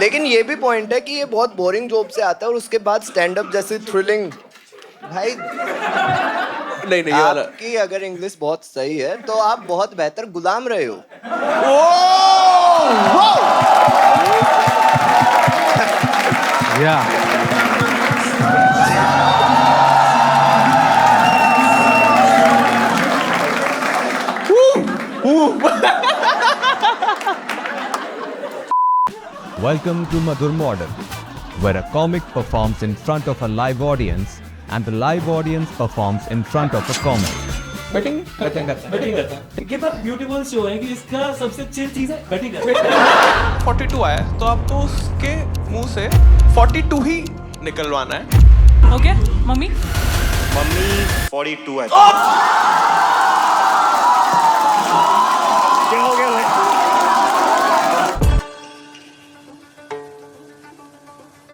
लेकिन ये भी पॉइंट है कि ये बहुत बोरिंग जॉब से आता है और उसके बाद स्टैंड अप जैसे थ्रिलिंग। भाई नहीं नहीं, ये वाला आपकी अगर इंग्लिश बहुत सही है तो आप बहुत बेहतर गुलाम रहे हो। Yeah. Welcome to Madhur Model, where a comic performs in front of a live audience and the live audience performs in front of a comic. Batting करता है। ये बात ब्यूटीफुल शो है कि इसका सबसे अच्छी चीज है बैटिंग करता है। 42 आया है, तो आपको उसके मुंह से 42 ही निकलवाना है। ओके मम्मी मम्मी 42 है। क्या हो गया भाई?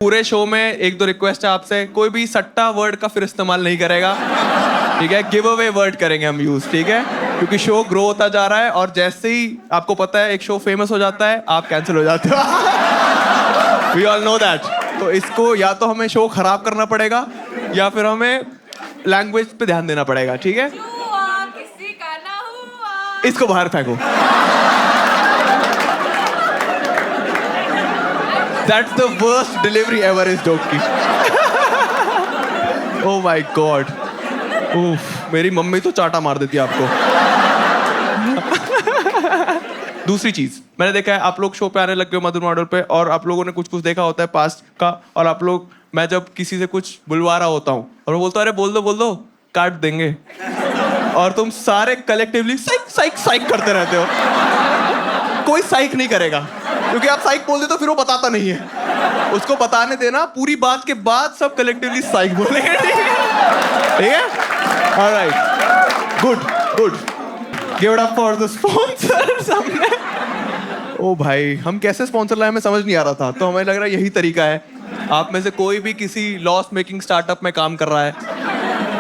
पूरे शो में एक दो रिक्वेस्ट है आपसे, कोई भी सट्टा वर्ड का फिर इस्तेमाल नहीं करेगा, ठीक है? गिव अवे वर्ड करेंगे हम यूज, ठीक है? क्योंकि शो ग्रो होता जा रहा है और जैसे ही आपको पता है एक शो फेमस हो जाता है, आप कैंसिल हो जाते हो। We all know that. तो इसको या तो हमें शो खराब करना पड़ेगा या फिर हमें लैंग्वेज पे ध्यान देना पड़ेगा, ठीक है? किसी का ना हुआ। इसको बाहर फेंको। That's the worst delivery ever इस जोक की। Oh my God। उफ, मेरी मम्मी तो चाटा मार देती है आपको। दूसरी चीज मैंने देखा है, आप लोग शो पे आने लग गए हो मधुर मॉडल पे, और आप लोगों ने कुछ कुछ देखा होता है पास्ट का, और आप लोग, मैं जब किसी से कुछ बुलवा रहा होता हूँ और वो बोलता है अरे बोल दो काट देंगे, और तुम सारे कलेक्टिवली साइक साइक साइक करते रहते हो। कोई साइक नहीं करेगा, क्योंकि आप साइक बोल दे तो फिर वो बताता नहीं है। उसको बताने देना, पूरी बात के बाद सब कलेक्टिवली साइक बोलेंगे, ठीक है? Alright, good. Give it up for the sponsors. ओ भाई, हम कैसे स्पॉन्सर लाए हमें समझ नहीं आ रहा था, तो हमें लग रहा है यही तरीका है। आप में से कोई भी किसी लॉस मेकिंग स्टार्टअप में काम कर रहा है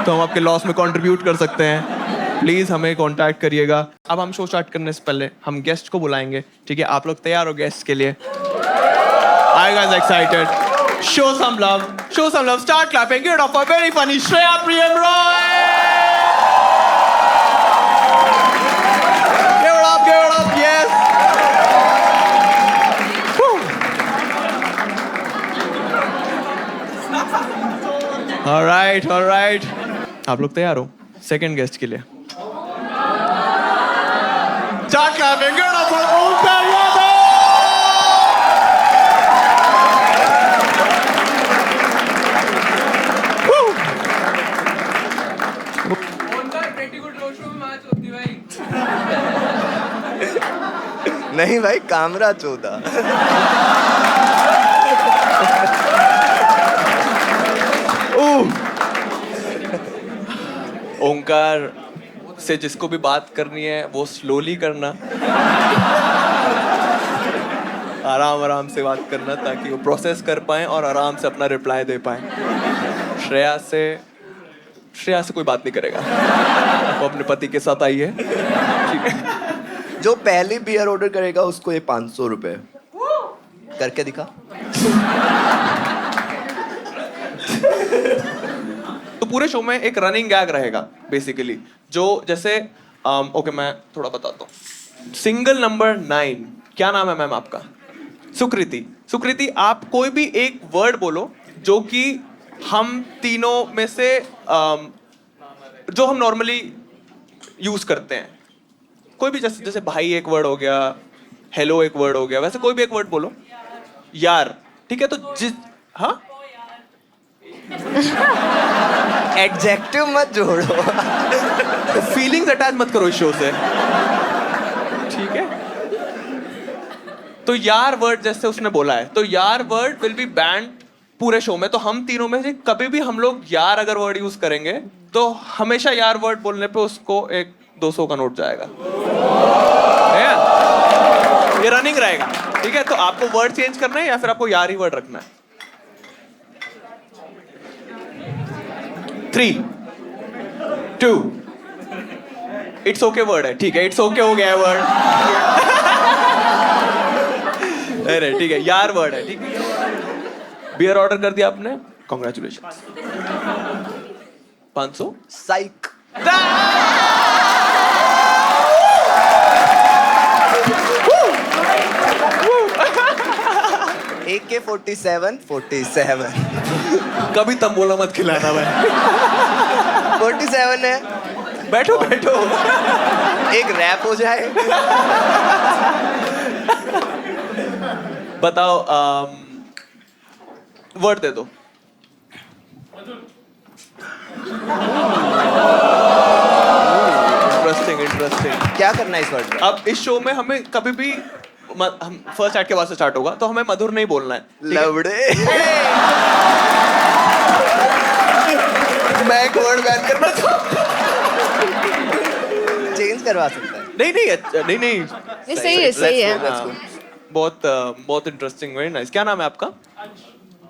तो हम आपके लॉस में कंट्रीब्यूट कर सकते हैं, प्लीज हमें कांटेक्ट करिएगा। अब हम शो स्टार्ट करने से पहले हम गेस्ट को बुलाएंगे, ठीक है? आप लोग तैयार हो गेस्ट के लिए? Are you guys excited? Show some love. Start clapping. Give it up for very funny Shreya Priyam Roy. Give it up. Yes. Woo. All right. आप लोग तैयार हो सेकंड गेस्ट के लिए? Start clapping. Give it up for Omkar Yadav. नहीं भाई, कामरा 14। ओंकार से जिसको भी बात करनी है वो स्लोली करना, आराम से बात करना, ताकि वो प्रोसेस कर पाए और आराम से अपना रिप्लाई दे पाए। श्रेया से कोई बात नहीं करेगा, वो अपने पति के साथ आई है, ठीक है? जो पहली बियर ऑर्डर करेगा उसको ये 500 रुपए करके दिखा। तो पूरे शो में एक रनिंग गैग रहेगा बेसिकली, जो जैसे ओके मैं थोड़ा बताता हूँ। सिंगल नंबर 9, क्या नाम है मैम आपका? सुकृति, आप कोई भी एक वर्ड बोलो जो कि हम तीनों में से जो हम नॉर्मली यूज करते हैं। कोई भी, जैसे भाई एक वर्ड हो गया, हेलो एक वर्ड हो गया, वैसे कोई भी एक वर्ड बोलो। यार, ठीक है? तो हाँ, एडजेक्टिव मत जोड़ो। फीलिंग्स अटैच मत करो इस शो से, ठीक है? तो यार वर्ड जैसे उसने बोला है, तो यार वर्ड विल बी बैंड पूरे शो में। तो हम तीनों में से कभी भी हम लोग यार अगर वर्ड यूज करेंगे तो हमेशा यार वर्ड बोलने पे उसको एक 200 का नोट जाएगा। ये रनिंग रहेगा, ठीक है? तो आपको वर्ड चेंज करना है या फिर आपको यार ही वर्ड रखना है? 3, 2, इट्स ओके वर्ड है, ठीक है? इट्स ओके हो गया है वर्ड। अरे ठीक है, यार वर्ड है, ठीक है। बियर ऑर्डर कर दिया आपने, कॉन्ग्रेचुलेशन। 500 साइक। AK-47 47 कभी तब बोला मत खिलाना भाई। 47 है, बैठो बैठो। एक रैप हो जाए। बताओ, वर्ड दे दो। Interesting interesting. क्या करना है इस वर्ड में? अब इस शो में हमें कभी भी हम फर्स्ट एक्ट के बाद से स्टार्ट होगा, तो हमें मधुर नहीं बोलना है, ठीक है? लवड़े। मैं एक वर्ड बैन करना चेंज करवा सकता है। नहीं नहीं अच्छा, नहीं नहीं ये सही है, सही है। Let's go. बहुत बहुत इंटरेस्टिंग, वेरी नाइस। क्या नाम है आपका?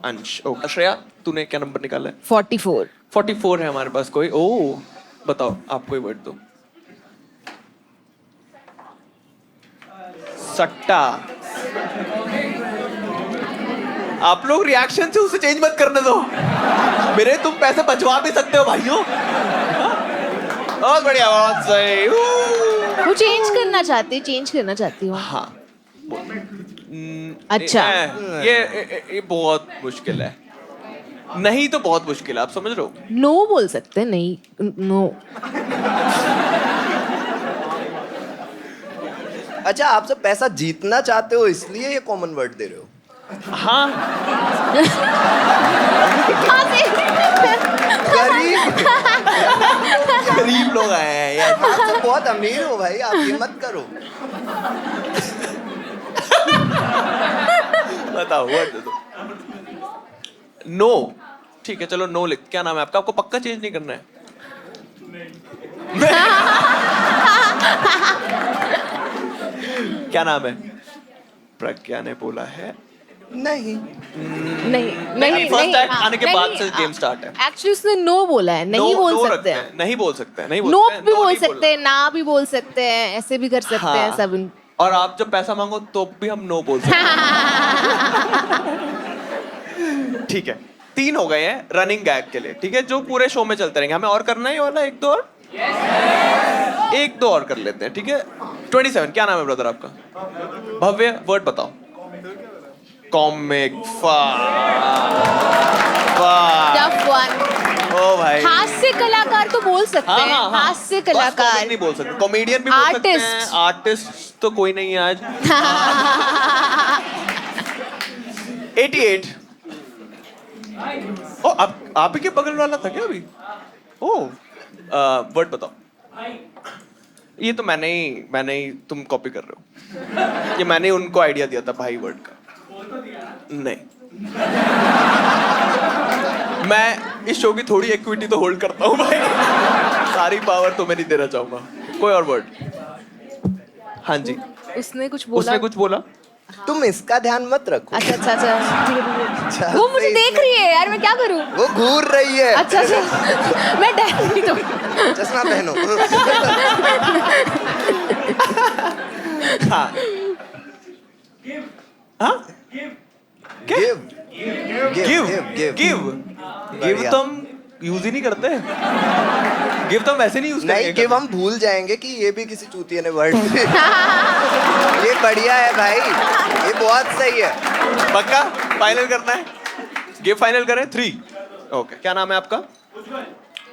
अंश। ओके श्रेया, तूने क्या नंबर निकाला है? 44। 44 है हमारे पास। कोई ओ बताओ, आप कोई वर्ड दो। सट्टा। आप लोग रिएक्शन से उसे चेंज मत करने दो, मेरे तुम पैसे बचवा भी सकते हो भाइयों। बहुत बढ़िया, बहुत सही। वो चेंज करना चाहती हूँ। हाँ। अच्छा। ये बहुत मुश्किल है। नहीं तो बहुत मुश्किल है, आप समझ रहे हो? नो बोल सकते हैं, नहीं नो। अच्छा, आप सब पैसा जीतना चाहते हो इसलिए ये कॉमन वर्ड दे रहे हो? हाँ। गरीब। गरीब लोग आए हैं यार। आप सब बहुत अमीर हो भाई, आप ये मत करो। बताओ वर्ड दे दो। नो। ठीक है चलो, नो लिख। क्या नाम है आपका? आपको पक्का चेंज नहीं करना है? क्या नाम है? प्रज्ञा ने बोला है नहीं। नहीं फर्स्ट एक्ट आने के बाद से गेम स्टार्ट है। एक्चुअली उसने नो बोला है, नहीं नो बोल रखते सकते हैं, हैं। नहीं बोल सकते हैं, नहीं बोल नो सकते हैं, भी no बोल नहीं सकते हैं, ना भी बोल सकते हैं, ऐसे भी कर सकते हैं हाँ। सब। और आप जब पैसा मांगो तो भी हम नो बोल सकते हैं। ठीक है, 3 हो गए हैं रनिंग गैग के लिए, ठीक है, जो पूरे शो में चलते रहेंगे। हमें और करना है ये वाला, एक दो और। एक दो और कर लेते हैं, ठीक है। 27। क्या नाम है ब्रदर आपका? भव्य। वर्ड बताओ। कॉमिक। Tough one. ओ भाई, हास्य कलाकार तो बोल सकते हैं, हास्य कलाकार। नहीं बोल सकते, कॉमेडियन भी बोल सकते हैं। Artist। आर्टिस्ट तो कोई नहीं है आज। 88। ओ आप ही के बगल वाला था क्या अभी? ओ वर्ड बताओ। ये तो मैंने ही तुम कॉपी कर रहे हो। ये मैंने ही उनको आइडिया दिया था भाई वर्ड का। नहीं, मैं इस शो की थोड़ी इक्विटी तो होल्ड करता हूँ भाई। सारी पावर तो मैं नहीं देना चाहूंगा। कोई और वर्ड? हाँ जी, उसने कुछ बोला। उसने कुछ बोला। तुम इसका ध्यान मत रखो। अच्छा अच्छा अच्छा, ठीक है, ठीक है। अच्छा, वो मुझे सही देख से। रही है यार, मैं क्या करूं? वो घूर रही है। अच्छा अच्छा, मैं डर रही हूँ। चश्मा पहनो। हाँ हाँ, गिव गिव गिव बढ़िया। तो हम यूज ही नहीं करते। गिव तो हम वैसे नहीं यूज नहीं, करेंगे। गिव हम भूल जाएंगे कि ये भी किसी चूतिया ने वर्ड। ये बढ़िया है भाई, ये बहुत सही है। पक्का फाइनल करना है? गिव फाइनल करें? 3। ओके, क्या नाम है आपका?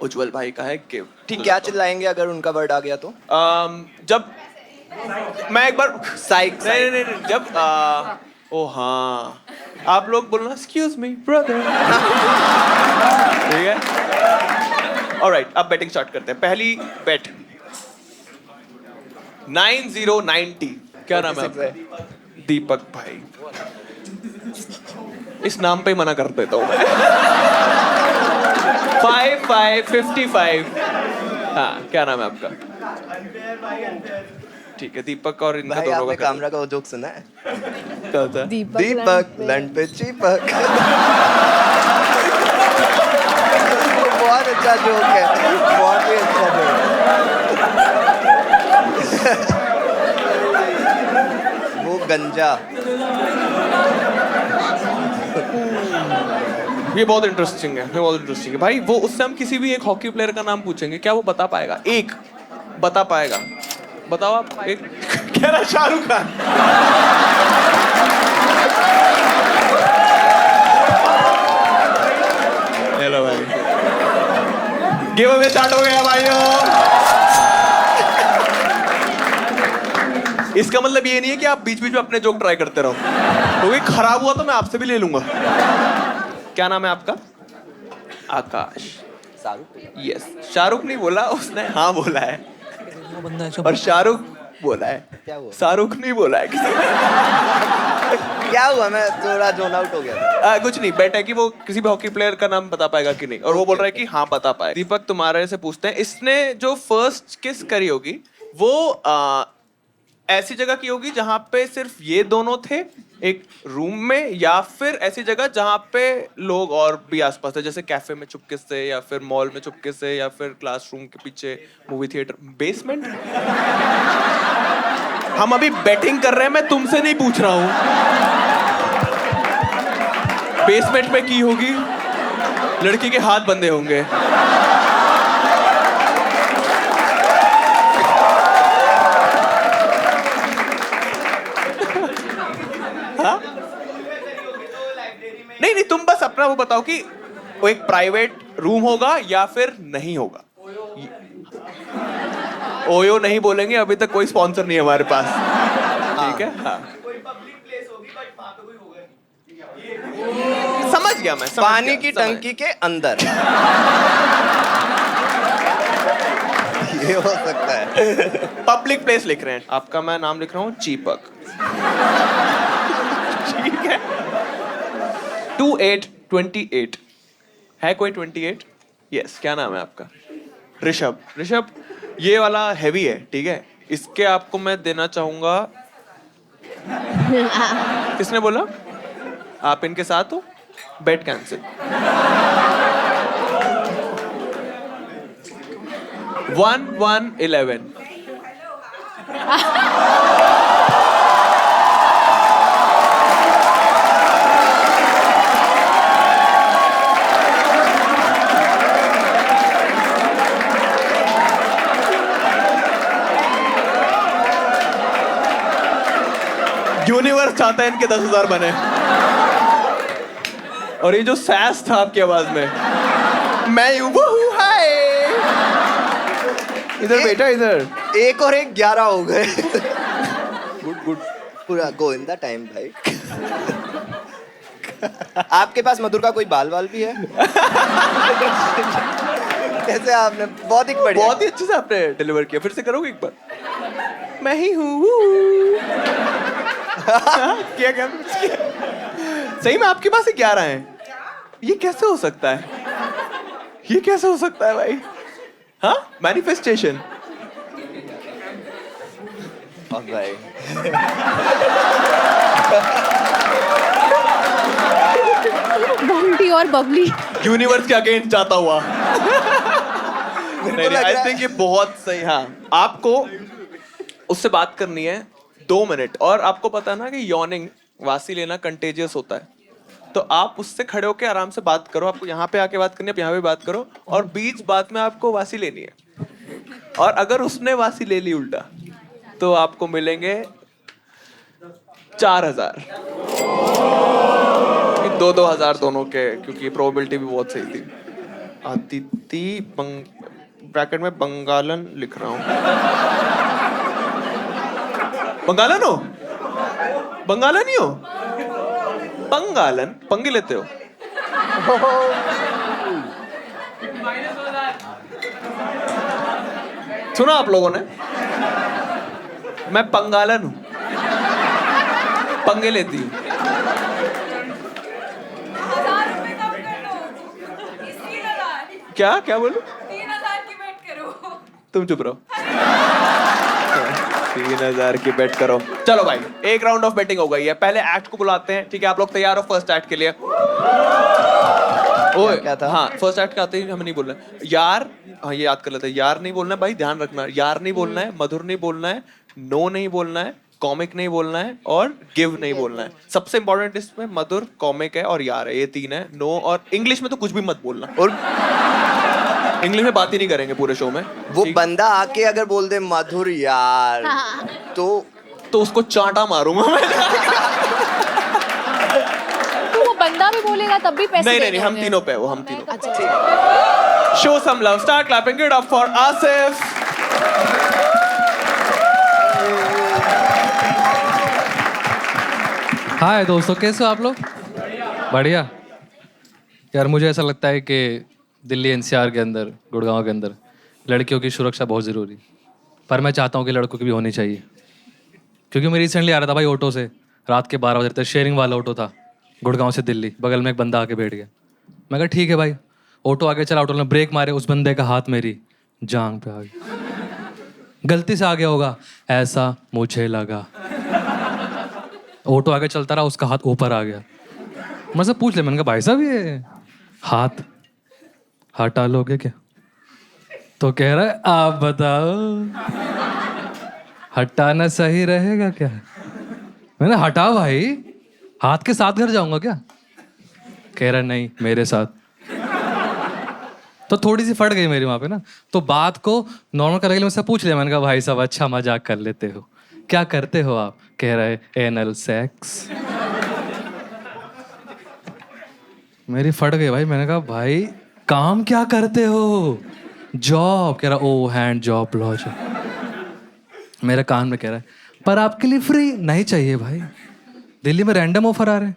उज्जवल भाई का है गिव। ठीक, क्या चिल्लाएंगे अगर उनका वर्ड आ गया तो? जब मैं एक बार साइक। नहीं नहीं नहीं, जब ओ हाँ, आप लोग बोलना एक्सक्यूज मी ब्रदर। ठीक है, ऑलराइट, अब बैटिंग स्टार्ट करते हैं। पहली बैट 9090। क्या नाम है आपका? दीपक भाई। इस नाम पे ही मना कर देता हूँ मैं। 5555। हाँ, क्या नाम है आपका? ठीक है, दीपक और इनका भाई दोनों आपने का कामरा का वो जोक सुना है? क्या होता है? दीपक लंड पे चिपक। वो बहुत अच्छा जोक है, बहुत ही अच्छा जोक है। वो गंजा। ये बहुत इंटरेस्टिंग है, ये बहुत इंटरेस्टिंग है भाई। वो उससे हम किसी भी एक हॉकी प्लेयर का नाम पूछेंगे, क्या वो बता पाएगा? एक बता पाएगा? बताओ आप एक। कह रहा शाहरुख खान। हेलो भाई, गिव अवे स्टार्ट हो गया भाइयों। इसका मतलब ये नहीं है कि आप बीच बीच में अपने जोक ट्राई करते रहो, क्योंकि खराब हुआ तो मैं आपसे भी ले लूंगा। क्या नाम है आपका? आकाश। शाहरुख? यस, शाहरुख नहीं बोला उसने, हाँ बोला है। और शाहरुख बोला है, शाहरुख नहीं बोला है किसी ने। क्या हुआ? मैं थोड़ा जोन आउट हो गया। कुछ नहीं, बेट है कि वो किसी भी हॉकी प्लेयर का नाम बता पाएगा कि नहीं, और वो बोल रहा है कि हाँ बता पाए। दीपक तुम्हारे से पूछते हैं, इसने जो फर्स्ट किस करी होगी वो ऐसी जगह की होगी जहां पे सिर्फ ये दोनों थे एक रूम में, या फिर ऐसी जगह जहां पे लोग और भी आसपास थे, जैसे कैफे में चुपके से, या फिर मॉल में चुपके से, या फिर क्लासरूम के पीछे, मूवी थिएटर, बेसमेंट। हम अभी बैटिंग कर रहे हैं, मैं तुमसे नहीं पूछ रहा हूं। बेसमेंट में की होगी, लड़की के हाथ बंधे होंगे। नहीं नहीं, तुम बस अपना वो बताओ कि वो एक प्राइवेट रूम होगा या फिर नहीं होगा। ओयो नहीं बोलेंगे, अभी तक कोई स्पॉन्सर नहीं है हमारे पास। ठीक है, हाँ। समझ गया मैं, पानी की टंकी के अंदर। ये हो सकता है। पब्लिक प्लेस लिख रहे हैं। आपका मैं नाम लिख रहा हूँ चीपक। ठीक है। 2828 है कोई 28? यस, क्या नाम है आपका? ऋषभ। ऋषभ, ये वाला हैवी है, ठीक है? इसके आपको मैं देना चाहूंगा। किसने बोला? आप इनके साथ हो? बेट कैंसिल। 1111। यूनिवर्स चाहता है इनके 10,000 बने। और ये जो सैस था आपकी आवाज में, मैं हाय। इधर बेटा, इधर। एक और एक 11 हो गए। गुड गुड, पूरा गो इन द टाइम भाई। आपके पास मधुर का कोई बाल वाल भी है? कैसे आपने बहुत ही बढ़िया, बहुत ही अच्छे से आपने डिलीवर किया। फिर से करोगे एक बार? मैं ही हूँ। क्या सही में आपके पास ही 11 हैं? ये कैसे हो सकता है? ये कैसे हो सकता है भाई? हाँ, मैनिफेस्टेशन। भाई बॉन्टी और बबली। यूनिवर्स के अगेंस्ट जाता हुआ। नहीं, आई थिंक ये बहुत सही। हाँ, आपको उससे बात करनी है 2 मिनट, और आपको पता है ना कि यॉर्निंग, वासी लेना कंटेजियस होता है, तो आप उससे खड़े होकर आराम से बात करो। आपको यहाँ पे आके बात करनी है, आप यहाँ पे बात करो, और बीच बात में आपको वासी लेनी है। और अगर उसने वासी ले ली उल्टा, तो आपको मिलेंगे 4000। 2-2 दोनों के, क्योंकि प्रोबेबिलिटी भी बहुत सही थी। अदिति ब्रैकेट में बंगालन लिख रहा हूँ। बंगालन हो? बंगालन ही हो? पंगालन, पंगे लेते हो? सुना आप लोगों ने? मैं पंगालन हूं, पंगे लेती हूँ। 1000 रुपए कम कर लो। 3,000। क्या क्या बोलूं? 3,000 की बेट करो। तुम चुप रहो। 3,000 की बेट करो। चलो भाई, एक राउंड ऑफ बेटिंग हो गई है। पहले एक्ट को बुलाते हैं, ठीक है? आप लोग तैयार हो फर्स्ट एक्ट के लिए? ओए क्या था? हाँ, फर्स्ट एक्ट का आते ही हमें नहीं बोलना है यार। हाँ, ये याद कर लेते हैं। यार नहीं बोलना है भाई, ध्यान रखना। यार नहीं बोलना है, मधुर नहीं बोलना है, नो नहीं बोलना है, कॉमिक नहीं बोलना है और गिव नहीं बोलना है। सबसे इंपॉर्टेंट इसमें मधुर, कॉमिक है और यार है, ये 3 है। नो और इंग्लिश में तो कुछ भी मत बोलना, और इंग्लिश में बात ही नहीं करेंगे पूरे शो में। वो ठीक? बंदा आके अगर बोल दे मधुर यार, तो उसको चांटा मारूंगा मैं। तो वो बंदा भी बोलेगा तब भी पैसे नहीं नहीं देने नहीं, हम होंगे। तीनों पे है वो, हम तीनों। अच्छा show some love, start clapping it up for Asif. Hi दोस्तों, कैसे हो आप लोग? बढ़िया। यार मुझे ऐसा लगता है कि दिल्ली एनसीआर के अंदर, गुड़गांव के अंदर लड़कियों की सुरक्षा बहुत ज़रूरी है, पर मैं चाहता हूँ कि लड़कों की भी होनी चाहिए। क्योंकि मैं रिसेंटली आ रहा था भाई ऑटो से, रात के 12 बजे तक, शेयरिंग वाला ऑटो था, गुड़गांव से दिल्ली। बगल में एक बंदा आके बैठ गया। मैं कहा ठीक है भाई। ऑटो आगे चला, ऑटो ने ब्रेक मारे, उस बंदे का हाथ मेरी जांग पे आ गया। गलती से आ गया होगा, ऐसा मुझे लगा। ऑटो आगे चलता रहा, उसका हाथ ऊपर आ गया। मैं से पूछ ले, मैंने कहा भाई साहब ये हाथ हटा लोगे क्या? तो कह रहा है आप बताओ हटाना सही रहेगा क्या? मैंने हटाओ भाई, हाथ के साथ घर जाऊंगा क्या? कह रहा नहीं मेरे साथ। तो थोड़ी सी फट गई मेरी वहां पे ना, तो बात को नॉर्मल करने के लिए मुझसे पूछ लिया। मैंने कहा भाई साहब अच्छा मजाक कर लेते हो, क्या करते हो आप? कह रहे एनल सेक्स। मेरी फट गई भाई। मैंने कहा भाई काम क्या करते हो? जॉब। कह रहा ओ हैंड जॉब लॉज। मेरे कान में कह रहा है पर आपके लिए फ्री नहीं चाहिए भाई, दिल्ली में रैंडम ऑफर आ रहे हैं।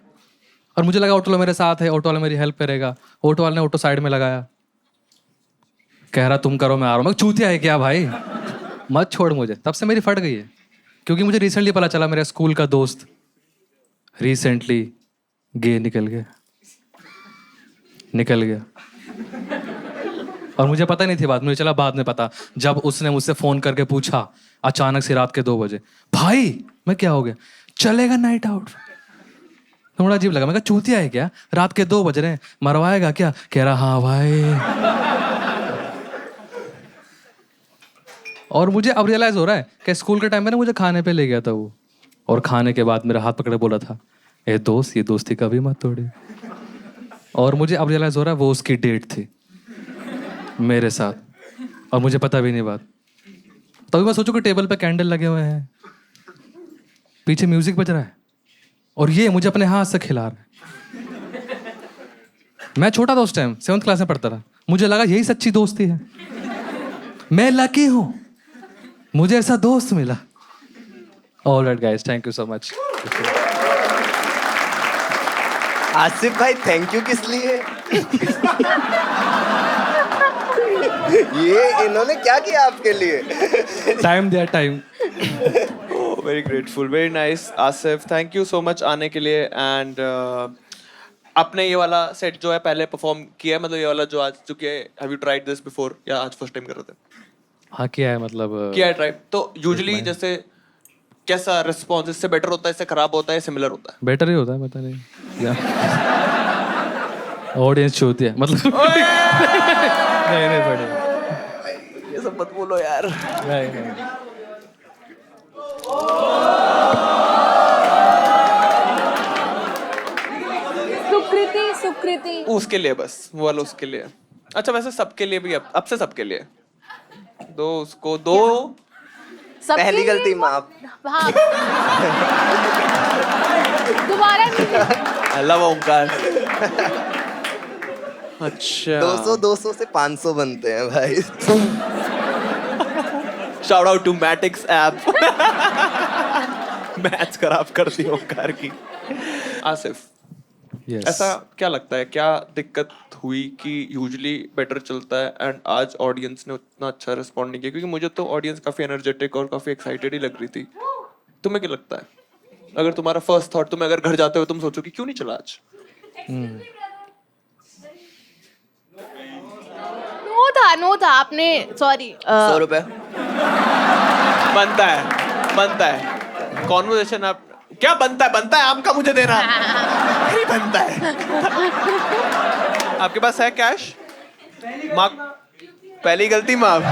और मुझे लगा ऑटो वाला मेरे साथ है, ऑटो वाला मेरी हेल्प करेगा। ऑटो वाले ने ऑटो साइड में लगाया, कह रहा तुम करो मैं आ रहा हूँ। मैं चूतिया है क्या भाई, मत छोड़ मुझे। तब से मेरी फट गई है, क्योंकि मुझे रिसेंटली पता चला मेरा स्कूल का दोस्त रिसेंटली गे निकल गया। और मुझे पता नहीं थी बात, मुझे चला बाद में पता, जब उसने मुझसे फोन करके पूछा अचानक से रात के 2 बजे, भाई मैं क्या हो गया, चलेगा नाइट आउट? थोड़ा अजीब लगा। मैं कहा चूतिया है क्या, रात के 2 बज रहे हैं, मरवाएगा क्या? कह रहा हाँ भाई। और मुझे अब रियलाइज हो रहा है कि स्कूल के टाइम में ना मुझे खाने पे ले गया था वो, और खाने के बाद मेरा हाथ पकड़े बोला था ए दोस्त ये दोस्ती कभी मत तोड़े। और मुझे अब रियलाइज हो रहा है वो उसकी डेट थी मेरे साथ, और मुझे पता भी नहीं बात। तभी मैं सोचूं कि टेबल पे कैंडल लगे हुए हैं, पीछे म्यूजिक बज रहा है, और ये मुझे अपने हाथ से खिला रहा है। मैं छोटा था उस टाइम, 7th क्लास में पढ़ता था। मुझे लगा यही सच्ची दोस्ती है, मैं लकी हूं मुझे ऐसा दोस्त मिला। All right guys, thank you so much. Asif भाई थैंक यू किस लिए? ये इन्होंने क्या किया आपके लिए? टाइम दिया time. Very grateful, very nice Asif, thank you so much आने के लिए। एंड आपने ये वाला सेट जो है पहले परफॉर्म किया है, मतलब ये वाला जो आज चुके हैं, have you tried this before या आज फर्स्ट टाइम कर रहे थे? हाँ किया है, मतलब किया है ट्राई। तो यूजुअली जैसे कैसा रिस्पॉन्स, इससे बेटर होता है, इससे खराब होता है, सिमिलर होता है? बेटर ही होता है, पता नहीं या ऑडियंस चूती है मतलब। नहीं बढ़िया, ये सब मत बोलो यार। नहीं। सुकृति उसके लिए बस, वो वाला उसके लिए। अच्छा वैसे सबके लिए भी, अब से सबके लिए दो, उसको दो। सबके पहली लिए गलती माफ। हाँ दोबारा लव ओमकार। अच्छा 200 से 500 बनते हैं भाई। Shout out to Matiks app. Maths खराब कर दी ओमकार की। आसिफ Yes. ऐसा क्या लगता है, क्या दिक्कत हुई कि यूजुअली बेटर चलता है एंड आज ऑडियंस ने उतना अच्छा रिस्पॉन्ड नहीं किया? क्योंकि मुझे तो ऑडियंस काफी एनर्जेटिक और काफी एक्साइटेड ही लग रही थी। तुम्हें क्या लगता है, अगर तुम्हारा फर्स्ट थॉट, तुम अगर घर जाते हो तुम सोचो कि क्यों नहीं चला आज? नो था आपने, सॉरी 100 रुपए बनता है कॉन्वर्सेशन। आप क्या बनता है आपका मुझे देना नहीं बनता है। आपके पास है कैश? मार्क पहली गलती माफ।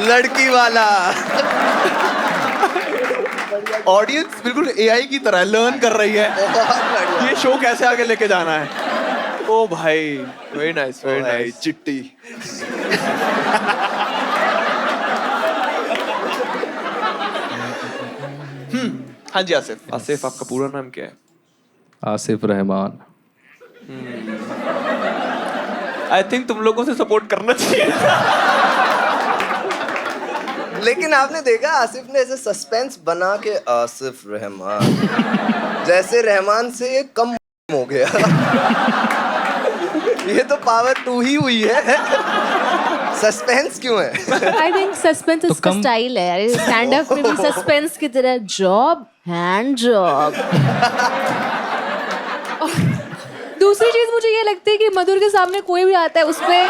लड़की वाला। ऑडियंस बिल्कुल एआई की तरह लर्न कर रही है बहुत बढ़िया। ये शो कैसे आगे लेके जाना है। ओ भाई, वेरी नाइस, वेरी नाइस। चिट्टी। हाँ जी आसिफ, आसिफ आपका पूरा नाम क्या है? आसिफ रहमान। आई थिंक तुम लोगों से सपोर्ट करना चाहिए। लेकिन आपने देखा आसिफ ने ऐसे सस्पेंस बना के आसिफ रहमान, जैसे रहमान से ये कम हो गया। ये तो पावर 2 ही हुई है। सस्पेंस क्यों है? आई थिंक सस्पेंस तो इसका कम- स्टाइल है यार, स्टैंड अप में भी सस्पेंस की तरह जॉब हैंड जॉब। दूसरी चीज मुझे ये लगती है कि मधुर के सामने कोई भी आता है उस पे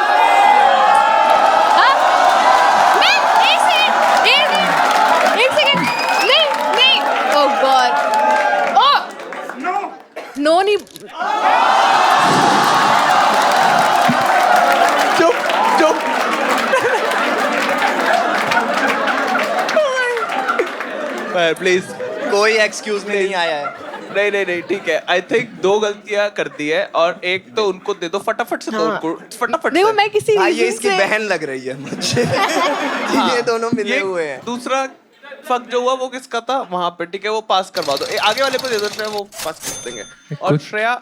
एक सेकंड नहीं ओह गॉड ओह नो नहीं चुप चुप। प्लीज कोई एक्सक्यूज में नहीं आया है। नहीं नहीं नहीं, ठीक है। आई थिंक 2 गलतियां कर दी है और एक तो उनको दे दो फटाफट से। हाँ। दो फटाफट देखो से। मैं किसी हाँ, ये reason इसकी से- बहन लग रही है मुझे। ये दोनों मिले ये हुए हैं। दूसरा फक जो हुआ वो किसका था वहां पे? ठीक है, वो पास करवा दो। आगे वाले को दे दो, वो पास कर देंगे। और श्रेया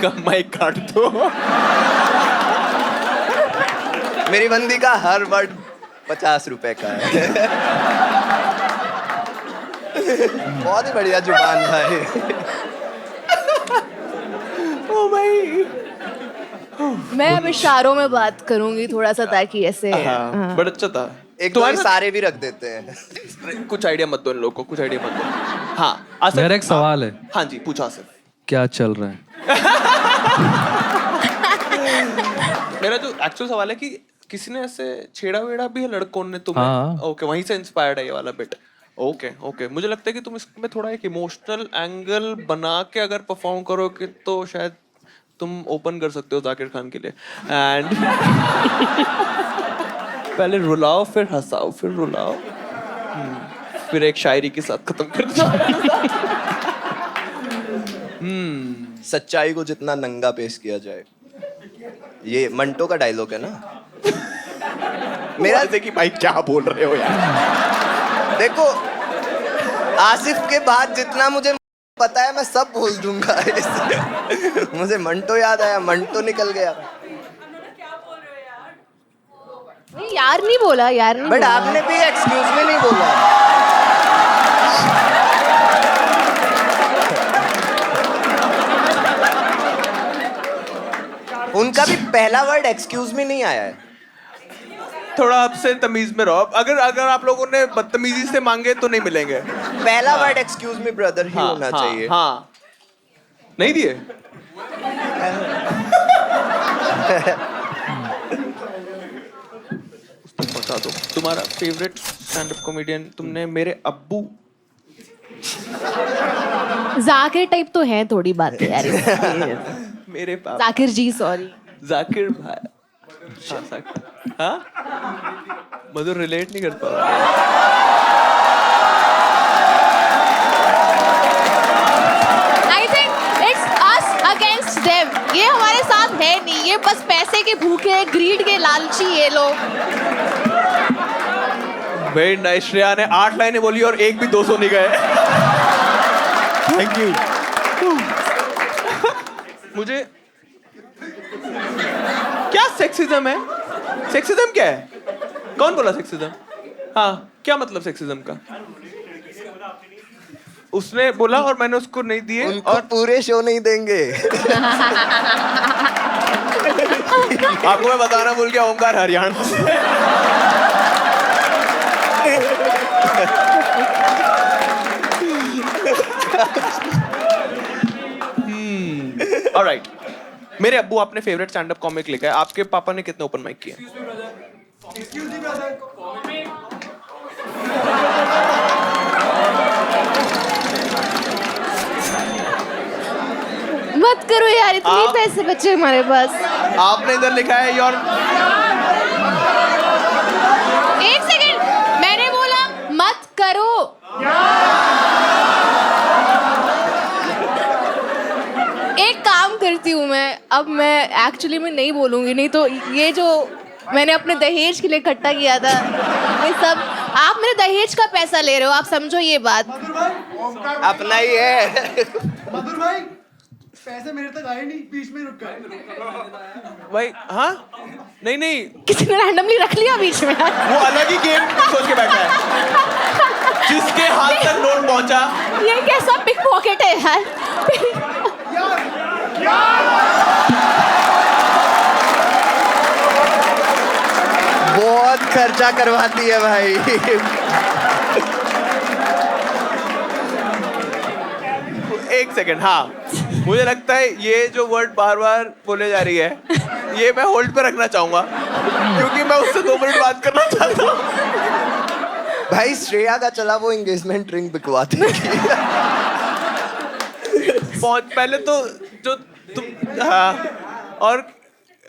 का माइक काट दो। मेरी बंदी का हर वर्ड 50 रुपए का है। बहुत ही बढ़िया जुबान भाई। ओ भाई। मैं अब इशारों में बात करूंगी थोड़ा सा ताकि ऐसे हाँ, बड़ा अच्छा था। एक दो सारे भी रख देते हैं। कुछ आइडिया मत दो इन लोगों को, कुछ आइडिया मत दो। हाँ आसिफ, मेरा एक सवाल है। हाँ जी पूछो आसिफ। क्या चल रहा है? मेरा जो एक्चुअल सवाल है कि किसी ने ऐसे छेड़ा वेड़ा भी है लड़कों ने तुम्हें? हाँ। ओके, वहीं से इंस्पायर्ड है ये वाला बिट। ओके ओके, मुझे लगता है कि तुम इसमें थोड़ा एक इमोशनल एंगल बना के अगर परफॉर्म करोगे तो शायद तुम ओपन कर सकते हो जाकिर खान के लिए। एंड पहले रुलाओ फिर हंसाओ फिर रुलाओ, फिर एक शायरी के साथ खत्म कर दो। सच्चाई को जितना नंगा पेश किया जाए, ये मंटो का डायलॉग है ना। मेरा कि भाई क्या बोल रहे हो यार। देखो, आसिफ के बाद जितना मुझे पता है मैं सब बोल दूंगा। मुझे मंटो याद आया, मंटो निकल गया। नहीं, यार नहीं बोला, यार नहीं बट बोला। आपने भी एक्सक्यूज में नहीं बोला। उनका भी पहला वर्ड एक्सक्यूज में नहीं आया है। थोड़ा आपसे तमीज में रहो। अगर आप लोगों ने बदतमीजी से मांगे तो नहीं मिलेंगे। पहला वर्ड एक्सक्यूज मी ब्रदर ही होना चाहिए। हाँ, नहीं दिए। बता दो तुम्हारा फेवरेट स्टैंड अप कॉमेडियन। तुमने मेरे अब्बू जाकिर टाइप तो है थोड़ी बात यार इसकी। मेरे पापा जाकिर जी सॉरी। जाकिर भाई। हाँ, जाकिर। हाँ? मधुर रिलेट नहीं कर पा रहा। I think it's us against them. ये हमारे साथ है नहीं, ये बस पैसे के भूखे, ग्रीड के लालची ये लोग। Very nice. श्रेया ने 8 लाइनें बोली और एक भी 200 नहीं गए। Thank you. मुझे क्या सेक्सिज्म है? सेक्सिज्म क्या है? कौन बोला सेक्सिज्म? हाँ, क्या मतलब सेक्सिज्म का? उसने बोला और मैंने उसको नहीं दिए। उनको और पूरे शो नहीं देंगे। आपको मैं बताना भूल गया, ओमकार हरियाणा से। ऑलराइट, मेरे अब्बू आपने फेवरेट स्टैंड अप कॉमिक लिखा है। आपके पापा ने कितने ओपन माइक किए? मत करो यार, इतने आप- पैसे बचे हमारे पास। आपने इधर लिखा है योर, एक सेकंड, मैंने बोला मत करो। एक काम करती हूँ मैं, अब मैं एक्चुअली में नहीं बोलूंगी, नहीं तो ये जो मैंने अपने दहेज के लिए इकट्ठा किया था ये सब, आप मेरे दहेज का पैसा ले रहे हो, आप समझो ये बात। अपना ही है। मधुर भाई पैसे मेरे तक आए नहीं, बीच में रुक गए। भाई हाँ, नहीं किसी ने रैंडमली रख लिया बीच में। वो अलग ही गेम सोच के बैठा है। जिसके हाथ तक नोट पहुंचा, ये कैसा पिक पॉकेट है यार। बहुत खर्चा करवाती है भाई। एक सेकंड, हाँ मुझे लगता है ये जो वर्ड बार बार बोले जा रही है, ये मैं होल्ड पे रखना चाहूंगा क्योंकि मैं उससे 2 मिनट बात करना चाहता हूँ। भाई श्रेया का चला वो एंगेजमेंट रिंग बिकवाते हैं। पहले तो जो तुम, हाँ, और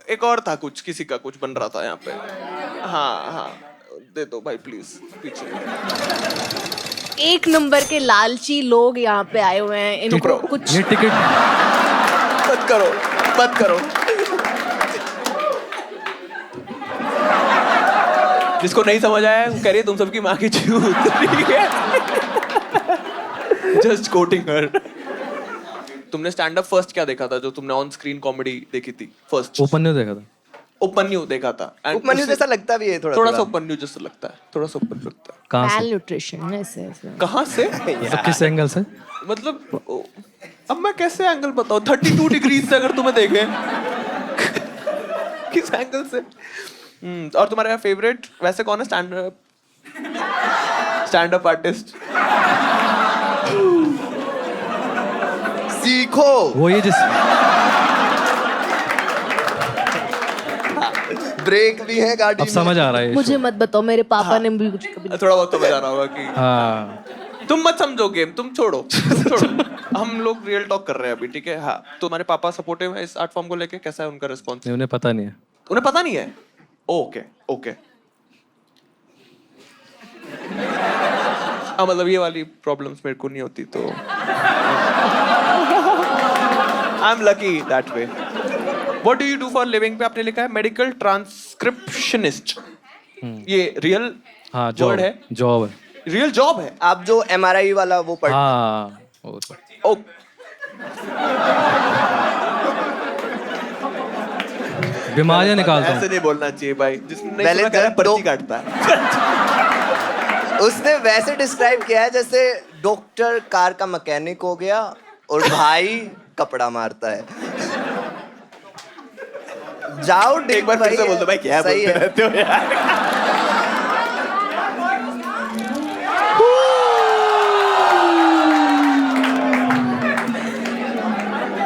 एक और था कुछ, किसी का कुछ बन रहा था यहाँ पे। हाँ दे दो भाई प्लीज पीछे। एक नंबर के लालची लोग यहाँ पे आए हुए हैं, इनको कुछ ये टिकट मत करो। जिसको नहीं समझ आया वो कह रही है तुम सबकी माँ की चूत। जस्ट कोटिंग हर। तुमने स्टैंड अप फर्स्ट क्या देखा था जो तुमने ऑन स्क्रीन कॉमेडी देखी थी फर्स्ट? ओपन न्यू देखा था। ओपन न्यू देखा था। And उपमन्यु उससे जैसा लगता भी है, थोड़ा सा ओपन न्यू जैसा लगता है, थोड़ा सा ओपन लगता है। कहाँ मैल से? न्यूट्रिशन ऐसे ऐसे। कहाँ से? मतलब किस एंगल से? मतलब अब मैं कैसे एंगल बताऊं? 32 डिग्री से अगर तुम्हें देखें किस एंगल से? और तुम्हारा फेवरेट वैसे कौन है स्टैंड अप आर्टिस्ट? सीखो। वो ये जिस ब्रेक भी है गाड़ी अब समझ आ रहा है ये मुझे show। मत बताओ, मेरे पापा ने भी कुछ कभी थोड़ा बहुत तो बता रहा होगा कि हाँ तुम मत समझो गेम, तुम छोड़ो। हम लोग रियल टॉक कर रहे हैं अभी, ठीक है? हाँ, तो तुम्हारे पापा सपोर्टिव है इस आर्ट फॉर्म को लेके? कैसा है उनका रिस्पॉन्स? नहीं, उन्हें पता नहीं है। उन्हें पता नहीं है? ओके हाँ, मतलब ये वाली प्रॉब्लम्स मेरे को नहीं होती तो I am lucky that way. What do you do for living पे आपने लिखा है मेडिकल ट्रांसक्रिप्शनिस्ट। ये रियल हाँ वर्ड है? जॉब है। रियल जॉब है? आप जो MRI वाला वो पढ़ हाँ वो तो। ओ बीमारियां निकालता ऐसे हूँ। नहीं बोलना चाहिए भाई, जिसने नहीं पहले सुना कह रहा है, पर्ची दो- काटता है। उसने वैसे डिस्क्राइब किया है जैसे डॉक्टर कार का मैकेनिक हो गया और भाई कपड़ा मारता है। जाओ एक बार फिर से बोल दो भाई, क्या सही बोलते है। रहते हो यार?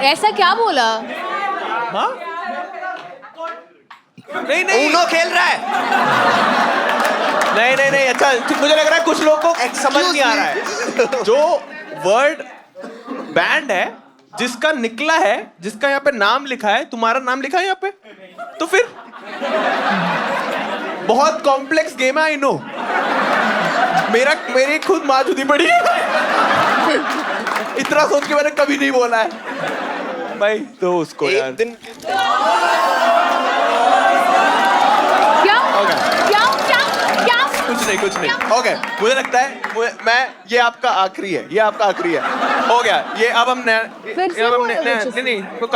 ऐसा क्या बोला? हाँ? नहीं ऊनो खेल रहा है। नहीं अच्छा, मुझे लग रहा है कुछ लोगों को समझ नहीं आ रहा है। जो वर्ड बैंड है, जिसका निकला है, जिसका यहाँ पे नाम लिखा है, तुम्हारा नाम लिखा है यहाँ पे, तो फिर बहुत कॉम्प्लेक्स गेम है, आई नो। मेरी खुद माँ जुदी पड़ी है। इतना सोच के मैंने कभी नहीं बोला है भाई। तो उसको यार एक दिन क्या? कुछ नहीं ओके। मुझे लगता है मैं ये आपका आखिरी है, हो गया ये। अब हम फिर से अब हम बोलो कुछ। नहीं वो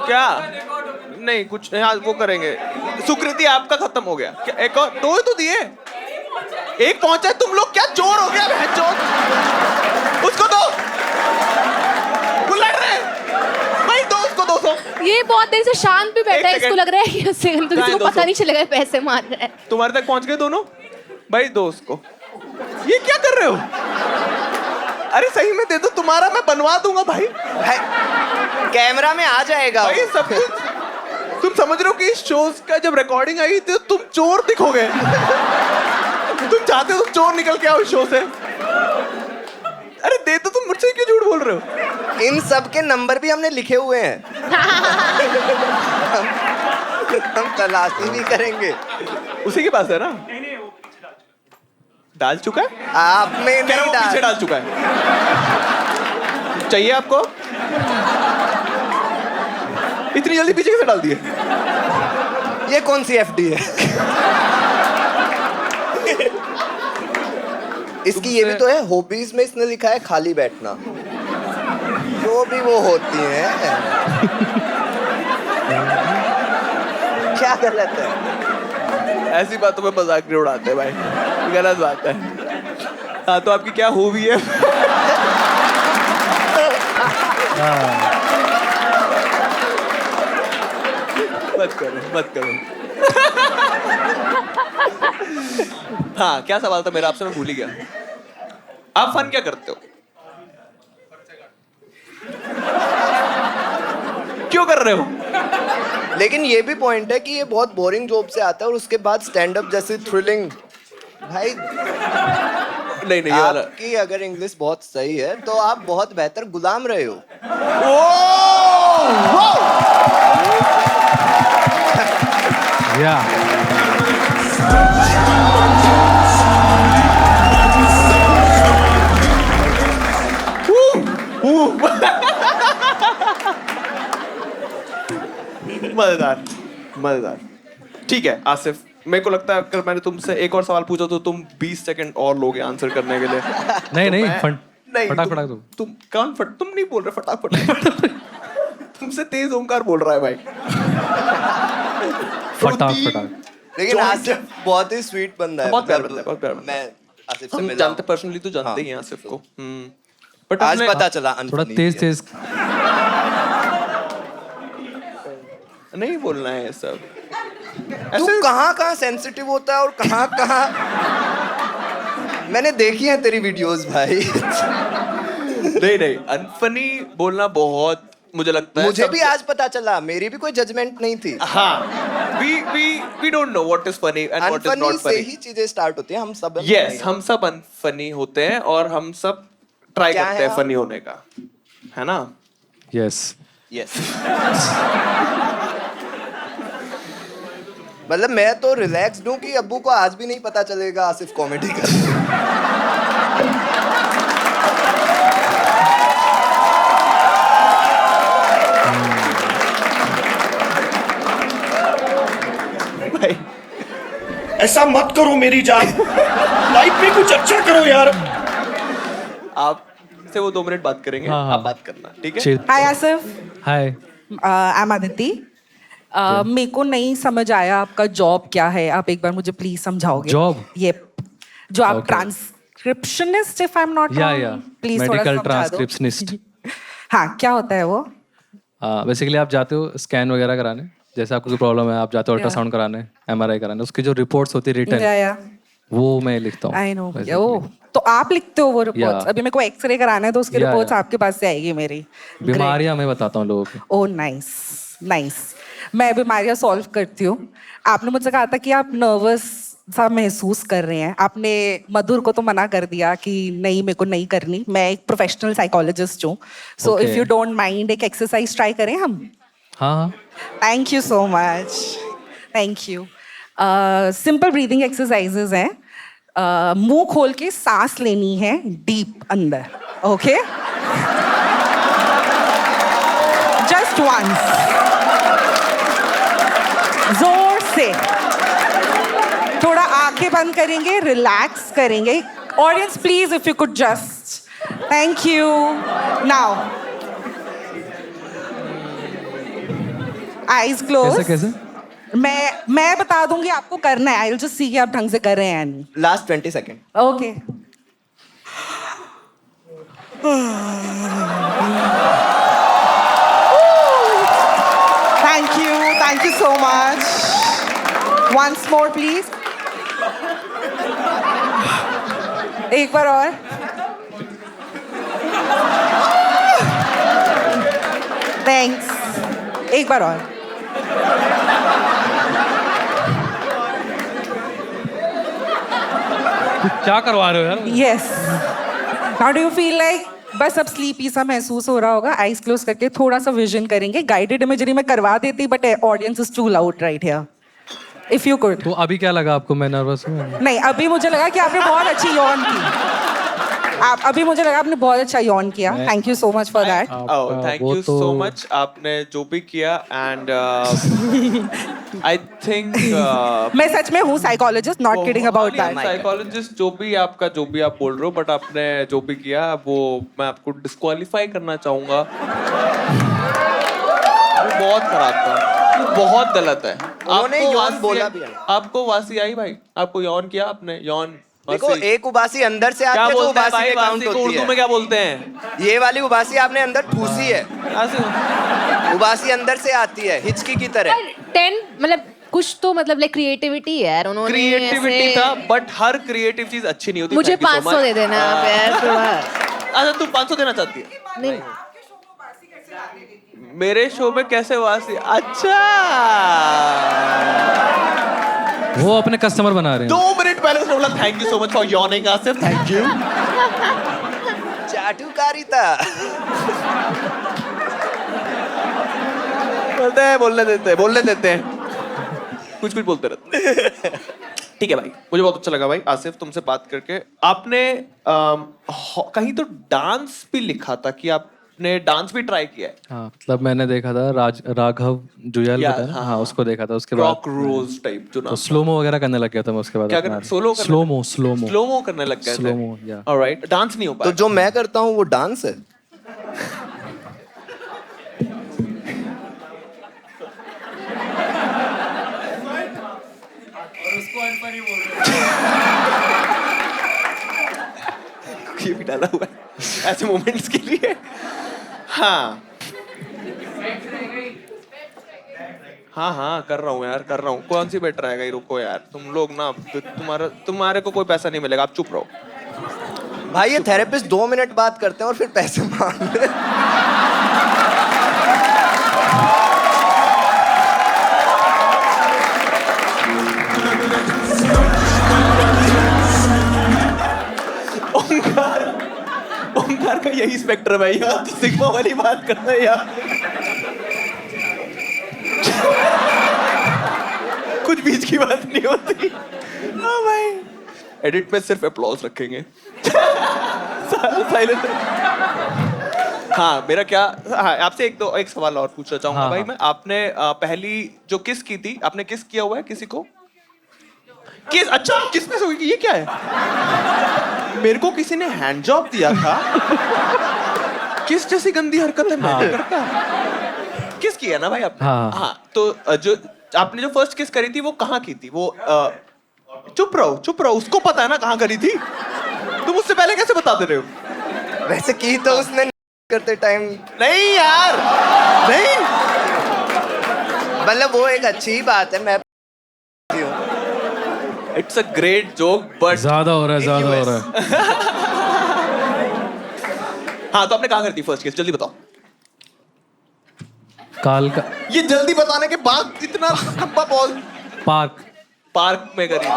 क्या नहीं कुछ नहीं, हाँ वो करेंगे। सुकृति आपका खत्म हो गया क्या? एक और दो ही तो दिए, एक पहुंचा। तुम लोग क्या चोर हो गया? बहन चोर, उसको दो। वो लड़ रहे हैं भाई, दो उसको 200। ये बहुत देर से शांत भी बैठा है, एक इसको सेकंड। लग रहा है कि उससे तो किसी को 200। पता नहीं चलेगा पैसे मार रहा है। तुम्हारे तक पहुंच गए दोनों भाई, दो उसको। ये क्या कर रहे हो? अरे सही में दे दो, तुम्हारा मैं बनवा दूंगा भाई। कैमरा में आ जाएगा भाई सब कुछ तुम समझ रहे हो कि इस शोज का जब रिकॉर्डिंग आई थी तुम चोर दिखोगे। तुम चाहते हो तुम चोर निकल के आओ इस शो से? अरे दे तो तुम मुझसे क्यों झूठ बोल रहे हो? इन सब के नंबर भी हमने लिखे हुए हैं। हम तलाशी भी करेंगे। उसी के पास है ना? डाल चुका है? आपने कह रहा नहीं वो पीछे डाल। डाल चुका है। चाहिए आपको? इतनी जल्दी पीछे कैसे डाल दिए? ये कौन सी एफडी है? इसकी ये भी तो है, हॉबीज में इसने लिखा है खाली बैठना। जो भी वो होती है। क्या गलत है? ऐसी बातों में मजाक नहीं उड़ाते हैं भाई, गलत बात है। हाँ तो आपकी क्या हॉबी है? मत करो मत करो। हाँ क्या सवाल था मेरा आपसे, मैं भूल ही गया। आप फन क्या करते हो? क्यों कर रहे हो? लेकिन ये भी पॉइंट है कि ये बहुत बोरिंग जॉब से आता है और उसके बाद स्टैंड अप जैसे थ्रिलिंग। भाई नहीं नहीं ये वाला आपकी अगर इंग्लिश बहुत सही है तो आप बहुत बेहतर गुलाम रहे हो। या मजेदार मजेदार। ठीक है आसिफ, मेरे को लगता है अगर मैंने तुमसे एक और सवाल पूछा तो तुम 20 सेकंड और लोगे आंसर करने के लिए। नहीं नहीं फटाक तुम- फटाक दो। तुम नहीं बोल रहे फटाफट। तुमसे तेज ओमकार बोल रहा है भाई। फटाक फटाक। लेकिन आसिफ बहुत ही स्वीट बंदा है। बहुत प्यारा बंदा है, बहुत प्यारा बंदा है। मैं आसिफ से हम मिला जानते हूं। पर्सनली तो जानते ही हैं आसिफ को। बट आज पता चला थोड़ा unfunny तेज है। तेज नहीं बोलना है ये सब। तू कहाँ सेंसिटिव होता है और कहाँ मैंने देखी है तेरी वीडियोस भाई। नहीं नहीं अनफनी बोलना बहुत मुझे लगता है मुझे भी सब- आज पता चला, मेरी भी कोई जजमेंट नहीं थी। हाँ we don't know what is funny and what is unfunny not से funny. ही चीजें स्टार्ट होती हैं। हम सब Yes, हम सब अनफनी होते हैं और हम सब ट्राई क्या करते है हैं फनी होने का, है ना? Yes yes. मतलब मैं तो रिलैक्स्ड हूँ कि अब्बू को आज भी नहीं पता चलेगा आसिफ कॉमेडी कर। भाई ऐसा मत करो मेरी जान, लाइफ में कुछ अच्छा करो यार। आप से वो 2 मिनट बात करेंगे, हाँ, हाँ। आप बात करना, ठीक है? हाय आसिफ, हाय आई एम अदिति। मेरे को नहीं समझ आया आपका जॉब क्या है, आप एक बार मुझे प्लीज समझाओगे? Job? ये जो आप Okay. Transcriptionist if I am not या रॉन्ग, प्लीज थोड़ा मेडिकल समझा दो। ट्रांसक्रिप्शनिस्ट। हाँ, क्या होता है वो? बेसिकली आप जाते हो स्कैन वगैरह कराने, जैसे आपको कोई प्रॉब्लम है आप जाते हो अल्ट्रासाउंड कराने, एमआरआई कराने, उसकी जो रिपोर्ट्स होती है रिटर्न या वो मैं लिखता हूँ। I know. ओह, तो आप लिखते हो वो रिपोर्ट्स? Yeah. अभी मेरे को एक्सरे कराना है तो उसकी Yeah, रिपोर्ट्स yeah. आपके पास से आएगी मेरी। बीमारियां मैं बताता हूँ लोगों को। Oh nice nice. मैं बीमारियां सॉल्व करती हूँ। आपने मुझसे कहा था कि आप नर्वस सा महसूस कर रहे हैं, आपने मधुर को तो मना कर दिया कि नहीं मेरे को नहीं करनी। मैं एक प्रोफेशनल साइकोलॉजिस्ट हूँ, so if Okay. You don't mind एक एक्सरसाइज ट्राई करें हम? हाँ हाँ thank you so much, thank you. Simple breathing exercises हैं। मुंह खोल के सांस लेनी है डीप अंदर, ओके? जस्ट वंस, जोर से। थोड़ा आंखें बंद करेंगे, रिलैक्स करेंगे। Audience please if you could just, thank you. Now eyes close. कैसे कैसे? मैं बता दूंगी आपको करना है, आई विल जस्ट सी कि आप ढंग से कर रहे हैं या नहीं। Last 20 second. Okay. Thank you so much. Once more please, एक बार और। थैंक्स, एक बार और। क्या करवा रहे हो यार? Yes, Now do you feel like बस अब स्लीपी सा महसूस हो रहा होगा? आइज क्लोज करके थोड़ा सा विजन करेंगे. गाइडेड इमेजरी में करवा देती but audience is too loud right here. If you could. तो अभी क्या लगा आपको? मैं नर्वस हूँ. नहीं, अभी मुझे लगा कि आपने बहुत अच्छी यॉन की. अभी मुझे लगा आपने बहुत अच्छा यॉन किया. Thank you so much for that. Thank you so much. आपने जो भी किया एंड आई थिंक मैं सच में हूँ psychologist. Not kidding about that. Psychologist जो भी आप बोल रहे हो बट आपने जो भी किया वो मैं आपको डिस्क्वालीफाई करना चाहूंगा. वो बहुत खराब था. वो बहुत गलत है. उन्होंने यौन बोला भी है. आपको वासी आई भाई? आपको यौन किया आपने? यौन देखो, एक उबासी अंदर से आती है जो उबासी में काउंट होती है. उर्दू में क्या बोलते हैं? ये वाली उबासी आपने अंदर ठूसी है. उबासी अंदर से आती है हिचकी की तरह. 10 मतलब कुछ तो मतलब लाइक क्रिएटिविटी है यार. उन्होंने क्रिएटिविटी था बट हर क्रिएटिव चीज अच्छी नहीं होती. मुझे 500 दे देना आप यार. अच्छा तुम 500 देना चाहती है? नहीं, मेरे शो में कैसे वासी? अच्छा वो अपने कस्टमर बना रहे हैं. 2 मिनट पहले उसने बोला thank you so much for yawning Asif. Thank you. चाटुकारिता. बोलने देते हैं कुछ बोलते रहते. ठीक है भाई, मुझे बहुत अच्छा लगा भाई आसिफ तुमसे बात करके. आपने कहीं तो डांस भी लिखा था कि आपने डांस भी ट्राई किया है. हाँ, मतलब मैंने देखा था राघव जुयाल या, का था. हाँ, हाँ, उसको देखा था. उसके बाद रॉक रोज टाइप जो नाम. स्लोमो वगैरह करने लग गया था मैं उसके बाद. क्या करना? सोलो करना? स्लोमो करने लग गए थे. स्लोमो या. ऑलराइट. डांस नहीं हो पाया. तो जो मैं करता हूँ वो डांस है. ये भी डाला हुआ है ऐसे मोमेंट्स के लिए. हाँ कर रहा हूँ यार, कर रहा हूँ. कौन सी बेटर आएगा? रुको यार, तुम लोग ना तुम्हारे को कोई पैसा नहीं मिलेगा. आप चुप रहो भाई. ये थेरेपिस्ट 2 मिनट बात करते हैं और फिर पैसे मांगते हैं. ओंकार का यही स्पेक्ट्रम है भाई. या तो सिग्मा वाली बात करना है या कुछ बीच की बात नहीं होती. हाँ भाई, एडिट में सिर्फ अप्लॉज रखेंगे. साइलेंट. हाँ मेरा क्या, हाँ आपसे एक सवाल और पूछना चाहूंगा. भाई मैं आपने पहली जो किस की थी, आपने किस किया हुआ है किसी को? किस? अच्छा किस में से? ये क्या है? मेरे को किसी ने हैंड जॉब दिया था. किस जैसी गंदी हरकत है मैं करता. किस किया ना भाई आपने? हाँ. तो जो आपने जो फर्स्ट किस करी थी वो कहाँ की थी? वो चुप रहो. उसको पता है ना कहाँ करी थी. तुम उससे पहले कैसे बता दे रहे हो? वैसे की तो उसने करते टाइम. नहीं यार, नहीं. मतलब वो एक अच्छी बात है. मैं it's a great joke but ज्यादा हो रहा है. हाँ तो आपने कहाँ करी थी फर्स्ट किस? जल्दी बताओ. काल का. ये जल्दी बताने के बाद इतना लंबा बॉल. पार्क में करी थी.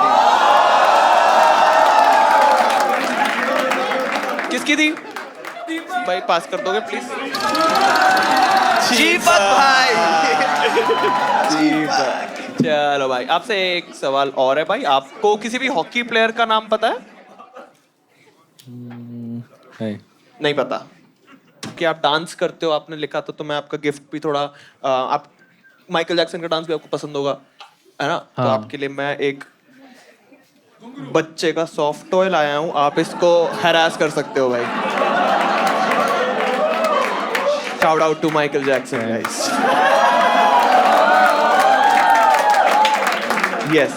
किसकी थी भाई? पास कर दोगे प्लीज? दीपक भाई. चलो भाई, आपसे एक सवाल और है भाई. आपको किसी भी हॉकी प्लेयर का नाम पता है? नहीं पता. कि आप डांस करते हो आपने लिखा तो मैं आपका गिफ्ट भी थोड़ा आप माइकल जैक्सन का डांस भी आपको पसंद होगा है ना. तो आपके लिए मैं एक बच्चे का सॉफ्ट टॉय लाया हूँ. आप इसको हैरास कर सकते हो भाई. Shout out to Michael Jackson guys. Yes.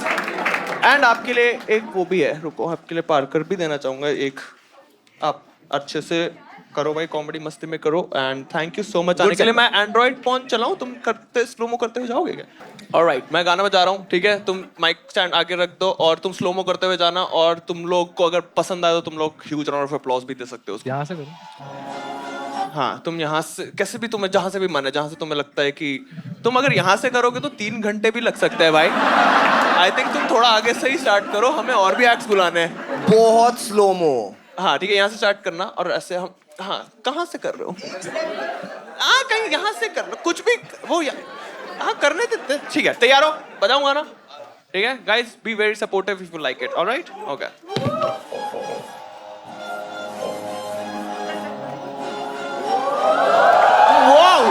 And आपके लिए एक वो भी है, रुको आपके लिए पार्कर भी देना चाहूंगा एक. आप अच्छे से करो भाई, कॉमेडी मस्ती में करो. And thank you so much आने के लिए. मैं एंड्रॉइड फोन चलाऊं, तुम करते स्लोमो करते हुए जाओगे क्या? ऑलराइट, मैं गाना बजा रहा हूँ ठीक है. तुम माइक स्टैंड आगे रख दो और तुम स्लोमो करते हुए जाना. और तुम लोग को अगर पसंद आए तो तुम लोग ह्यूज राउंड ऑफ अप्लॉज भी दे सकते हो. यहाँ से करो. हाँ तुम यहाँ से कैसे भी, तुम्हें जहाँ से भी मन है, जहाँ से तुम्हें लगता है कि तुम अगर यहाँ से करोगे तो 3 घंटे भी लग सकते हैं भाई. आई थिंक तुम थोड़ा आगे से ही स्टार्ट करो, हमें और भी एक्ट्स बुलाने हैं. बहुत स्लोमो. हाँ ठीक है, यहाँ से स्टार्ट करना और ऐसे हम, हाँ कहाँ से कर रहे हो? हाँ कहीं यहाँ से कर लो, कुछ भी वो हाँ करने देते। ठीक है, तैयार हो? बजाऊंगा ना? ठीक है guys, be very supportive if you like it, alright? Okay. Wow,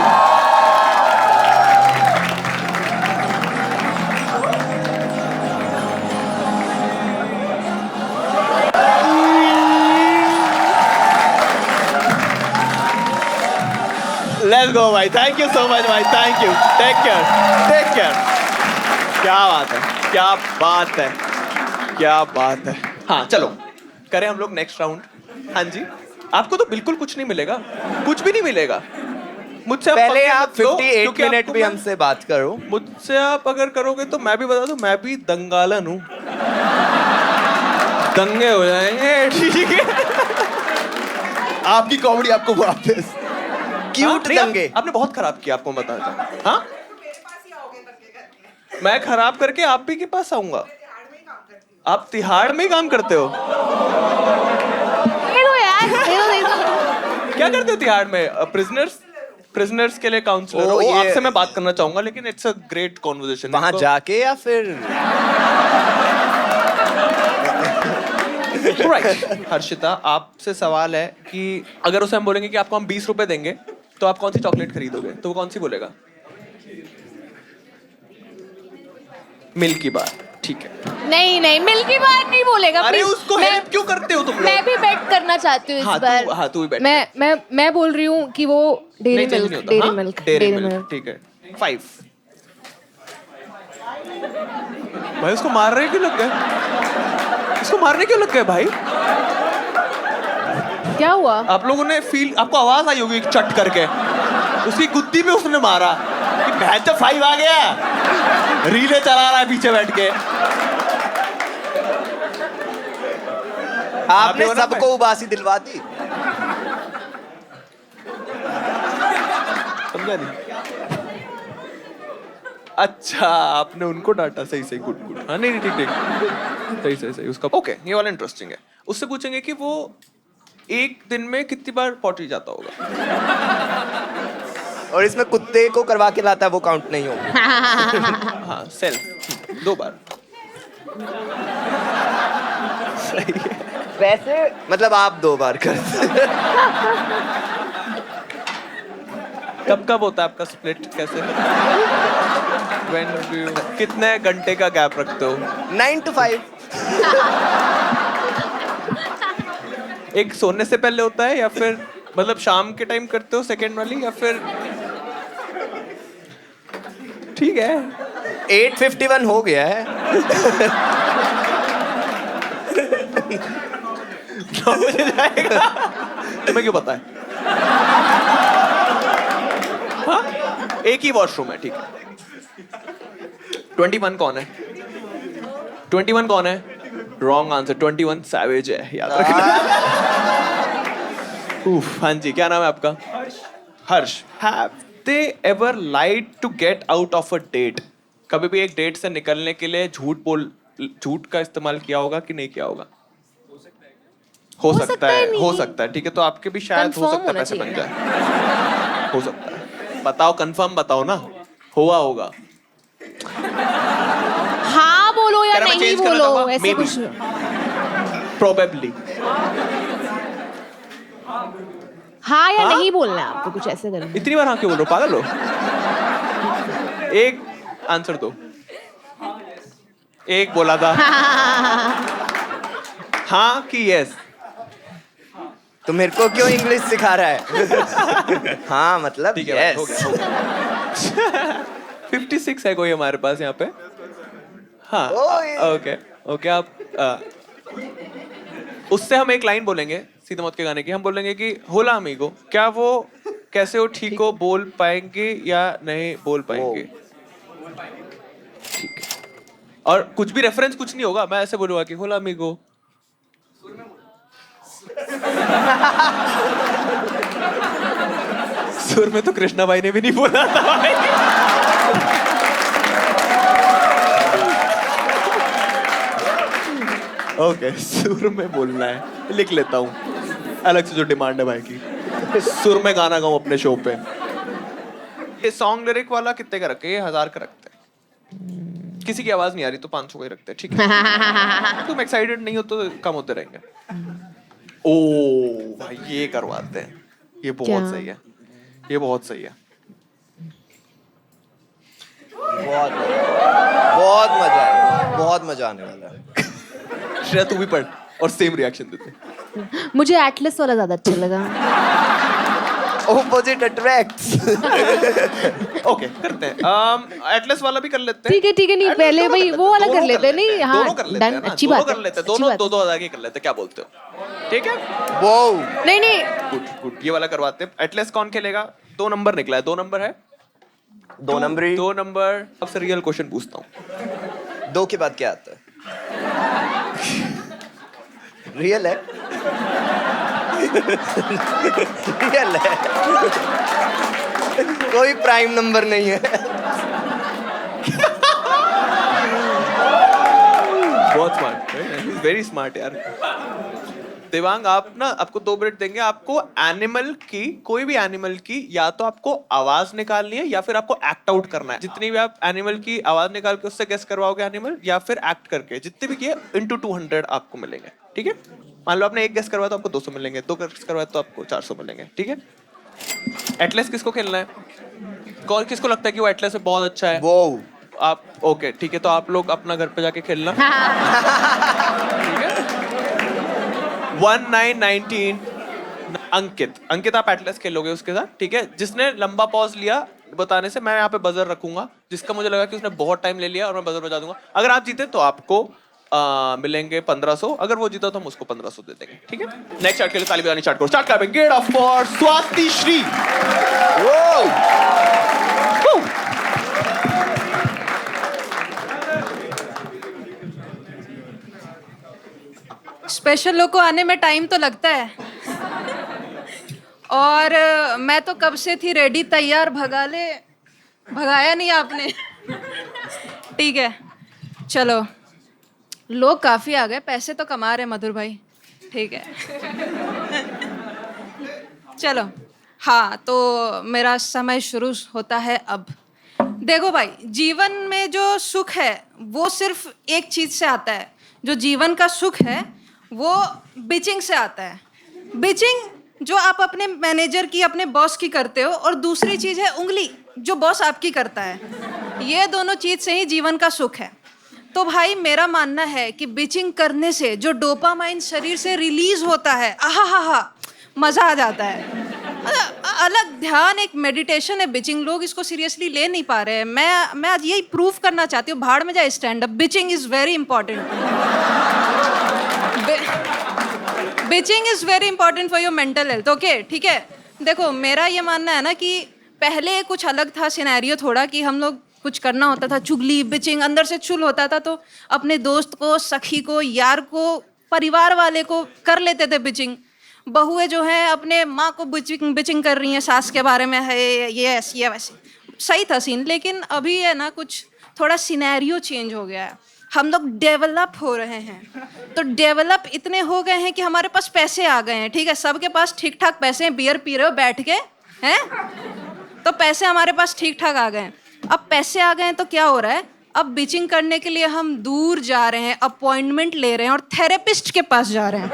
let's go भाई, थैंक यू सो मच भाई, thank you, take care, take care. क्या बात है, क्या बात है, क्या बात है। हाँ चलो करें हम लोग नेक्स्ट राउंड। हाँ जी, आपको तो बिल्कुल कुछ नहीं मिलेगा, कुछ भी नहीं मिलेगा मुझसे। पहले पंगे आप मत लो, 58 क्योंकि मिनट आपको भी मैं- हमसे बात करो। मुझसे आप अगर करोगे तो मैं भी बता दूं, मैं भी दंगालन हूँ, दंगे हो जाएंगे। ठीक है, आपकी कॉमेडी आपको वापस क्यूट नहीं, दंगे। आपने बहुत खराब किया, आपको बता दूं। हाँ मैं खराब करके आप भी के पास आऊंगा। आप तिहाड़ में ही काम करते हो? दे दो यार, दे दो। क्या करते हो तिहाड़ में? प्रिजनर्स के लिए काउंसलर हो? ये- आपसे मैं बात करना चाहूंगा, लेकिन इट्स अ ग्रेट कॉन्वर्सेशन। वहां जाके या फिर राइट। हर्षिता, आपसे सवाल है कि अगर उसे हम बोलेंगे कि आपको हम 20 रुपए देंगे तो आप कौन सी चॉकलेट खरीदोगे, तो वो कौन सी बोलेगा? मिल्की बार। ठीक है। नहीं नहीं, मिल्की बार नहीं बोलेगा। अरे please। उसको मैं- हेल्प क्यों करते हो तुम लोग? मैं भी बेट करना चाहती हूँ इस हाँ, बार। हाँ तू भी bet मैं बोल रही हूँ कि वो डेरी नहीं, change नहीं मिल्क, होता। डेरी हाँ? Milk, dairy dairy milk. Milk. ठीक है, 5। भाई उसको मारने क्यों लग गए? इसको मारने क्यों लग गए भाई? क्या हुआ? आप लोगों ने फील, आपको आवाज आई होगी चट करके, उसकी गुद्दी पे उसने मारा कि भैंस तो 5 आ गया, रीले चला रहा है पीछे बैठ के। आपने बोला सबको उबासी दिलवा दी। समझा नहीं? अच्छा, आपने उनको डांटा। सही सही, गुड गुड। हाँ नहीं ठीक ठीक, सही सही सही। उसका ओके, ये वाला इंटरेस्टिंग है। उससे पूछेंगे कि वो एक दिन में कितनी बार पॉटी जाता होगा। और इसमें कुत्ते को करवा के लाता है, वो काउंट नहीं होगा। हाँ सेल्फ 2 बार। सही है। वैसे मतलब आप 2 बार करते। कब कब होता है आपका स्प्लिट? कैसे? When do you... कितने घंटे का गैप रखते हो? 9 to 5। एक सोने से पहले होता है या फिर मतलब शाम के टाइम करते हो सेकंड वाली, या फिर? ठीक है, 8:51 हो गया है। 9 बजे जाएगा। तुम्हें क्यों पता है? हाँ? एक ही वॉशरूम है, ठीक है। 21 कौन है? 21 कौन है? रॉन्ग आंसर, 21 सैवेज है, याद रखना। उफ, हाँ जी, क्या नाम है आपका? Harsh. Have they ever lied to get out of a date? कभी भी एक डेट से निकलने के लिए झूठ का इस्तेमाल किया होगा कि नहीं किया होगा? हो सकता है, हो सकता है। ठीक है, तो आपके भी शायद हो Confirm सकता है होना पैसे बन चाहिए जाए। हो सकता है। बताओ, कंफर्म बताओ ना, हुआ होगा। हाँ बोलो या क्या मैं नहीं change करना बोलो, चाहूंगा? ऐसे Maybe. कुछ। प्रोबेबली। हाँ या हाँ? नहीं बोलना है आपको, कुछ ऐसे करना। इतनी बार हाँ क्यों बोल रहे हो? पागल हो? एक आंसर दो। एक बोला था। हाँ कि यस? तो मेरे को क्यों इंग्लिश सिखा रहा है? हाँ मतलब ठीक है भाई, हो यस। गया। 56 है कोई हमारे पास यहाँ पे। हाँ ओके ओके। आप उससे हम एक लाइन बोलेंगे सीधे मौत के गाने की। हम बोलेंगे कि होला अमीगो, क्या वो कैसे हो, ठीक हो, बोल पाएंगे या नहीं बोल पाएंगे? ठीक है। और कुछ भी रेफरेंस कुछ नहीं होगा, मैं ऐसे बोलूंगा कि होला अमीगो। सुर में तो कृष्णा भाई ने भी नहीं बोला था भाई। ओके सुर में बोलना है, लिख लेता हूँ अलग से जो डिमांड है भाई की। सुर में गाना गाऊं अपने शो पे। ये सॉन्ग लिरिक वाला कितने का रखे? 1000 का रखते हैं। किसी की आवाज नहीं आ रही तो 500 का ही रखते हैं, ठीक है? तुम एक्साइटेड नहीं हो तो कम होते रहेंगे। ओ भाई ये करवाते हैं, ये बहुत सही है, ये बहुत सही है। बहुत मजा आएगा, बहुत मजा आने वाला है। श्रेया तू भी पढ़ और सेम रिएक्शन देते। मुझे एटलस वाला ज्यादा अच्छा लगा। Opposite attracts. ओके करते हैं। एटलस वाला भी कर लेते हैं। ठीक है नहीं पहले भाई वो वाला कर लेते हैं। नहीं हाँ दोनों कर लेते हैं ना, अच्छी दोनों बात है, कर लेते हैं, अच्छी दोनों बात है। 2-2 हज़ार के कर लेते हैं, क्या बोलते हो? ठीक है, Wow. नहीं गुड गुड, ये वाला करवाते हैं। एटलस कौन खेलेगा? 2 नंबर निकला है, 2 नंबर है, 2 नंबर ही। 2 नंबर। अब से रियल क्वेश्चन पूछता हूँ। 2 के बाद क्या आता है? रियल है? रियल है? कोई प्राइम नंबर नहीं है। बहुत स्मार्ट, वेरी स्मार्ट यार। देवांग आप ना, आपको 2 मिनट देंगे। आपको एनिमल की, कोई भी एनिमल की, या तो आपको आवाज निकालनी है या फिर आपको एक्ट आउट करना है। जितनी भी आप एनिमल की आवाज निकाल के उससे गेस करवाओगे एनिमल, या फिर एक्ट करके, जितने भी किए into 200 आपको मिलेंगे, ठीक है? मान लो आपने 1 गेस करवाया तो आपको 200 मिलेंगे, 2 गेस करवाया तो आपको 400 मिलेंगे, ठीक है? एटलस किसको खेलना है? कौन किसको लगता है कि वो एटलस में बहुत अच्छा है? वो आप ओके ठीक है, तो आप लोग अपना घर पे जाके खेलना। ठीक है? 1919 अंकित आप एटलस खेलोगे उसके साथ, ठीक है? जिसने लंबा पॉज लिया बताने से, मैं यहाँ पे बजर रखूंगा। जिसका मुझे लगा कि उसने बहुत टाइम ले लिया और मैं बजर बजा दूंगा। अगर आप जीते तो आपको मिलेंगे 1500, अगर वो जीता तो हम उसको 1500 दे देंगे, ठीक है? नेक्स्ट स्टार्ट के लिए ताली बजानी स्टार्ट करो। स्टार्ट करें। Get off for Swati Shri. Special लोग को आने में टाइम तो लगता है और मैं तो कब से थी रेडी तैयार, भगाया नहीं आपने। ठीक है चलो, लोग काफी आ गए, पैसे तो कमा रहे मधुर भाई, ठीक है। चलो हाँ, तो मेरा समय शुरू होता है अब। देखो भाई, जीवन में जो सुख है वो सिर्फ एक चीज से आता है। जो जीवन का सुख है वो बिचिंग से आता है। बिचिंग जो आप अपने मैनेजर की, अपने बॉस की करते हो, और दूसरी चीज है उंगली जो बॉस आपकी करता है। ये दोनों चीज से ही जीवन का सुख है। तो भाई मेरा मानना है कि बिचिंग करने से जो डोपामाइन शरीर से रिलीज होता है, आहा हा हा, मजा आ जाता है। अलग ध्यान, एक मेडिटेशन है बिचिंग। लोग इसको सीरियसली ले नहीं पा रहे हैं। मैं आज यही प्रूव करना चाहती हूँ, भाड़ में जाए stand up. Bitching is very important. Bitching is very important for your mental health, okay? ठीक है, देखो मेरा ये मानना है ना कि पहले कुछ अलग था सिनेरियो थोड़ा, कि हम लोग कुछ करना होता था, चुगली बिचिंग अंदर से चुल होता था, तो अपने दोस्त को, सखी को, यार को, परिवार वाले को कर लेते थे बिचिंग। बहुएं जो हैं अपने माँ को बिचिंग कर रही हैं, सास के बारे में है ये ऐसी है वैसे। सही था सीन, लेकिन अभी है ना कुछ थोड़ा सिनेरियो चेंज हो गया है। हम लोग डेवलप हो रहे हैं, तो डेवलप इतने हो गए हैं कि हमारे पास पैसे आ गए हैं, ठीक है? सबके पास ठीक ठाक पैसे हैं, बियर पी रहे हो बैठ के, हैं? तो पैसे हमारे पास ठीक ठाक आ गए हैं। अब पैसे आ गए हैं तो क्या हो रहा है, अब बिचिंग करने के लिए हम दूर जा रहे हैं, अपॉइंटमेंट ले रहे हैं और थेरेपिस्ट के पास जा रहे हैं।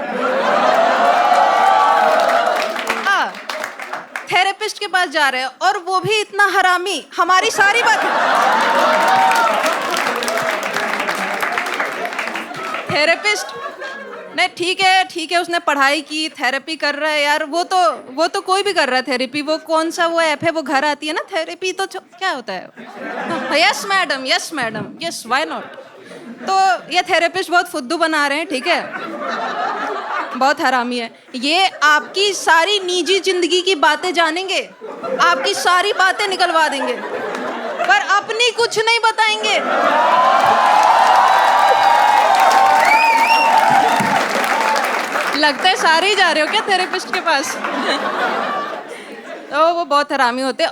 थेरेपिस्ट के पास जा रहे हैं, और वो भी इतना हरामी, हमारी सारी बातें। थेरेपिस्ट नहीं, ठीक है उसने पढ़ाई की, थेरेपी कर रहा है यार, वो तो कोई भी कर रहा है थेरेपी। वो कौन सा वो ऐप है, वो घर आती है ना थेरेपी, तो क्या होता है? Yes madam, yes madam, yes why not. तो ये थेरेपिस्ट बहुत फुद्दू बना रहे हैं, ठीक है? बहुत हरामी है ये। आपकी सारी निजी जिंदगी की बातें जानेंगे, आपकी सारी बातें निकलवा देंगे, पर अपनी कुछ नहीं बताएंगे। लगता है सारे ही जा रहे हो क्या थेरेपिस्ट के पास? तो वो बहुत हरामी होते हैं।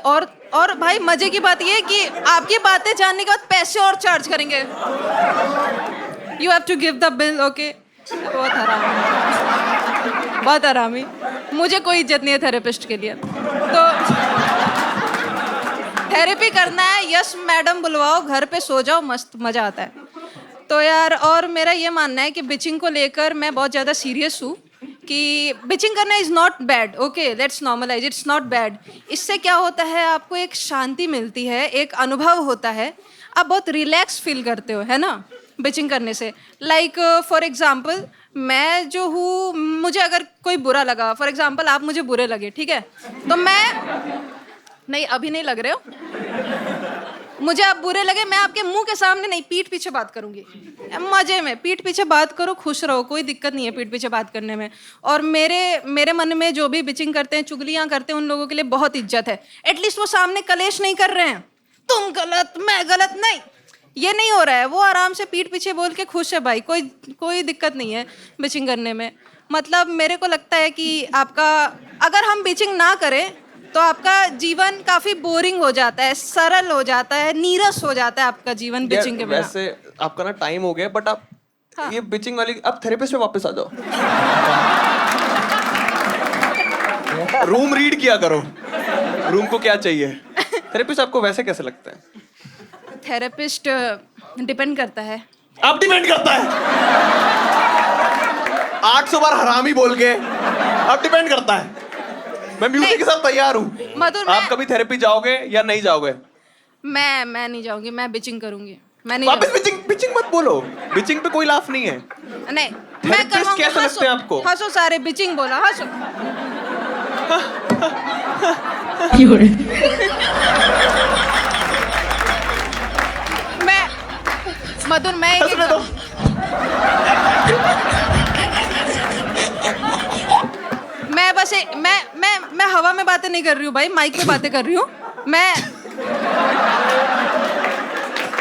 और भाई मजे की बात ये है कि आपकी बातें जानने के बाद पैसे और चार्ज करेंगे। You have to give the bill, okay? बहुत हरामी, बहुत हरामी। मुझे कोई इज्जत नहीं है थेरेपिस्ट के लिए। तो थेरेपी करना है, यस मैडम बुलवाओ, घर पे सो जाओ, मस्त मजा आता है। तो यार, और मेरा ये मानना है कि बिचिंग को लेकर मैं बहुत ज़्यादा सीरियस हूँ कि बिचिंग करना is not bad, okay, let's normalise, it's not bad. इससे क्या होता है, आपको एक शांति मिलती है, एक अनुभव होता है, आप बहुत रिलैक्स फील करते हो, है ना, बिचिंग करने से। लाइक फॉर एग्जाम्पल, मैं जो हूँ, मुझे अगर कोई बुरा लगा, फॉर एग्जाम्पल आप मुझे बुरे लगे, ठीक है, तो मैं नहीं, अभी नहीं लग रहे हो, मुझे आप बुरे लगे, मैं आपके मुंह के सामने नहीं, पीठ पीछे बात करूंगी, मजे में। पीठ पीछे बात करो, खुश रहो, कोई दिक्कत नहीं है पीठ पीछे बात करने में। और मेरे मन में जो भी बिचिंग करते हैं, चुगलियां करते हैं, उन लोगों के लिए बहुत इज्जत है। एटलीस्ट वो सामने कलेश नहीं कर रहे हैं, तुम गलत मैं गलत, नहीं, ये नहीं हो रहा है। वो आराम से पीठ पीछे बोल के खुश है भाई, कोई दिक्कत नहीं है बिचिंग करने में। मतलब मेरे को लगता है कि आपका, अगर हम बिचिंग ना करें तो आपका जीवन काफी बोरिंग हो जाता है, सरल हो जाता है, नीरस हो जाता है आपका जीवन बिचिंग के बिना। वैसे आपका ना टाइम हो गया, बट आप ये बिचिंग वाली, अब थेरेपिस्ट पे वापस आ जाओ। रूम रीड किया करो, रूम को क्या चाहिए। थेरेपिस्ट आपको वैसे कैसे लगता है? थेरेपिस्ट डिपेंड करता है। अब डिपेंड करता है 800 बार हरामी बोल के, अब डिपेंड करता है। मैं म्यूजिक के साथ तैयार हूँ। मधुर, आप कभी थेरेपी जाओगे या नहीं जाओगे? मैं नहीं जाऊंगी, मैं बिचिंग करूंगी। मैं नहीं वापस बिचिंग मत बोलो, बिचिंग पे कोई लाफ नहीं है। नहीं, मैं करवाऊंगी। कैसे लगते हैं आपको? हंसो सारे, बिचिंग बोला, हंसो। मधुर, मैं मैं बस मैं हवा में बातें नहीं कर रही हूँ भाई, माइक में बातें कर रही हूँ। मैं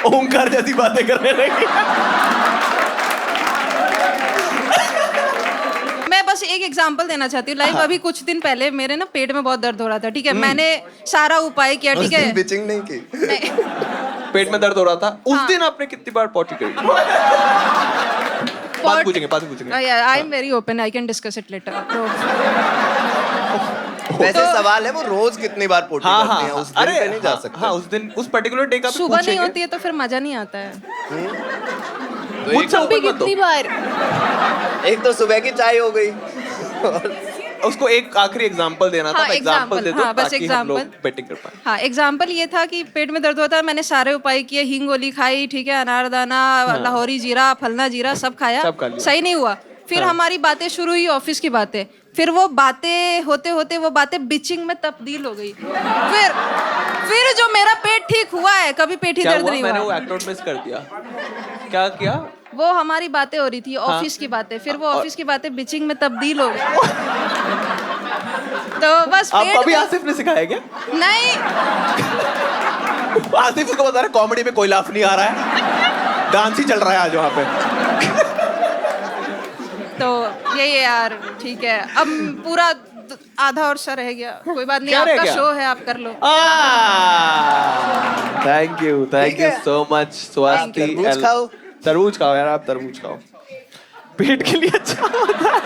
ओंकार जैसी बातें करने लगी। मैं बस एक एग्जांपल देना चाहती हूँ। लाइक अभी कुछ दिन पहले मेरे ना पेट में बहुत दर्द हो रहा था, ठीक है, मैंने सारा उपाय किया, ठीक है, बिचिंग नहीं की। पेट में दर्द हो रहा था उस दिन, आपने कितनी बार पॉटी करी? बात पूछेंगे। I am very open, I can discuss it later. वैसे सवाल है वो रोज कितनी बार पोटी करती हैं, उस दिन पे नहीं जा सकते। हाँ, उस दिन, उस पर्टिकुलर डे का सुबह नहीं होती है तो फिर मजा नहीं आता है। कितनी बार? एक तो सुबह की चाय हो गई। उसको एक आखिरी एग्जांपल देना था, एग्जांपल दे दो ताकि हम लोग बेटिंग कर पाए। हाँ, एग्जांपल ये था कि पेट में दर्द होता है, मैंने सारे उपाय किए, हींग गोली खाई, ठीक है, अनारदाना, लाहौरी जीरा, फलना जीरा, सब खाया, सही नहीं हुआ। फिर हमारी बातें शुरू हुई, ऑफिस की बातें, फिर वो बातें होते होते वो बातें बिचिंग में तब्दील हो गई। फिर जो मेरा पेट ठीक हुआ है, कभी पेट ही दर्द नहीं हुआ। मैंने वो एक्ट आउट मिस कर दिया। क्या किया? वो हमारी बातें हो रही थी, ऑफिस की बातें, फिर वो ऑफिस की बातें बिचिंग में तब्दील हो गई। तो बस आप अभी आसिफ ने सिखाया क्या? नहीं, आसिफ को बता रहे कॉमेडी में कोई लाफ नहीं आ रहा है, डांस ही चल रहा है आज वहाँ पे। तो यही है यार, ठीक है, अब पूरा आधा और सा रह गया, कोई बात नहीं, आपका शो है, आप कर लो। Thank you so much Swati. तरबूज खाओ यार, आप तरबूज खाओ, पेट के लिए अच्छा होता है।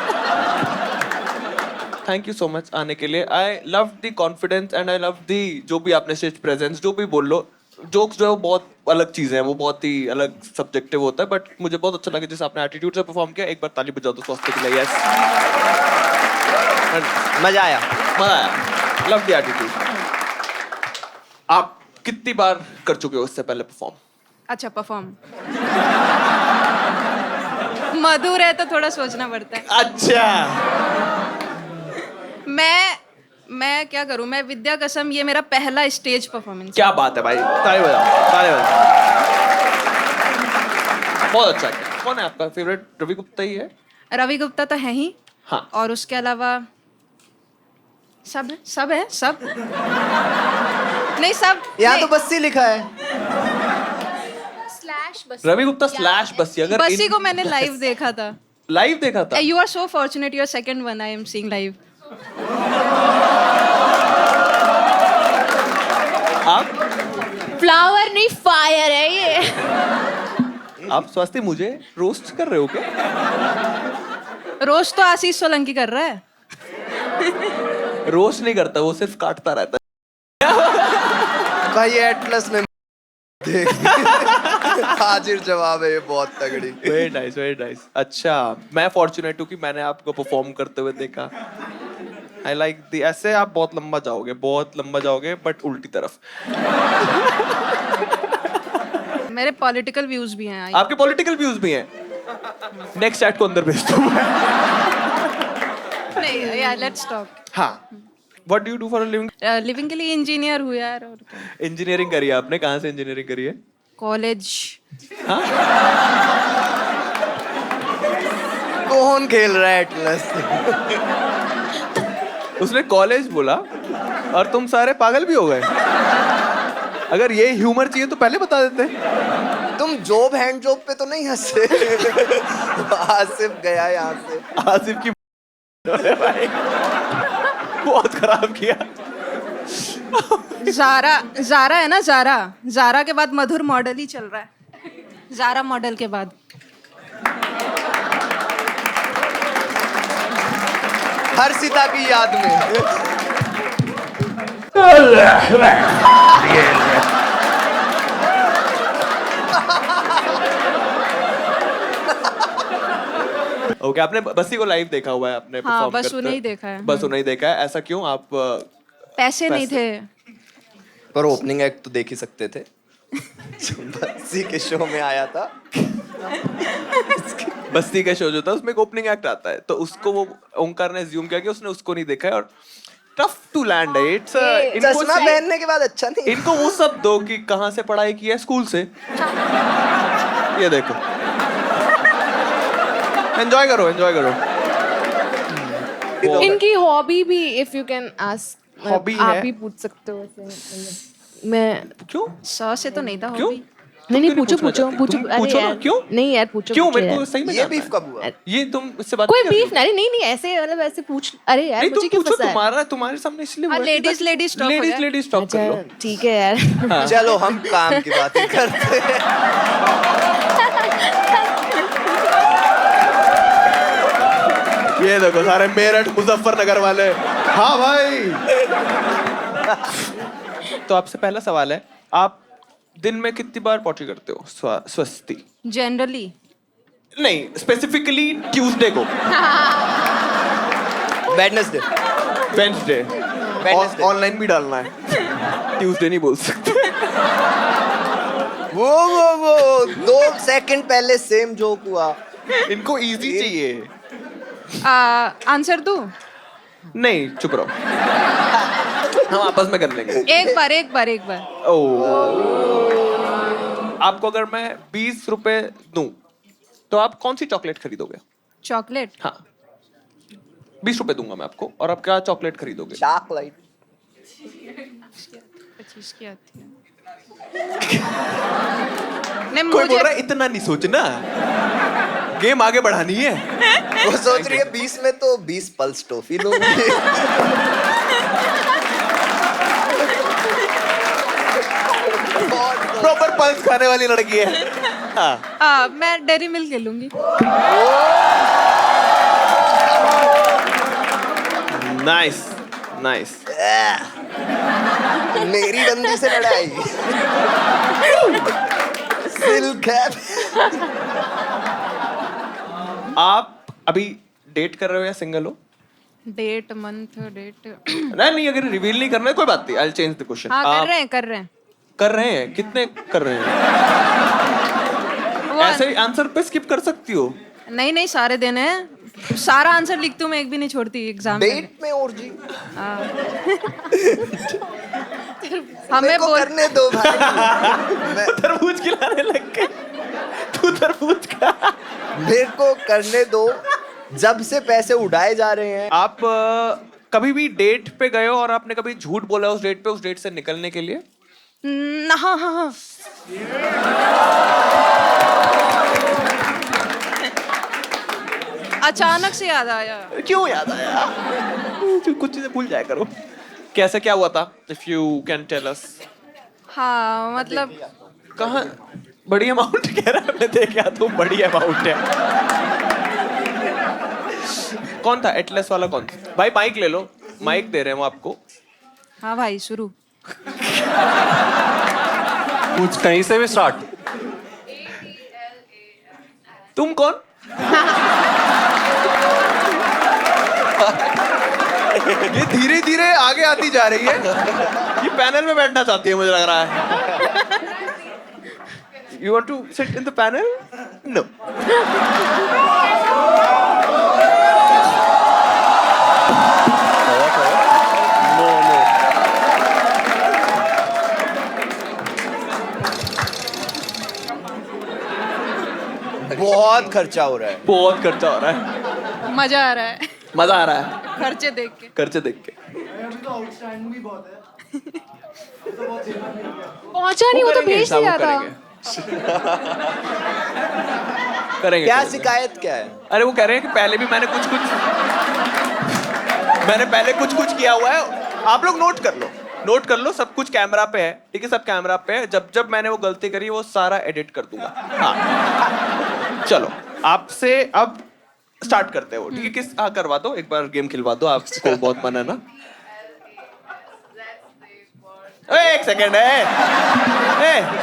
थैंक यू सो मच आने के लिए। I love the confidence and I love the जो भी आपने स्टेज प्रेजेंस, जो भी बोल लो, जोक्स जो है वो बहुत अलग चीजें हैं, वो बहुत ही अलग सब्जेक्टिव होता है, बट मुझे बहुत अच्छा लगा जैसे आपने एटीट्यूड से परफॉर्म किया। एक बार ताली बजा दो स्वास्थ्य के लिए। यस, मजा आया। Love the attitude. आप कितनी बार कर चुके हो इससे पहले परफॉर्म? अच्छा, परफॉर्म मधुर है तो थोड़ा सोचना पड़ता है। अच्छा, मैं क्या करूं, मैं विद्या कसम, ये मेरा पहला स्टेज परफॉर्मेंस। क्या बात है भाई, ताली बजाओ, ताली बजाओ। बहुत अच्छा किया। कौन है आपका फेवरेट? रवि गुप्ता ही है? रवि गुप्ता तो है ही, हाँ, और उसके अलावा सब है सब नहीं, सब यहाँ तो बस्सी लिखा है। रवि गुप्ता स्लैश बस्सी। अगर बस्सी को मैंने लाइव देखा था। लाइव देखा था? You are so fortunate, you are second one I am seeing live. आप फ्लावर नहीं, फायर है ये। आप स्वास्थ्य मुझे रोस्ट कर रहे हो क्या? रोज तो आशीष सोलंकी कर रहा है। रोस्ट नहीं करता, वो सिर्फ काटता रहता भाई एटलस ने देख हाजिर जवाब है ये, बहुत तगड़ी। है। Very nice, very nice. अच्छा, मैं फॉर्चुनेट हूँ कि मैंने आपको परफॉर्म करते हुए देखा। आई लाइक दी, ऐसे आप बहुत लंबा जाओगे बट उल्टी तरफ। मेरे पॉलिटिकल व्यूज भी हैं। आपके पॉलिटिकल व्यूज भी हैं। नेक्स्ट चैट को अंदर भेज दो। नहीं यार, लेट्स टॉक। हाँ, what do you do for a living? Living के लिए इंजीनियर हूँ यार, और क्या। इंजीनियरिंग करी है आपने? कहाँ से इंजीनियरिंग करी है? कॉलेज। कौन खेल रहा है एटलस? उसने कॉलेज बोला और तुम सारे पागल भी हो गए। अगर ये ह्यूमर चाहिए तो पहले बता देते। तुम जॉब हैंड जॉब पे तो नहीं हंसे? आसिफ गया यहाँ से। आसिफ की भाई बहुत खराब किया। जारा है ना, जारा के बाद मधुर मॉडल ही चल रहा है। जारा मॉडल के बाद हर्षिता की याद में। ओके, आपने बस्सी को लाइव देखा हुआ है? आपने हाँ, perform बस करते? उन्हें ही देखा है। बस उन्हें ही देखा है। ऐसा क्यों? आप पैसे नहीं थे। पर ओपनिंग एक्ट तो देख ही सकते थे। बस्सी के शो में आया था। बस्ती का शो जो था उसमें एक ओपनिंग एक्ट आता है, तो उसको वो ओंकार ने अज्यूम किया कि उसने उसको नहीं देखा है और टफ टू लैंड है। इट्स चश्मा पहनने के बाद अच्छा नहीं। इनको वो सब दो कि कहाँ से पढ़ाई की है, स्कूल से। ये देखो, एंजॉय करो। इनकी हॉबी भी, if you can ask, hobby आप है? ही पूछ सकते हो वैसे। मैं क्यों? 100 से तो नहीं था क्यों? हॉबी। नहीं, क्यों पूछो। तुम अरे पूछो ना, यार, क्यों? नहीं यार, पूछो। क्यों? पूछो मेरे को यार। सही में ये जानना बीफ है। कब हुआ? ये तुम इससे बात कोई नहीं कर बीफ नहीं ऐसे, मतलब ऐसे पूछ। अरे यार, नहीं, मुझे तुम क्यों पूछो। फंसा है? तुम्हारे सामने इसलिए हाँ, हुआ है कि ladies talk हो जाए। लेडीज टॉक कर लो। अच्छा, ठीक है यार। चलो हम काम की बातें करते हैं। ये देखो सारे मेरठ मुजफ्फरनगर वाले। हाँ भाई। तो आपसे पहला सवाल है, आप दिन में कितनी बार पॉटी करते हो? स्वस्ति जनरली नहीं, स्पेसिफिकली ट्यूसडे को, वेडनेसडे। वेडनेसडे, ऑनलाइन भी डालना है। ट्यूसडे नहीं बोल सकते। वो 2 सेकंड पहले सेम जोक हुआ। इनको इजी चाहिए। आंसर दूं? नहीं, चुप रहो। हम आपस में कर लेंगे। एक बार। आपको अगर मैं 20 रुपए दूं तो आप कौन सी चॉकलेट खरीदोगे? चॉकलेट? हाँ, 20 रुपए दूंगा मैं आपको और आप क्या चॉकलेट खरीदोगे? चॉकलेट 25 की आती है। नहीं, कोई बोल मुझे रहा है इतना नहीं सोचना, गेम आगे बढ़ानी है। वो सोच रही है 20 में तो 20 पल्स टॉफी लूंगी। प्रॉपर पल्स खाने वाली लड़की है। हाँ, मैं डेरी मिल्क ले लूंगी। Nice nice. मेरी बंदी से लड़ाई। सिल्क है। आप अभी डेट कर रहे हो या सिंगल हो? Date month date. नहीं, अगर रिवील नहीं करना है कोई बात नहीं, I will change the question. हाँ, कर रहे हैं। कितने कर रहे हैं? ऐसे ही आंसर पे स्किप कर सकती हो। नहीं, सारे देने हैं। सारा आंसर लिखती हूँ मैं, एक भी नहीं छोड़ती एग्जाम में। डेट में और जी। हमें को करने दो भाई। मैं तरबूज खिलाने लग गए। तू तरबूज खा। मेरे को करने दो। जब से पैसे उड़ाए जा रहे हैं। आप कभी भी डेट पे गए हो और आपने कभी झूठ बोला उस डेट पे, उस डेट से निकलने के लिए? हाँ। अचानक से याद आया। क्यों याद आया? कुछ चीजें भूल जाया करो। कैसे, क्या हुआ था? If you can tell us. हाँ, मतलब कहाँ? बड़ी अमाउंट कह रहा है, मैं देख क्या तो बड़ी अमाउंट है। कौन था एटलस वाला कौन था? भाई माइक ले लो, माइक दे रहे हैं वो आपको। हाँ भाई शुरू। कुछ कहीं से भी स्टार्ट। तुम कौन? ये धीरे धीरे आगे आती जा रही है, ये पैनल में बैठना चाहती है मुझे लग रहा है। You want to sit in the panel? No. बहुत खर्चा हो रहा है। बहुत खर्चा हो रहा है। मजा आ रहा है मजा आ रहा है खर्चे देख के। खर्चे देख के। तो आउटस्टैंडिंग भी बहुत है। पहुंचा नहीं, वो तो भेज दिया था। करेंगे। क्या शिकायत क्या है? अरे वो कह रहे हैं कि पहले भी मैंने कुछ कुछ किया हुआ है। आप लोग नोट कर लो, सब कुछ कैमरा पे है, ठीक है? सब कैमरा पे है। जब मैंने वो गलती करी वो सारा एडिट कर दूंगा। हाँ चलो आपसे अब स्टार्ट करते हो, ठीक है? किस करवा दो, एक बार गेम खिलवा दो, आपको बहुत मन है ना। एक सेकेंड है,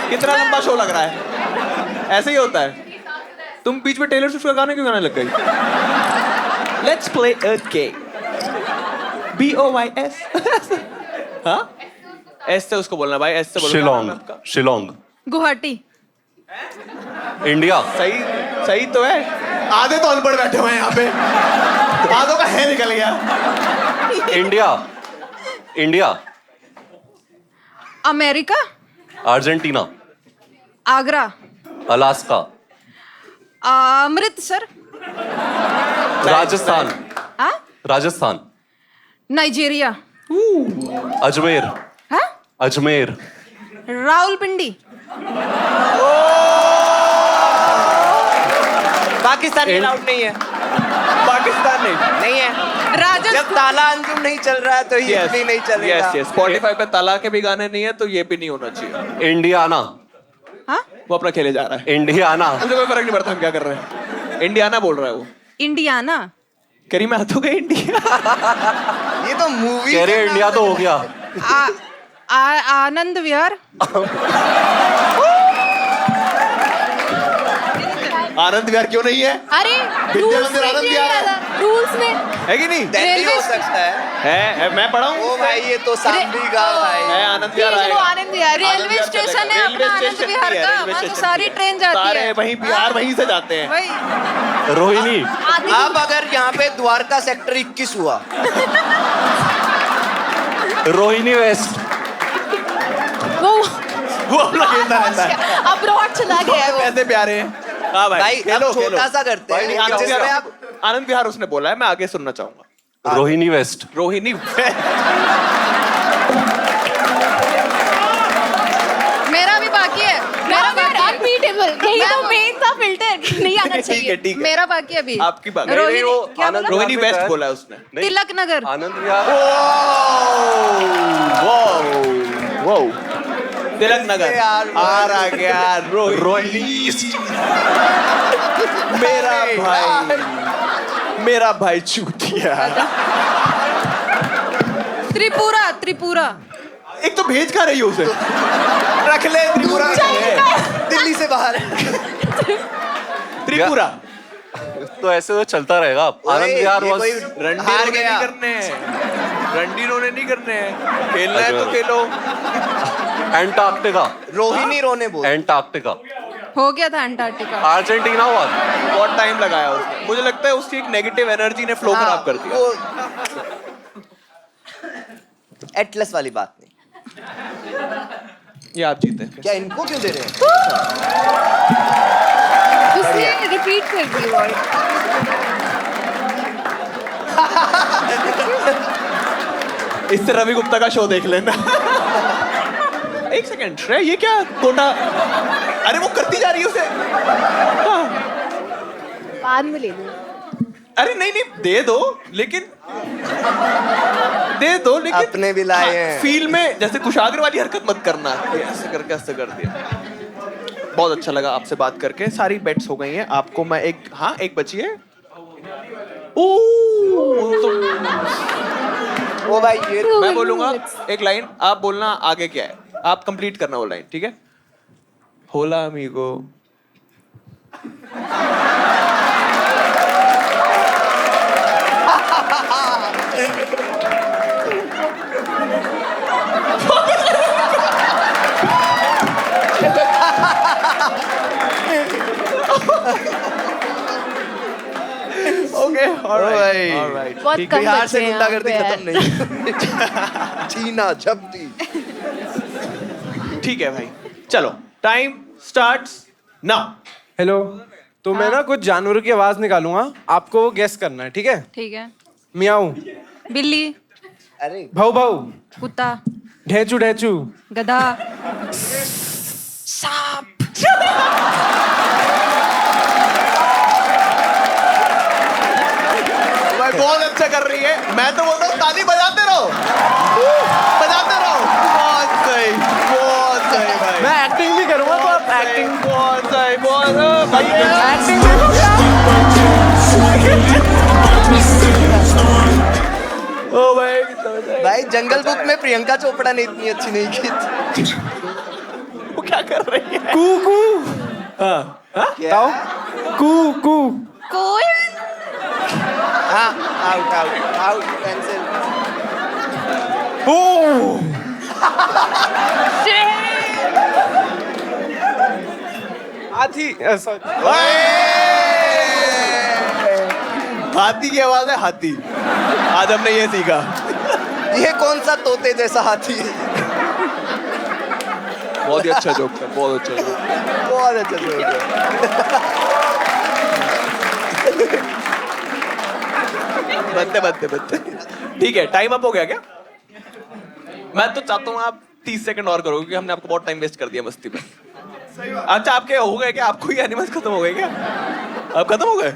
कितना लंबा शो लग रहा है। ऐसे ही होता है। तुम बीच में टेलर स्विफ्ट का गाना क्यों गाने लग गई? Let's play a game. BOYS। हाँ एस से उसको बोलना भाई, एस से बोलना। शिलोंग। गुवाहाटी। इंडिया। सही तो है। आधे तो अनपढ़ बैठे हुए हैं यहाँ पे, आधों का है निकल गया। India. America. Argentina. Agra. Alaska. Amritsar. Rajasthan. हाँ? राजस्थान। नाइजीरिया। अजमेर। हाँ? अजमेर। रावलपिंडी। पाकिस्तान अलाउड नहीं है। पाकिस्तान नहीं है। राजस्थान। जब ताला अंजुम नहीं चल रहा है तो ये भी नहीं चलेगा। यस स्पॉटिफाई पे ताला के भी गाने नहीं है तो ये भी नहीं होना चाहिए। इंडियाना। हाँ? वो अपना खेले जा रहा है। इंडियाना। मुझे कोई फर्क नहीं पड़ता हम क्या कर रहे हैं। इंडियाना बोल रहा है वो। इंडियाना। करी मैं तो गई इंडिया। ये तो मूवी। कह रहे इंडिया तो हो गया। आनंद विहार। आनंद विहार क्यों नहीं है? अरे विद्या रूल्स मंदिर में आनंद किया विहार था, रूल्स में। है कि नहीं? दिल्ली हो सकता है मैं पढ़ा हूँ। ओ भाई ये तो सांबी गाँव भाई है आनंद विहार चलो आएगा। आनंद विहार। रेलवे स्टेशन है अपना आनंद विहार का, वहाँ तो सारी ट्रेन जाती सारे है। वहीं बिहार वहीं से जाते हैं। वही। रोहिणी। अब अगर यहाँ पे द्वारका सेक्टर 21 हुआ। रोहिणी वेस्ट। वो अपना खेलता रहता है। अब्रॉड चला गया है वो। कैसे प्यारे हैं। हाँ भाई अब छोटा सा करते हैं। जिसमें आप आनंद विहार उसने बोला है, मैं आगे सुनना चाहूंगा। रोहिणी वेस्ट। रोहिणी मेरा भी बाकी है। अनबीटेबल। यही तो मेन था फिल्टर, नहीं आना ठीक चाहिए। है ठीक है। मेरा बाकी अभी। आपकी बात। रोहिणी क्या बोला? रोहिणी वेस्ट बोला है उसने। तिलक नगर। आनंद विहार। वो तिलक नगर आ रहा गया। रोहिणी मेरा भाई चूतिया। त्रिपुरा। एक तो भेज का रही हो उसे। रख ले त्रिपुरा। दिल्ली से बाहर। त्रिपुरा। तो ऐसे तो चलता रहेगा। आनंद विहार ये कोई हार गया। रंडीरों ने नहीं करने हैं। खेलना है तो खेलो। एंटार्क्टिका। रोहिणी रोने बोल। एंटार्क्टिका। हो गया था अंटार्कटिका। अर्जेंटीना हुआ। बहुत टाइम लगाया उसने। मुझे लगता है उसकी एक नेगेटिव एनर्जी ने फ्लो खराब कर दिया। एटलस वाली बात नहीं। ये आप जीते। क्या इनको क्यों दे रहे हैं? उसने रिपीट कर दी वर्ड। इससे रवि गुप्ता का शो देख लेना। एक सेकंड श्रेय, ये क्या कोटा? अरे वो करती जा रही है उसे। बाद में ले लो। अरे नहीं दे दो लेकिन अपने भी लाए हैं। फील में जैसे कुशागर वाली हरकत मत करना। ये ऐसे करके ऐसे कर दिया। बहुत अच्छा लगा आपसे बात करके। सारी बेट्स हो गई हैं। आपको मैं एक बची है। ओ भाई ये मैं बोलूंगा एक लाइन, आप बोलना आगे क्या है, आप कंप्लीट करना वो लाइन, ठीक है? होला अमीगो। ओके भाई। ऑलराइट बहुत कम बिहार बच्चे से हैं यहाँ गुंडागर्दी पे यार। खत्म नहीं। चीना झपटी। ठीक है भाई, चलो टाइम स्टार्ट्स नाउ। हेलो, तो मैं ना कुछ जानवरों की आवाज निकालूंगा, आपको वो गेस करना है, ठीक है? ठीक है। मियाऊ, बिल्ली, अरे भाऊ भाऊ, कुत्ता, ढेचू ढेचू, गधा, भाई बहुत अच्छा कर रही है, मैं तो बोलता हूँ ताली बजाते रहो, बजाते रहो। बहुत सही भाई। मैं एक्टिंग भी करूंगा तो आप एक्टिंग। बहुत सही, बहुत भाई एक्टिंग भी ओ भाई भाई जंगल बुक में प्रियंका चोपड़ा ने इतनी अच्छी नहीं की थी। वो क्या कर रही है? कू कू, क्या? कू कू, कोई हाँ आउट आउट आउट कैंसिल। ओ हाथी, हाथी की आवाज है, हाथी। आज हमने ये सीखा। ये कौन सा तोते जैसा हाथी है? बहुत ही अच्छा जोक था, बहुत अच्छा जोक। बहुत अच्छा जोक है। बत्ते। ठीक है, टाइम अप हो गया क्या? मैं तो चाहता हूँ आप 30 सेकंड और करो, क्योंकि हमने आपको बहुत टाइम वेस्ट कर दिया मस्ती में। अच्छा, आपके हो गए क्या? आपको ये एनिमल्स खत्म हो गए क्या? आप खत्म हो गए?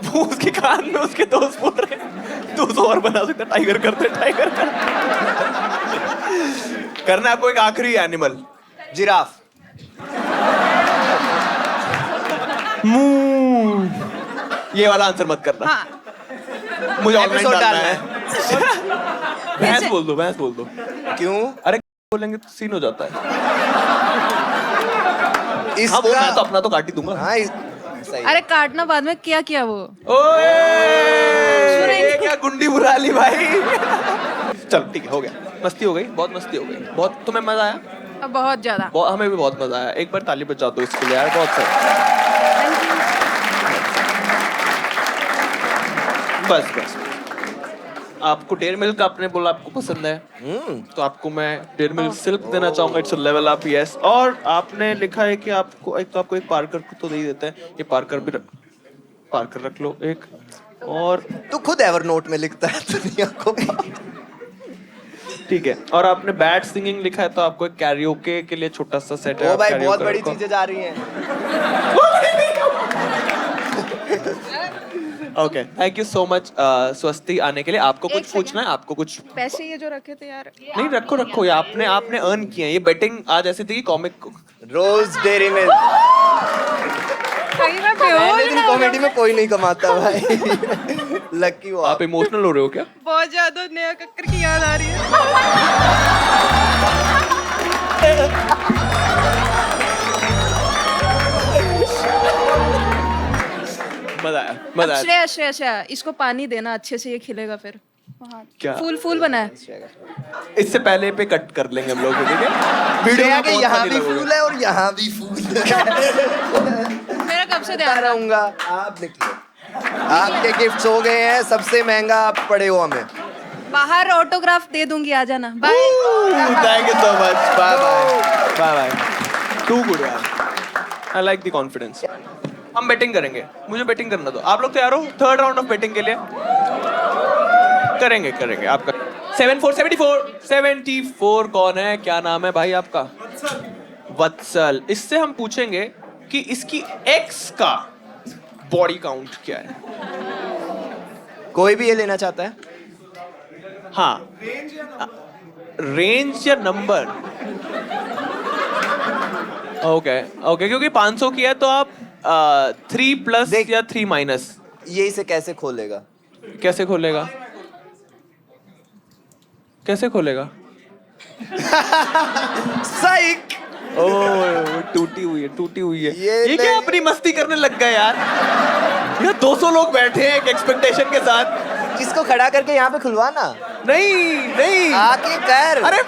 वो उसके कान में उसके दोस्त बोल रहे हैं तो और बना सकता, टाइगर करते, टाइगर करना है आपको एक आखिरी एनिमल। जिराफ। ये वाला आंसर मत करना। हाँ। मुझे ऑनलाइन एपिसोड डालना डालना है। भैंस बोल दो, भैंस बोल दो। क्यों? अरे बोलेंगे तो सीन हो जाता है। इसका हाँ, वो मैं तो अपना तो काट ही दूंगा। हाँ सही। अरे काटना बाद में, क्या किया वो? ओए ये क्या गुंडी बुला ली भाई। चल ठीक है, हो गया, मस्ती हो गई, बहुत मस्ती हो गई, बहुत। तुम्हें मजा आया? बहुत ज्यादा। हमें भी बहुत मजा आया। एक बार ताली बजा दो इसके लिए यार, बहुत सही। बस आपको डेयर मिल्क आपने बोला आपको पसंद है, तो आपको मैं डेयर मिल्क सिल्क देना चाहूंगा। It's a level up, yes. और आपने लिखा है कि आपको एक, तो आपको एक पार्कर तो दे ही देते हैं, ये पार्कर भी पार्कर रख लो एक। और तू खुद एवरनोट में लिखता है दुनिया को। ठीक है, और आपने बैड सिंगिंग लिखा है, तो आपको एक कैरियोके के लिए छोटा सा सेट है। ओ भाई बहुत बड़ी चीजें जा रही हैं। Okay, thank you so much स्वस्ति आने के लिए। आपको कुछ पूछना है? आपको कुछ? पैसे ये जो रखे थे यार। नहीं, रखो, ये आपने अर्न किए हैं। ये बेटिंग आज ऐसी थी कि कॉमिक रोज डेरी मिल्क। कहीं मैं पहले बेहोश दिन ना हो कॉमेडी में कोई नहीं कमाता भाई। लकी वो आप इमोशनल हो रहे हो क्या? बहुत ज्यादा नया कक्कर की याद आ रही है। मजा आया। श्रेया इसको पानी देना अच्छे से, ये खिलेगा फिर। क्या? फूल बना है। इससे पहले पे कट कर लेंगे हम लोग, ठीक है? वीडियो श्रेया में के बहुत यहाँ funny भी लगोगे। फूल है और यहाँ भी फूल है। मेरा कब से ध्यान रहा। रहूंगा। आप निकलो, आपके गिफ्ट्स हो गए हैं। सबसे महंगा आप पड़े हो हमें। बाहर ऑटोग्राफ दे दूंगी, आ जाना। Bye. Thank you so much. Bye. Too good यार, आई लाइक द कॉन्फिडेंस। हम बेटिंग करेंगे, मुझे बेटिंग करना दो। आप लोग तैयार हो थर्ड राउंड ऑफ बेटिंग के लिए? करेंगे आपका 74 कौन है? क्या नाम है भाई आपका? वत्सल। इससे हम पूछेंगे कि इसकी एक्स का बॉडी काउंट क्या है। कोई भी ये लेना चाहता है? हाँ, रेंज या नंबर? ओके, क्योंकि 500 की है तो आप 3+ या 3- ये इसे कैसे खोलेगा? कैसे खोलेगा? कैसे खोलेगा? सही। ओ टूटी हुई है ये ये क्या अपनी मस्ती करने लग गए यार? ये 200 लोग बैठे हैं एक एक्सपेक्टेशन के साथ। इसको खड़ा करके यहाँ पे खुलवाना। नहीं आके कर। अरे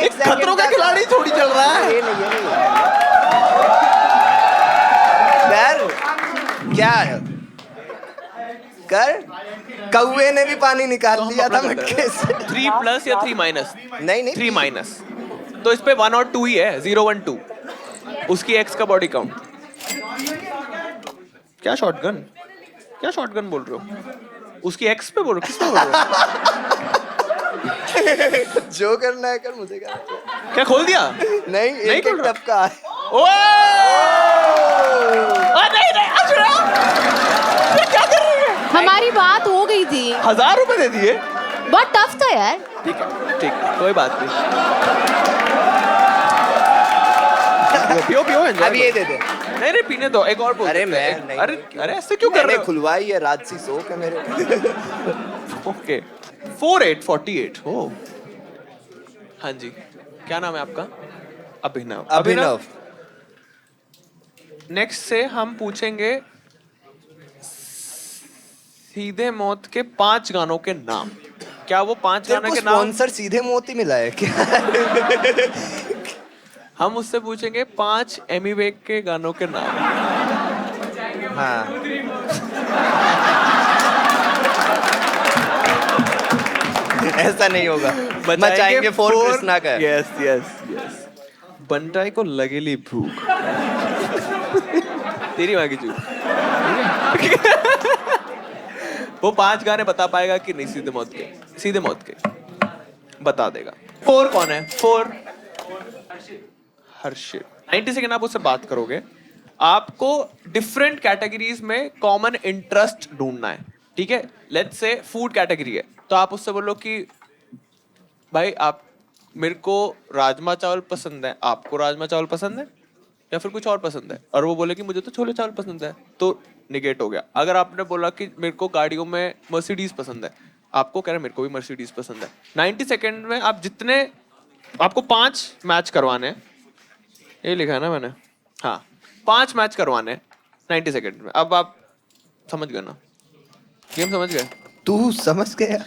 एक खतरों का खिलाड़ी थोड़ी चल रहा है। ये नहीं कर। क्या है? कर। कौवे ने भी पानी निकाल लिया था मटके से। 3 प्लस या 3 माइनस? नहीं 3 माइनस। तो इस पे 1 और 2 ही है, 0 1 2। उसकी एक्स का बॉडी काउंट। क्या शॉटगन बोल रहे हो? उसकी एक्स पे बोल रहे हो? किस पे बोल रहे हो? जो करना है कर, मुझे क्या? क्या खोल दिया? नहीं एक टप का है। क्या कर रही है? हमारी बात हो गई थी। 1000 रुपए दे दिए। बहुत टफ था यार। ठीक है कोई बात नहीं। पियो enjoy अब ये दे दे। नहीं पीने दो, एक और बोल। अरे मैं नहीं। अरे ऐसे क्यों कर रहे हो? खुलवाई है, राजसी शौक है मेरे। ओके 48 हो। हाँ जी, क्या नाम है आपका? अभिनव। नेक्स्ट से हम पूछेंगे सीधे मौत के 5 गानों के नाम। क्या वो 5 गानों के नाम? स्पॉन्सर सीधे मोती मिला है क्या? हम उससे पूछेंगे 5 एमी वेग के गानों के नाम। हाँ। ऐसा नहीं होगा। मचाएंगे 4 कृष्णा का। यस। बंटाई को लगेली भूख। तेरी माँ की चूक। वो 5 गाने बता पाएगा कि नहीं? सीधे मौत के बता देगा। 4 कौन है? 4 हर्षित। 90 सेकंड आप उससे बात करोगे। आपको डिफरेंट कैटेगरीज में कॉमन इंटरेस्ट ढूंढना है, ठीक है? लेट्स से फूड कैटेगरी है, तो आप उससे बोलो कि भाई आप मेरे को राजमा चावल पसंद है, आपको राजमा चावल पसंद है या फिर कुछ और पसंद है? और वो बोले कि मुझे तो छोले चावल पसंद है, तो निगेट हो गया। अगर आपने बोला कि मेरे को गाड़ियों में मर्सिडीज पसंद है, आपको कह रहे मेरे को भी मर्सिडीज पसंद है। 90 सेकंड में आप जितने, आपको 5 मैच करवाने हैं, ये लिखा है ना मैंने? हाँ 5 मैच करवाने हैं 90 सेकंड में। अब आप समझ गए ना? गेम समझ गए? तू समझ गया?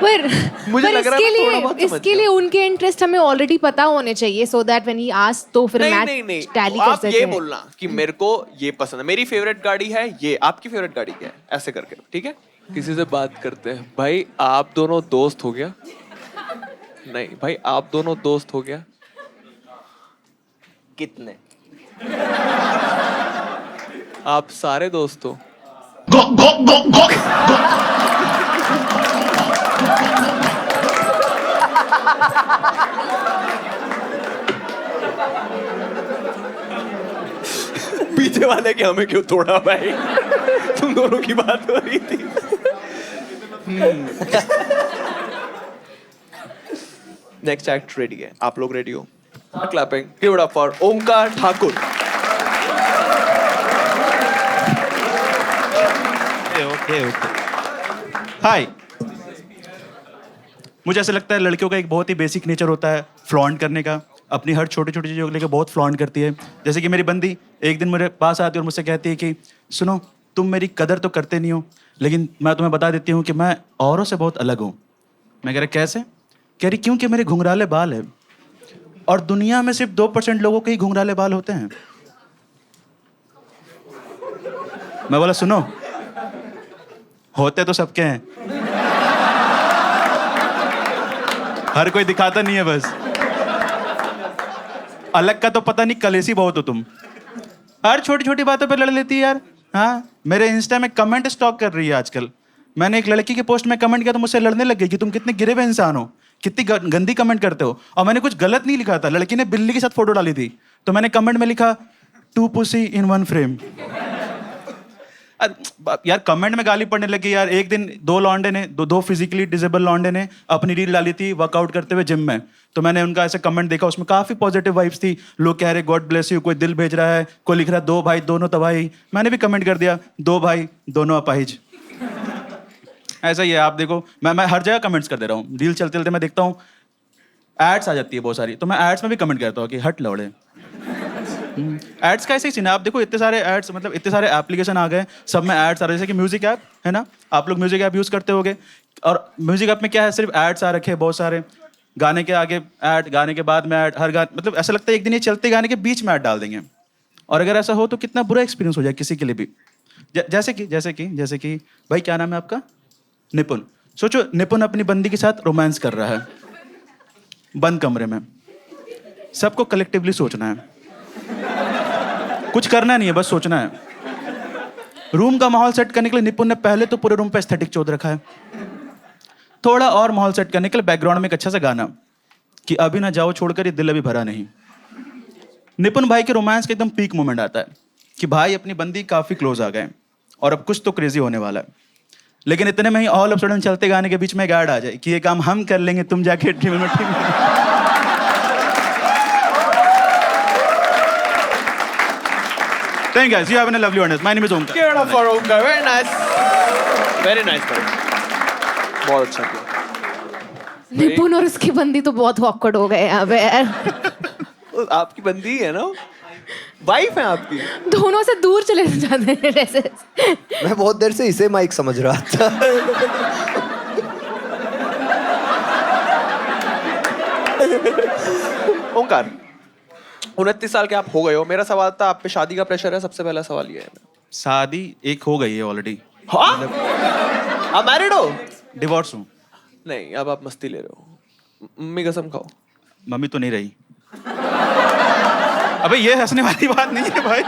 पर मुझे लग रहा है थोड़ा बहुत समझ इसके लिए उनके इंटरेस्ट हमें ऑलरेडी पता होने चाहिए, so that when he ask तो फिर मैच टैली कर आप सकते ये हैं। बोलना कि मेरे को ये पसंद है, मेरी फेवरेट गाड़ी है ये, आपकी फेवरेट गाड़ी क्या है, ऐसे करके, ठीक है? किसी से बात करते हैं, भाई आप दोनों दोस्त हो गया? नहीं भाई आप दोनों दोस्त हो गया? कितने? आप सारे दोस्त हो? पीछे वाले के हमें क्यों तोड़ा भाई? तुम दोनों की बात हो रही थी। नेक्स्ट एक्ट रेडी है, आप लोग रेडी हो? Clapping, give it up for Omkar Thakur. Okay hi. मुझे ऐसा लगता है लड़कियों का एक बहुत ही बेसिक नेचर होता है फ्लॉन्ट करने का, अपनी हर छोटी छोटी चीज़ों को लेकर बहुत फ्लॉन्ट करती है। जैसे कि मेरी बंदी एक दिन मेरे पास आती है और मुझसे कहती है कि सुनो तुम मेरी कदर तो करते नहीं हो, लेकिन मैं तुम्हें बता देती हूँ कि मैं औरों से बहुत अलग हूँ। मैं कह रहा कैसे? कह रही क्योंकि मेरे घुंघराले बाल है और दुनिया में सिर्फ 2% लोगों के ही घुंघराले बाल होते हैं। मैं बोला सुनो होते तो सबके हैं, हर कोई दिखाता नहीं है, बस अलग का तो पता नहीं, कलेसी बहुत हो तुम, हर छोटी छोटी बातों पे लड़ लेती है यार। हाँ मेरे इंस्टा में कमेंट स्टॉक कर रही है आजकल। मैंने एक लड़की के पोस्ट में कमेंट किया तो मुझसे लड़ने लग गई कि तुम कितने गिरे हुए इंसान हो, कितनी गंदी कमेंट करते हो। और मैंने कुछ गलत नहीं लिखा था, लड़की ने बिल्ली के साथ फोटो डाली थी तो मैंने कमेंट में लिखा 2 pussy in 1 frame। यार कमेंट में गाली पड़ने लगी यार। एक दिन 2 लौंडे ने, दो फिजिकली डिसेबल लौंडे ने अपनी रील डाली थी वर्कआउट करते हुए जिम में, तो मैंने उनका ऐसे कमेंट देखा, उसमें काफी पॉजिटिव वाइब्स थी। लोग कह रहे गॉड ब्लेस यू, कोई दिल भेज रहा है, कोई लिख रहा है 2 भाई दोनों तबाही। मैंने भी कमेंट कर दिया 2 भाई दोनों अपाहिज। ऐसा ही है, आप देखो मैं हर जगह कमेंट्स कर दे रहा हूँ, रील चलते चलते मैं देखता हूँ एड्स आ जाती है बहुत सारी, तो मैं एड्स में भी कमेंट करता हूँ कि हट लौड़े। एड्स का ऐसे ही सीन है, आप देखो इतने सारे एड्स, मतलब इतने सारे एप्लीकेशन आ गए, सब में एड्स आ रहे हैं, जैसे कि म्यूजिक ऐप है ना, आप लोग म्यूजिक ऐप यूज़ करते होगे, और म्यूजिक ऐप में क्या है, सिर्फ एड्स आ रखे हैं बहुत सारे, गाने के आगे ऐड, गाने के बाद में ऐड, हर गाने, मतलब ऐसा लगता है एक दिन ये चलते गाने के बीच में ऐड डाल देंगे। और अगर ऐसा हो तो कितना बुरा एक्सपीरियंस हो जाए किसी के लिए भी। जैसे कि भाई क्या नाम है आपका? निपुण। सोचो निपुण अपनी बंदी के साथ रोमांस कर रहा है बंद कमरे में, सबको कलेक्टिवली सोचना है, कुछ करना नहीं है, बस सोचना है। रूम का माहौल सेट करने के लिए निपुण ने पहले तो पूरे रूम पे एस्थेटिक चोद रखा है, थोड़ा और माहौल सेट करने के लिए बैकग्राउंड में एक अच्छा सा गाना कि अभी ना जाओ छोड़कर ये दिल अभी भरा नहीं। निपुण भाई के रोमांस का एकदम पीक मोमेंट आता है कि भाई अपनी बंदी काफी क्लोज आ गए और अब कुछ तो क्रेजी होने वाला है, लेकिन इतने में ही ऑल ऑफ सडन चलते गाने के बीच में गार्ड आ जाए कि ये काम हम कर लेंगे, तुम जाके टीम में Thank you guys. You have a lovely audience. My name is Omkar. Give it up for Omkar. Very nice. Very nice, man. बहुत अच्छा किया। निपुण और उसकी बंदी तो बहुत awkward हो गए यहाँ पे यार। आपकी बंदी है ना, वाइफ है आपकी। दोनों से दूर चले जाते हैं जैसे। मैं बहुत देर से इसे माइक समझ रहा था। ओंकार, 29 साल के आप हो गए हो, मेरा सवाल था आप पे शादी का प्रेशर है, सबसे पहला सवाल ये है। शादी एक हो गई है ऑलरेडी। हाँ? आप मैरिड हो? डिवोर्स हूँ। नहीं, अब आप मस्ती ले रहे हो। मम्मी कसम खाओ। मम्मी तो नहीं रही। अबे ये हंसने वाली बात नहीं है भाई,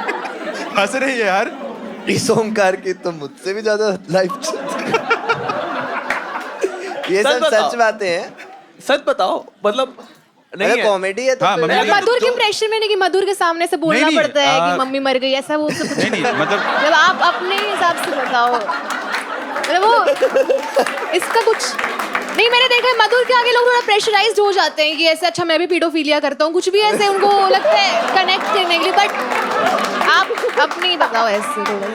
हंस रही है यार। इस ओंकार की तो मुझसे भी ज्यादा लाइफ ये सब सच बातें हैं। सच बताओ, मतलब नहीं कॉमेडी है तो हाँ, मधुर के प्रेशर में नहीं कि मधुर के सामने से बोलना नहीं, पड़ता है कि मम्मी मर गई, ऐसा वो सब नहीं मतलब जब आप अपने हिसाब से बताओ, मतलब वो इसका कुछ नहीं। मैंने देखा है मधुर के आगे लोग थोड़ा प्रेशराइज्ड हो जाते हैं कि ऐसे अच्छा मैं भी पीडोफिलिया करता हूँ, कुछ भी ऐसे उनको लगता है कनेक्ट करने के लिए, बट आप अपनी बताओ ऐसे थोड़ा।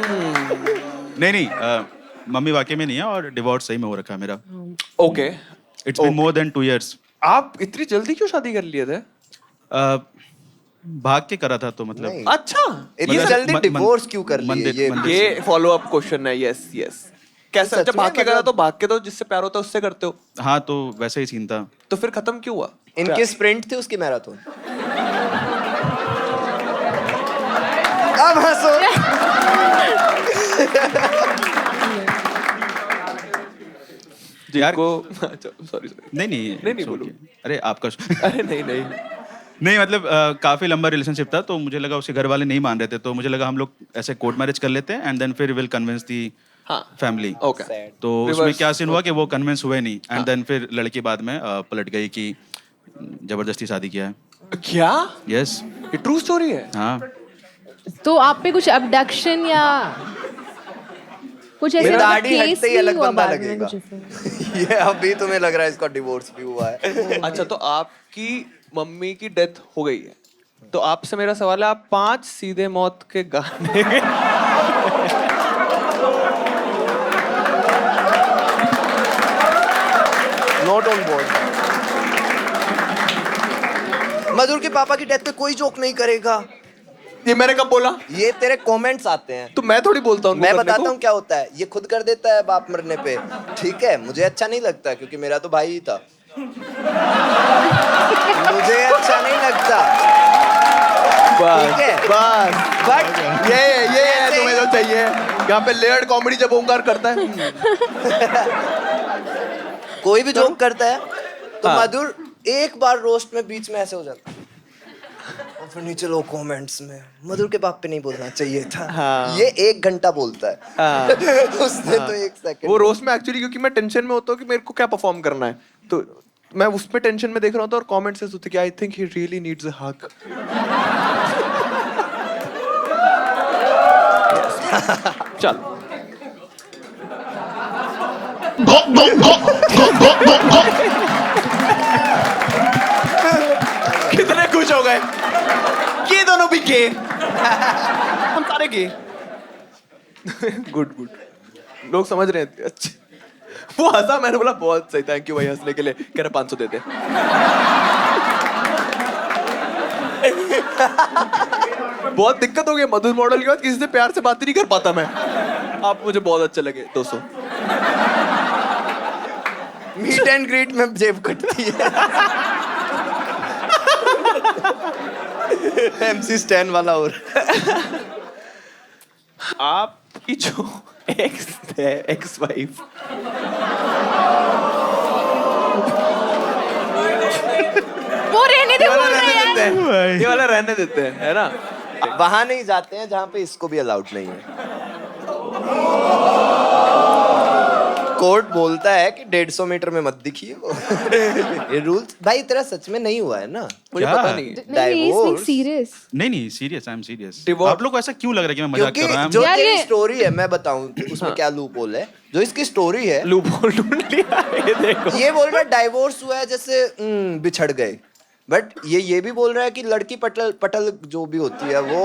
नहीं मम्मी वाकई में नहीं है और डिवोर्स सही में हो रखा है मेरा। Okay, it's been more than 2 years। आप इतनी जल्दी क्यों शादी कर लिए थे? भाग के करा था तो मतलब। अच्छा, इतनी जल्दी डिवोर्स क्यों कर लिए? ये फॉलो अप क्वेश्चन है। Yes yes. कैसे जब भाग के करा तो भाग के तो जिससे प्यार होता है उससे करते हो? हाँ, तो वैसे ही सीन था। तो फिर खत्म क्यों हुआ? इनकी स्प्रिंट थी, उसकी मैराथन। अब हंसो। जिनको सॉरी नहीं बोलो। अरे आपका अरे नहीं नहीं मतलब काफी लंबा रिलेशनशिप था, तो मुझे लगा उसके घर वाले नहीं मान रहे थे, तो मुझे लगा हम लोग ऐसे कोर्ट मैरिज कर लेते हैं एंड देन फिर विल कन्विंस दी फैमिली। तो उसमें क्या सीन हुआ कि वो कन्विंस हुए नहीं एंड देन फिर लड़की बाद में पलट गई कि जबरदस्ती शादी किया है। क्या? यस, ये ट्रू स्टोरी है। हाँ। तो आप पे कुछ अबडक्शन या कुछ ऐसे दाढ़ी केस हटते ही भी अलग हुआ बंदा बाद में लगेगा। कुछ ऐसे? ये अभी तुम्हें लग रहा है इसका डिवोर्स भी हुआ है। अच्छा, तो आपकी मम्मी की डेथ हो गई है, तो आपसे मेरा सवाल है, आप 5 सीधे मौत के गाने नॉट ऑन बोर्ड। मधुर के पापा की डेथ पे कोई जोक नहीं करेगा। ये मैंने कब बोला? ये तेरे कमेंट्स आते हैं। तो मैं थोड़ी बोलता हूँ। मैं बताता हूँ क्या होता है। ये खुद कर देता है बाप मरने पे, ठीक है। मुझे अच्छा नहीं लगता क्योंकि मेरा तो भाई ही था। मुझे अच्छा नहीं लगता, ठीक है। बट ये है तुम्हें जो चाहिए। यहाँ पे लेयर्ड कॉमेडी जब ओंकार करता है। कोई भी जोक करता है तो मधुर एक बार रोस्ट में बीच में ऐसे हो जाता है और फिर नीचे लोग कमेंट्स में मधुर के बाप पे नहीं बोलना चाहिए था। ये 1 घंटा बोलता है। उसने तो 1 सेकंड। वो रोस्ट में एक्चुअली क्योंकि मैं टेंशन में होता हूँ कि मेरे को क्या परफॉर्म करना है, तो मैं उसमें टेंशन में देख रहा होता और कमेंट से सोचते कि I think he really needs a hug. चल कितने खुश हो गए, ये दोनों भी गे। हम सारे गे। गुड गुड, लोग समझ रहे हैं। अच्छे वो हंसा, मैंने बोला बहुत सही, थैंक यू भाई हंसने के लिए। कह रहा 500 दे दे। बहुत दिक्कत हो गई मधुर मॉडल के बाद, किसी से प्यार से बात ही नहीं कर पाता मैं। आप मुझे बहुत अच्छे लगे, 200। मीट एंड ग्रीट में जेब कटती है। MC स्टैन वाला और आपकी जो एक्स है, एक्स वाइफ, वो रहने दे, बोल रहे हैं। ये वाला रहने देते हैं, है ना? वहां नहीं जाते हैं जहां पे इसको भी अलाउड नहीं है। कोर्ट बोलता है कि 150 मीटर में मत दिखिए वो। ये रूल्स भाई तेरा सच में नहीं हुआ है ना? मुझे पता नहीं। डाइवोर्स सीरियस नहीं serious, I am serious. Divorce- आप लोग को ऐसा क्यों लग रहा है कि मैं मजाक क्योंकि कर रहा हूँ? जो यार तेरी ये- स्टोरी है मैं बताऊं उसमें क्या लूप होल है। जो इसकी स्टोरी है, लूप होल ढूंढ लिया, ये देखो। ये बोल रहा है डाइवोर्स हुआ है जैसे बिछड़ गए, बट ये भी बोल रहा है कि लड़की पटल जो भी होती है वो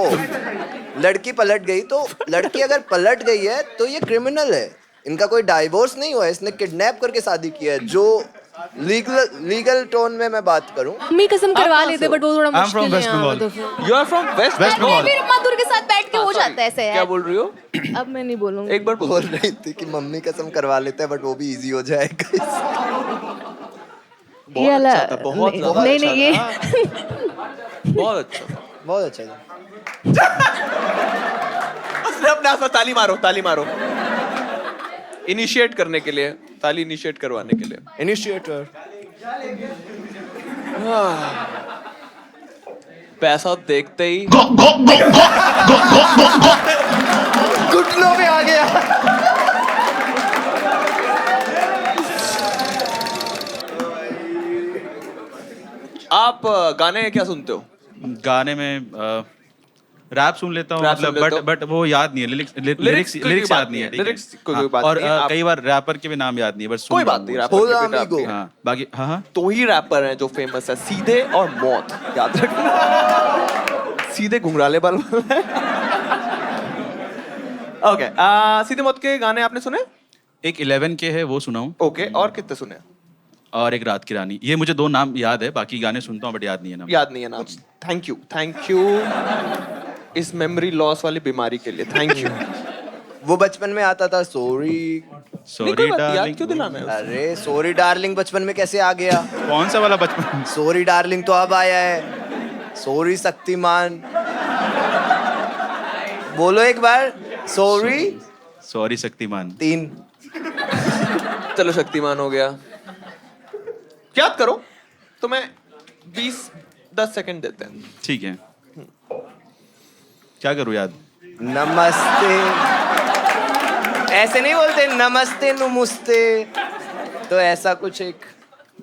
लड़की पलट गई, तो लड़की अगर पलट गई है तो ये क्रिमिनल है। इनका कोई डाइवोर्स नहीं हुआ है, इसने किडनैप करके शादी की है। जो लीगल टोन में मैं बात करूं, मम्मी कसम करवा लेते, बट वो थोड़ा I'm from मुश्किल West है। Bengal. तो फिर You are from West West Bengal? Bengal. फिर मधुर के साथ बैठ के हो जाता है ऐसे क्या यार। बोल रही हो? अब मैं नहीं बोलूंगी। एक बार बोल रही थी कि मम्मी कसम करवा लेते हैं, बट वो भी इजी हो जाएगा। ये वाला अच्छा था, बहुत ज्यादा नहीं अच्छा नहीं ये बहुत अच्छा था। बहुत अच्छा था। उसने अपने हाथ में ताली मारो, ताली मारो। इनिशिएट करने के लिए, ताली इनिशिएट करवाने के लिए। इनिशिएटर पैसा देखते ही घुटनों में आ गया। आप गाने क्या सुनते हो? गाने में रैप सुन लेता हूँ, रैप सुन मतलब लेते हो? बट वो याद नहीं है, लिरिक्स याद नहीं है, ठीक है? लिरिक्स कोई हाँ, बात और नहीं, आप- कई बार रैपर के भी नाम याद नहीं है, बस कोई बात नहीं, रैपर के बेटा आपके। हाँ बाकी हाँ तो ही रैपर हैं जो फेमस है, सीधे और मौत, याद रखना। सीधे घुंघराले बाल वाला है। ओके, सीधे मौत के गाने आपने सुने? एक 11 के है वो सुना हूँ, ओके, और कितने सुने? और एक रात की रानी। ये मुझे 2 नाम याद है, बाकी गाने सुनता हूँ बट याद नहीं है नाम। याद नहीं है नाम। थैंक यू इस मेमोरी लॉस वाली बीमारी के लिए, थैंक यू। वो बचपन में आता था सॉरी। सॉरी याद डार्लिंग। क्यों दिलाना है? अरे सॉरी डार्लिंग बचपन में कैसे आ गया? कौन सा वाला बचपन? सॉरी डार्लिंग तो अब आया है। सॉरी शक्तिमान, बोलो एक बार। सॉरी शक्तिमान। 3। चलो शक्तिमान हो गया। याद करो, तुम्हें 10 सेकंड देते हैं। ठीक है, क्या करूँ याद? नमस्ते, ऐसे नहीं बोलते नमस्ते नमस्ते, तो ऐसा कुछ एक।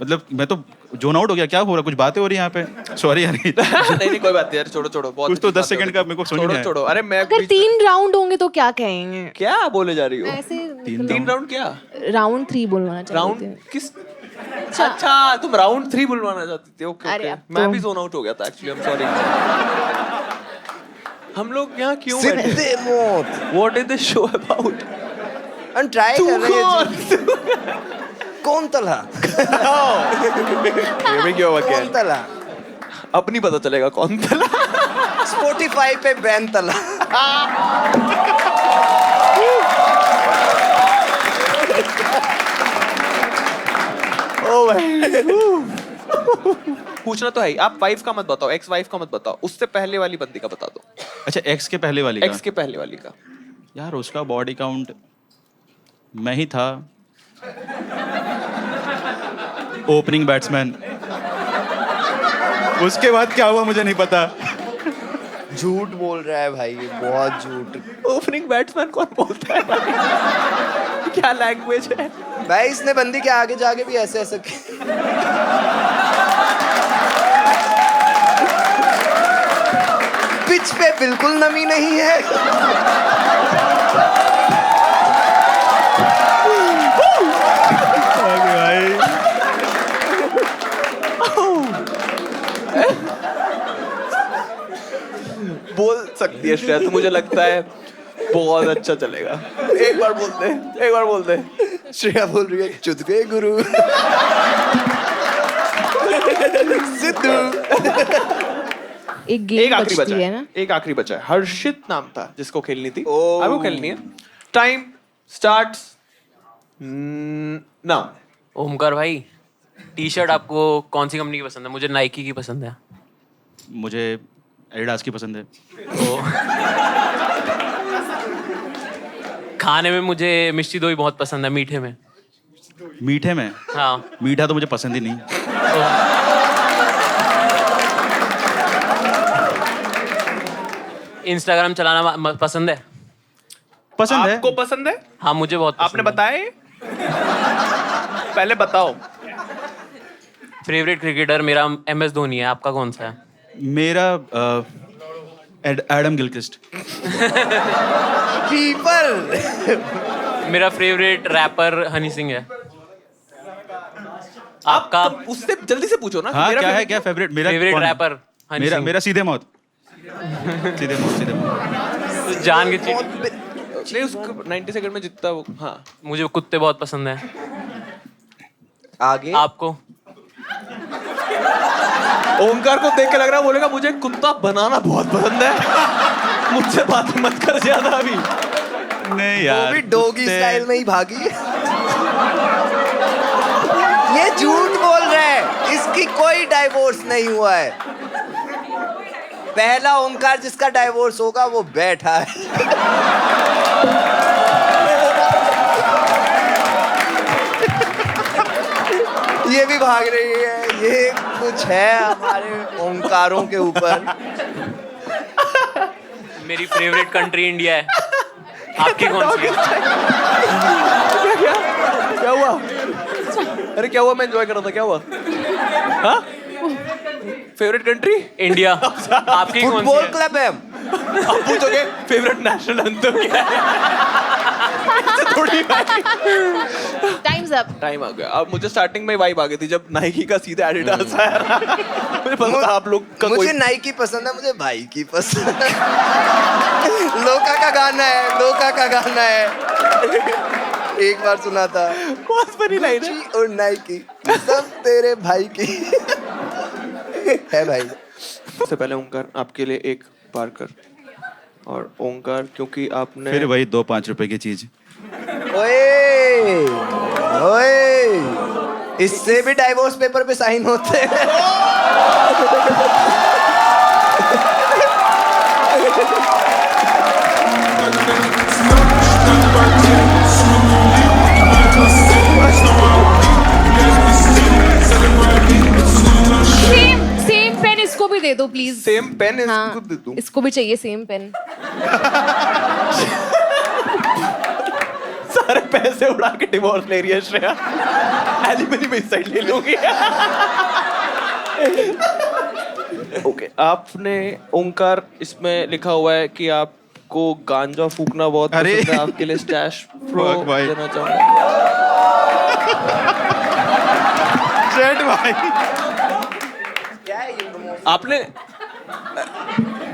मतलब मैं तो जोन आउट हो गया, क्या हो रहा? कुछ बातें हो रही है यहाँ पे, सॉरी यार। नहीं कोई बात नहीं यार, छोड़ो बहुत कुछ तो अच्छी 10 बातें सेकंड का मेरे को समझ नहीं आया। छोड़ो। अरे मैं अगर 3 राउंड होंगे तो क्या कहेंगे? क्या बोले जा रही हो? ऐसे 3 राउंड क्या? राउंड 3 बोलना चाहते राउंड किस? अच्छा तुम राउंड 3 बुलवाना चाहती थी? ओके अरे ओके, अब मैं तो- भी जोन आउट हो गया था एक्चुअली, आई एम सॉरी। हम लोग यहाँ क्यों बैठे? सीधे मौत। What is this show about? हम ट्राई कर रहे हैं। कौन तला? Here we go कौन again. तला? अब नहीं पता चलेगा कौन तला। Spotify पे बैन तला। ओ भाई। पूछना तो है ही। आप वाइफ का मत बताओ, एक्स वाइफ का मत बताओ, उससे पहले वाली बंदी का बता दो। अच्छा, एक्स के पहले वाली का? एक्स के पहले वाली का। यार उसका बॉडी काउंट मैं ही था, ओपनिंग बैट्समैन। उसके बाद क्या हुआ मुझे नहीं पता। झूठ बोल रहा है भाई, बहुत झूठ। ओपनिंग बैट्समैन कौन बोलता है भाई? क्या लैंग्वेज है भाई? इसने बंदी के आगे जाके भी ऐसे ऐसे पिच पे बिल्कुल नमी नहीं है। बोल सकती है शायद, मुझे लगता है बहुत अच्छा चलेगा। एक बार बोल दे। श्रेया बोल रही है चुद गए गुरु। सिद्धू। एक गेम एक आखिरी बचती बचा है है ना। एक आखिरी बचा है। हर्षित नाम था जिसको खेलनी थी, अब वो खेलनी है। Time starts now. ओमकार भाई, टी शर्ट आपको कौन सी कंपनी की पसंद है? मुझे नाइकी की पसंद है। मुझे एडिडास की पसंद है। खाने में मुझे मिष्टी दोई बहुत पसंद है, मीठे में। मीठे में? हाँ। मीठा तो मुझे पसंद ही नहीं। इंस्टाग्राम चलाना पसंद है? पसंद है। आपको पसंद है? हाँ, मुझे बहुत पसंद आपने बताया? पहले बताओ। फेवरेट क्रिकेटर मेरा MS धोनी है, आपका कौन सा है? मेरा एडम गिलक्रिस्ट। कीपर। मेरा फेवरेट रैपर हनी सिंह है। आपका? उससे जल्दी से पूछो ना। हाँ, क्या फेवरेट? मेरा फेवरेट कौन है? रैपर हनी सिंह। मेरा सीधे मौत। सीधे मौत। तो जान के नहीं, उसको 90 सेकंड में जितना वो। हाँ, मुझे कुत्ते बहुत पसंद है। आगे आपको? ओमकार को देख के लग रहा है बोलेगा मुझे कुत्ता बनाना बहुत पसंद है। मुझसे बात मत कर ज्यादा अभी। नहीं यार, वो भी डोगी स्टाइल में ही भागी। ये झूठ बोल रहा है, इसकी कोई डाइवोर्स नहीं हुआ है। पहला ओंकार जिसका डाइवोर्स होगा वो बैठा है। ये भी भाग रही है। ये कुछ है हमारे ओंकारों के ऊपर। मेरी फेवरेट कंट्री इंडिया है। आपकी कौन सी है? क्या हुआ? अरे क्या हुआ? मैं एंजॉय कर रहा था। क्या हुआ? हाँ? Favourite country India. आपकी कौन सी फुटबॉल है? क्लब है। आप पूछोगे फेवरेट नेशनल एंथम क्या है? थोड़ी टाइम्स अप। टाइम आ गया। अब मुझे स्टार्टिंग में वाइब आ गई थी जब नाइकी का सीधा एडिडास आया। मुझे पता था आप लोग का कोई। मुझे नाइकी पसंद है, मुझे भाई की पसंद है। लोका का गाना है, लोका का गाना है। एक बार सुना था। बहुत फनी लाइन है। और नाइकी सब तेरे भाई की है भाई। सबसे पहले ओंकार आपके लिए एक पार्कर, और ओंकार क्योंकि आपने फिर वही 2-5 रुपए की चीज। ओए ओए, इससे भी डाइवोर्स पेपर पे साइन होते हैं। सेम पेन इसको भी दे दो प्लीज। सेम पेन हाँ, इसको दे दूं? इसको भी चाहिए सेम पेन। सारे पैसे उड़ा के डिवोर्स ले रही है श्रेया। एलिमनी में साइड ले लूंगी। ओके, आपने ओंकार इसमें लिखा हुआ है कि आपको गांजा फूकना बहुत पसंद है। आपके लिए स्टैश प्रो देना चाहूंगा। जेट भाई, आपने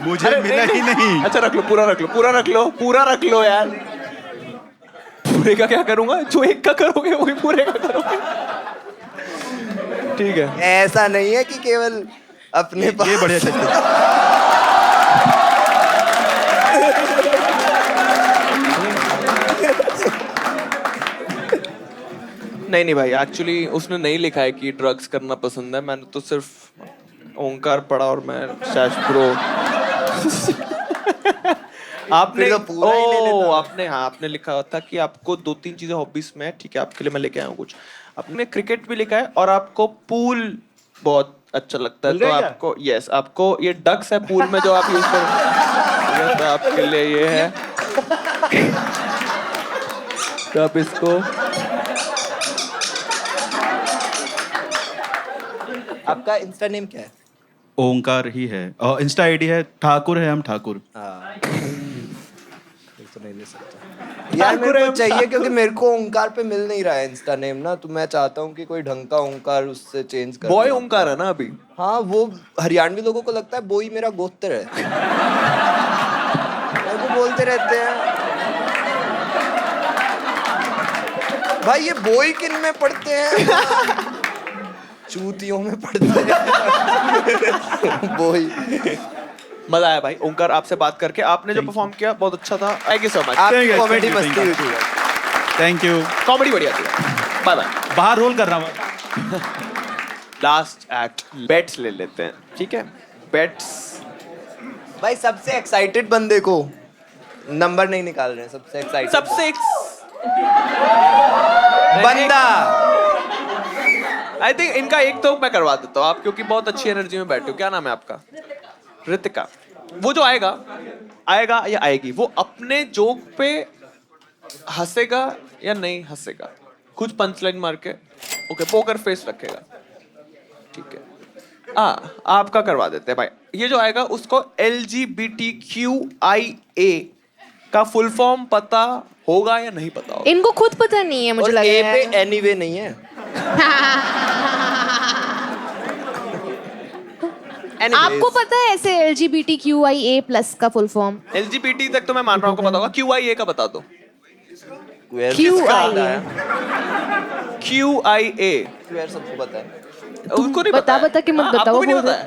मुझे मिला ही नहीं। अच्छा रख लो, पूरा रख लो, पूरा रख लो, पूरा रख लो यार। पूरे का क्या करूंगा? जो एक का करोगे वही पूरे का करोगे। ठीक है। ऐसा नहीं है कि केवल अपने पास। ये बढ़िया चलता है। नहीं भाई, एक्चुअली उसने नहीं लिखा है कि ड्रग्स करना पसंद है। मैंने तो सिर्फ ओंकार पढ़ा और मैं स्टैश प्रो। आपने तो पूरा ही ले लेता। आपने लिखा था कि आपको 2-3 चीजें हॉबीज में है। ठीक है, आपके लिए मैं लेके आया हूँ कुछ। आपने क्रिकेट भी लिखा है और आपको पूल बहुत अच्छा लगता है। तो आपको यस, आपको ये डक्स है पूल में जो आप यूज कर। तो आपके लिए ये है। तो आप इसको, आपका इंस्टा नेम क्या है? ओंकार ही है और इंस्टा आईडी है ठाकुर है, हम ठाकुर। तो नहीं ले सकता यार, मेरे को चाहिए क्योंकि मेरे को ओंकार पे मिल नहीं रहा है इंस्टा नेम ना, तो मैं चाहता हूँ कि कोई ढंग का ओंकार उससे चेंज कर। बॉय ओंकार है ना अभी? हाँ, वो हरियाणवी लोगों को लगता है बॉय मेरा गोत्र है। मेरे को बोलते रहते हैं भाई ये बोई किन में पढ़ते हैं? चूतियों में पढ़ते हैं। बोई। मजा आया भाई ओंकार आपसे बात करके। आपने जो परफॉर्म किया बहुत अच्छा था। Thank you so much. आपकी कॉमेडी मस्ती हुई थी। Thank you. कॉमेडी बढ़िया थी। Bye bye. बाहर रोल कर रहा हूँ। लास्ट एक्ट बेट्स ले लेते हैं, ठीक है? बेट्स। भाई सबसे एक्साइटेड बंदे को नंबर नहीं निकाल रहे हैं। सबसे एक्साइटेड सबसे बंदा। आई थिंक इनका एक तो मैं करवा देता हूँ आप, क्योंकि बहुत अच्छी एनर्जी में बैठे हो। क्या नाम है आपका? रितिका। वो जो आएगा या आएगी, वो अपने जोक पे हंसेगा या नहीं हंसेगा, कुछ पंचलाइन मार के ओके पोकर फेस रखेगा, ठीक है? आपका करवा देते हैं भाई। ये जो आएगा उसको LGBTQIA का फुल फॉर्म पता होगा या नहीं पता होगा? इनको खुद पता नहीं है मुझे लग रहा है। ए पे एनीवे नहीं है। आपको पता है ऐसे LGBTQIA+ का फुल फॉर्म? LGBT तक तो मैं मान रहा हूँ आपको पता होगा। QIA का बता दो। QIA क्वेयर सबको पता है। उनको नहीं पता। बता के मत बताओ। आपको भी नहीं पता है?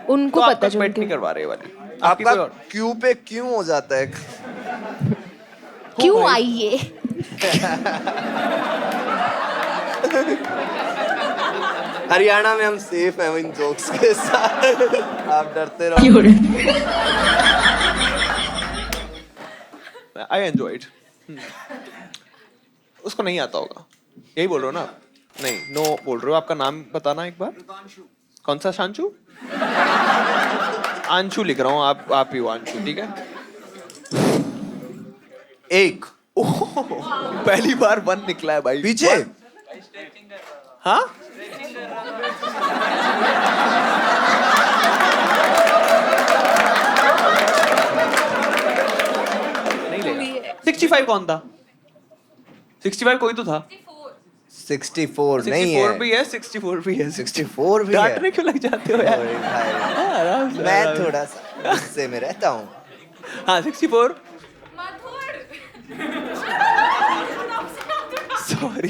उनको तो पता आपका पेट नहीं करवा रहे वाली। आपका क्यू पे क्यों हो जाता है? QIA। हरियाणा में हम सेफ हैं इन जोक्स के साथ। आप डरते रहो। I enjoyed. उसको नहीं आता होगा, यही बोल रहे हो ना? नहीं, नो बोल रहे हो। आपका नाम बताना एक बार। कौन सा? शांशु? आंशु लिख रहा हूँ। आप ही हो आंशु, ठीक है? एक। पहली बार 1 निकला है भाई। पीछे। हाँ? नहीं लेगा। 65 कौन था? 65 कोई तो था। 64 नहीं है। 64 भी है, 64 भी है। 64 भी है। डांटने क्यों लग जाते हो यार? आराम से, मैं आराम से। थोड़ा सा गुस्से में रहता हूँ। हाँ 64। सॉरी।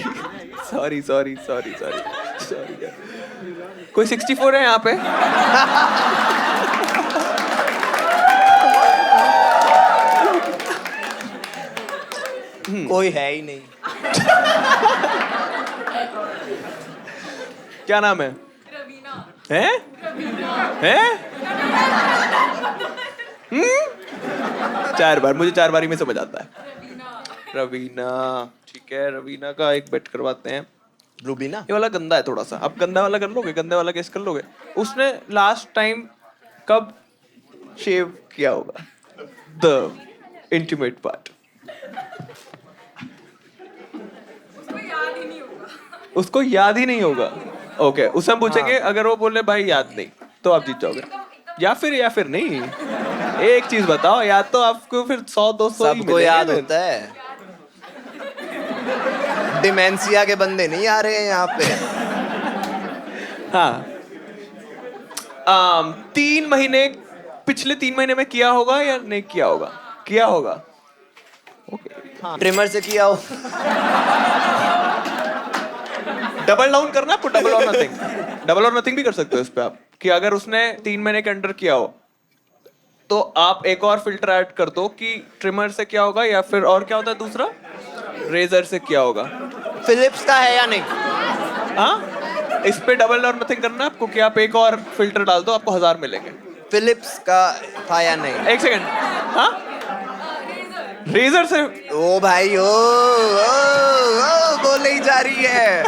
कोई 64 है यहाँ पे? कोई है ही नहीं। क्या नाम है? हैं? चार बार, मुझे 4 बारी में समझ आता है। रवीना, ठीक है। रवीना का एक बेट करवाते हैं। रूबीना? ये वाला गंदा है थोड़ा सा। अब गंदा वाला कर लोगे? गंदे वाला केस कर लोगे? उसने लास्ट टाइम कब शेव किया होगा? The intimate part. उसको याद ही नहीं होगा। ओके, उससे हम पूछेंगे। अगर वो बोले भाई याद नहीं, तो आप जीत जाओगे। या फिर नहीं। एक चीज बताओ, याद तो आपको फिर 100-200 ही सबको याद होता है। डिमेंशिया के बंदे नहीं आ रहे हैं यहाँ पे। हाँ। 3 महीने, पिछले 3 महीने में किया होगा या नहीं किया होगा? किया होगा। ओके। हाँ। ट्रिमर से किया हो। डबल डाउन करना आपको। डबल और नथिंग भी कर सकते हो इस पे आप, कि अगर उसने 3 महीने के अंडर किया हो तो आप एक और फिल्टर ऐड कर दो कि ट्रिमर से किया होगा या फिर और क्या होता है दूसरा, रेजर से किया होगा। फिलिप्स का है या नहीं? हाँ, इस पे डबल और नथिंग करना आपको कि आप एक और फिल्टर डाल दो, आपको 1000 मिलेंगे। फिलिप्स का था या नहीं? एक सेकंड। हाँ, रेजर से। ओ भाई ओ बोले ही जा रही है।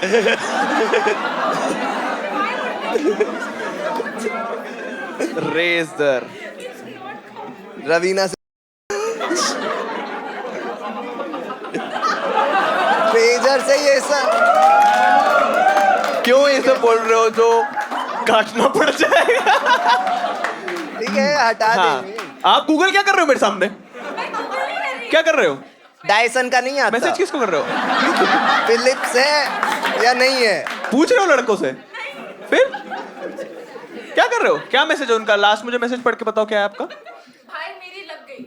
रेजर। रवीना से। रेजर से ये सब क्यों ये सब बोल रहे हो जो काटना पड़ जाएगा? ठीक है, हटा देंगे। आप गूगल क्या कर रहे हो मेरे सामने? क्या कर रहे हो? डायसन का नहीं आता। मैसेज किसको कर रहे हो? फिलिप्स है या नहीं है? पूछ रहे हो लड़कों से? फिर क्या कर रहे हो? क्या मैसेज है उनका? लास्ट मुझे मैसेज पढ़ के बताओ क्या है आपका। भाई मेरी लग गई।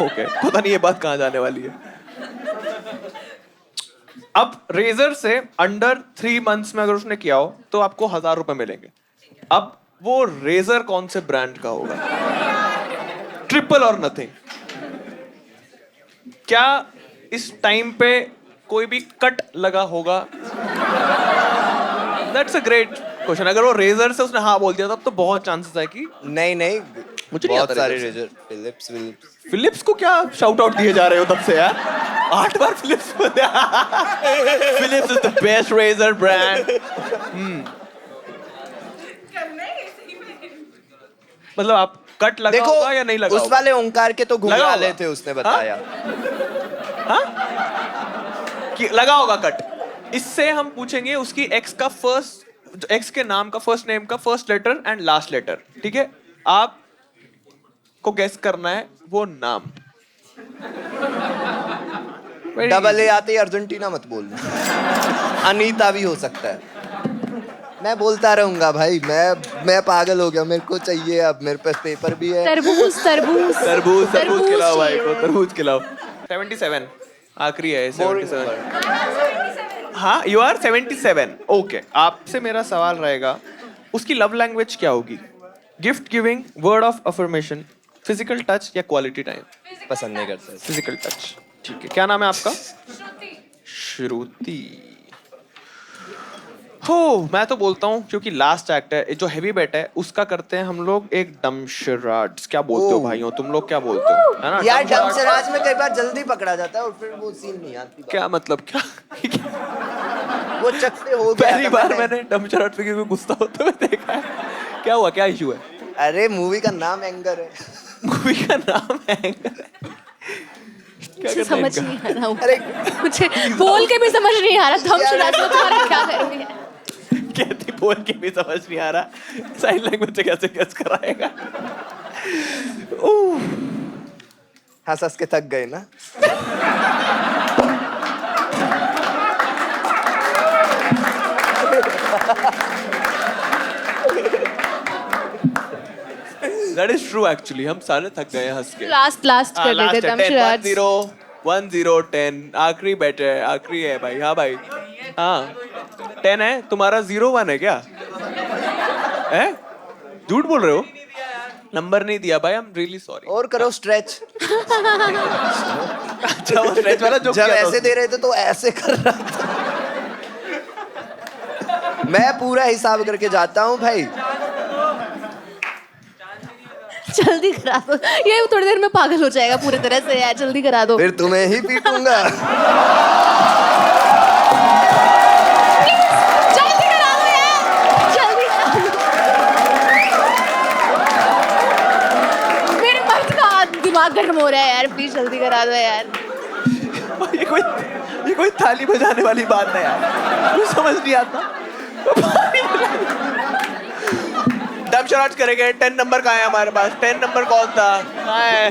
ओके पता नहीं ये बात कहाँ जाने वाली है। अब रेजर से अंडर 3 months में अगर उसने किया हो तो आपको 1000 रुपए मिलेंगे। अब वो रेजर कौन से ब्रांड का होगा? ट्रिपल और नथिंग। क्या इस टाइम पे कोई भी कट लगा होगा? That's a great question. अगर वो रेजर से उसने हाँ बोल दिया तब तो बहुत चांसेस है कि नहीं मुझे नहीं बहुत आता सारे रेजर रेजर फिलिप्स को क्या शाउट आउट दिए जा रहे हो तब से यार? 8 बार Philips Philips is the best razor brand. मतलब आप कट लगा देखो होगा या नहीं लगा उस होगा? वाले ओंकार के तो लगा घुंघराले होगा। थे, उसने बताया। कि लगा होगा कट। इससे हम पूछेंगे उसकी एक्स का फर्स्ट, एक्स के नाम का फर्स्ट नेम का first letter and last letter, ठीक है? आप को गेस करना है वो नाम। डबल ए आते ही अर्जेंटीना मत बोलना। अनीता भी हो सकता है। मैं बोलता रहूंगा भाई, मैं पागल हो गया, मेरे को चाहिए अब, मेरे पास पेपर भी है। तरबूज तरबूज तरबूज तरबूज खिलाओ भाई चाहिए। को, तरबूज खिलाओ। 77 आखिरी है 77। हाँ यू आर 77। ओके आपसे मेरा सवाल रहेगा उसकी लव लैंग्वेज क्या होगी? Gift giving, word of affirmation, physical touch या क्वालिटी टाइम? पसंद नहीं करता फिजिकल टच। ठीक है, क्या नाम है आपका? श्रुति। हो मैं तो बोलता हूँ क्योंकि लास्ट एक्ट है, जो हेवी बेट है उसका करते हैं हम लोग एक डमशराज। क्या बोलते हो भाइयों, तुम लोग क्या बोलते हो? है ना यार डमशराज में कई बार जल्दी पकड़ा जाता है और फिर वो सीन नहीं आती। क्या मतलब क्या? वो चकते हो गया पहली बार मैंने डमशराज पे किसी को गुस्सा होते हुए देखा है। क्या हुआ, क्या इशू है? अरे मूवी का नाम एंगर है। मूवी का नाम एंगर है? मुझे समझ नहीं आ रहा। अरे मुझे बोल के भी समझ नहीं आ रहा। धमशराज में तुम्हारा क्या करोगे? कहती बोल के भी समझ नहीं आ रहा, साइन लैंग्वेज से कैसे गेस कराएगा? हंस हंस के थक गए ना। That is true actually, हम सारे थक गए हैं हंस के। लास्ट कर लेते हैं धमशराज। 10 10 आखिरी बैट है, आखिरी है भाई। हाँ भाई, हाँ 10 है तुम्हारा, 0 1 है क्या? है झूठ बोल रहे हो? नंबर नहीं दिया भाई, आई एम रियली सॉरी। और करो स्ट्रेच। अच्छा वो स्ट्रेच वाला जो जब ऐसे दे रहे थे तो ऐसे कर रहा था। मैं पूरा हिसाब करके जाता हूँ भाई। जल्दी करा दो, ये थोड़ी देर में पागल हो जाएगा पूरी तरह से यार। जल्दी करा दो। फिर तुम्हें ही पीटूंगा। जल्दी करा दो यार, जल्दी करा दो। मेरे मर्द का दिमाग गर्म हो रहा है यार, प्लीज जल्दी करा दो यार। ये कोई थाली बजाने वाली बात है यार, कुछ समझ नहीं आता। डमशराज करेंगे। 10 नंबर कहाँ है हमारे पास? 10 नंबर कौन था? कहाँ है?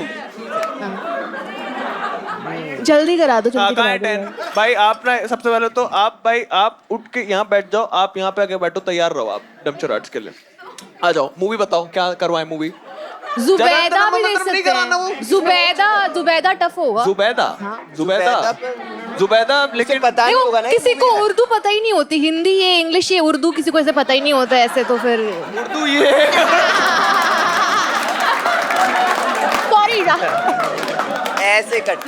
जल्दी करा दो, जल्दी कहाँ है करा 10? दो। भाई आप ना सबसे पहले तो आप भाई आप उठ के यहाँ बैठ जाओ, आप यहाँ पे आके बैठो, तैयार रहो आप डमशराज के लिए। आ जाओ, मूवी बताओ क्या करवाएं मूवी? जुबैदा भी देख सकते हैं। जुबैदा टफ होगा। जुबैदा लेकिन पता नहीं होगा ना। किसी को उर्दू पता ही नहीं होती, हिंदी ये इंग्लिश ये उर्दू किसी को ऐसे पता ही नहीं होता ऐसे, तो फिर उर्दू ये सॉरी ऐसे कट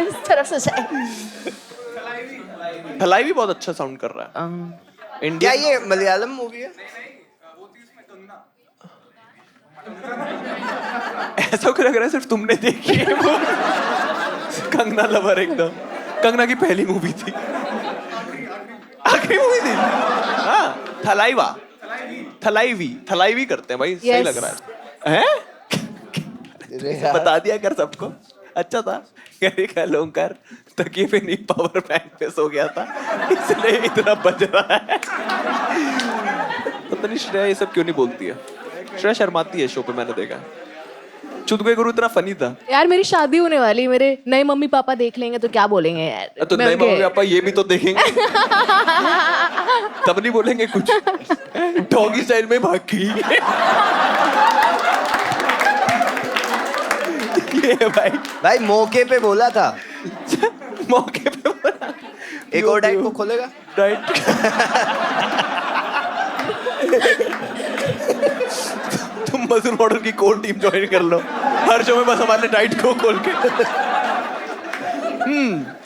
इस तरफ से जाए। भलाई भी बहुत अच्छा साउंड कर रहा है। क्या इंडिया ये मलयालम मूवी है? ऐसा क्यों लग रहा है सिर्फ तुमने देखी है वो? कंगना लवर एकदम। कंगना की पहली मूवी थी, आखिरी मूवी थी। हाँ थलाईवी करते हैं भाई। सही लग रहा है? बता दिया कर सबको। अच्छा था। ओंकार तकिए पे नहीं पावर बैंक पे सो गया था, इसलिए इतना बज रहा है। पता नहीं श्रेया ये सब क्यों नहीं बोलती है। श्रेया शर्माती है शो पे, मैंने देखा। चुदकुए गुरु इतना फनी था यार। मेरी शादी होने वाली, मेरे नए मम्मी पापा देख लेंगे तो क्या बोलेंगे यार? तो नए मम्मी पापा ये भी तो देखेंगे। तब नहीं बोलेंगे कुछ। डॉगी स्टाइल में भाग गई। ये भाई भाई मौके पे बोला था। मौके पे बोला। एक और डाइट को खोलेगा। डाइट तुम मधुर मॉडल की कोर टीम ज्वाइन कर लो, हर शो में बस हमारे डाइट को खोल के।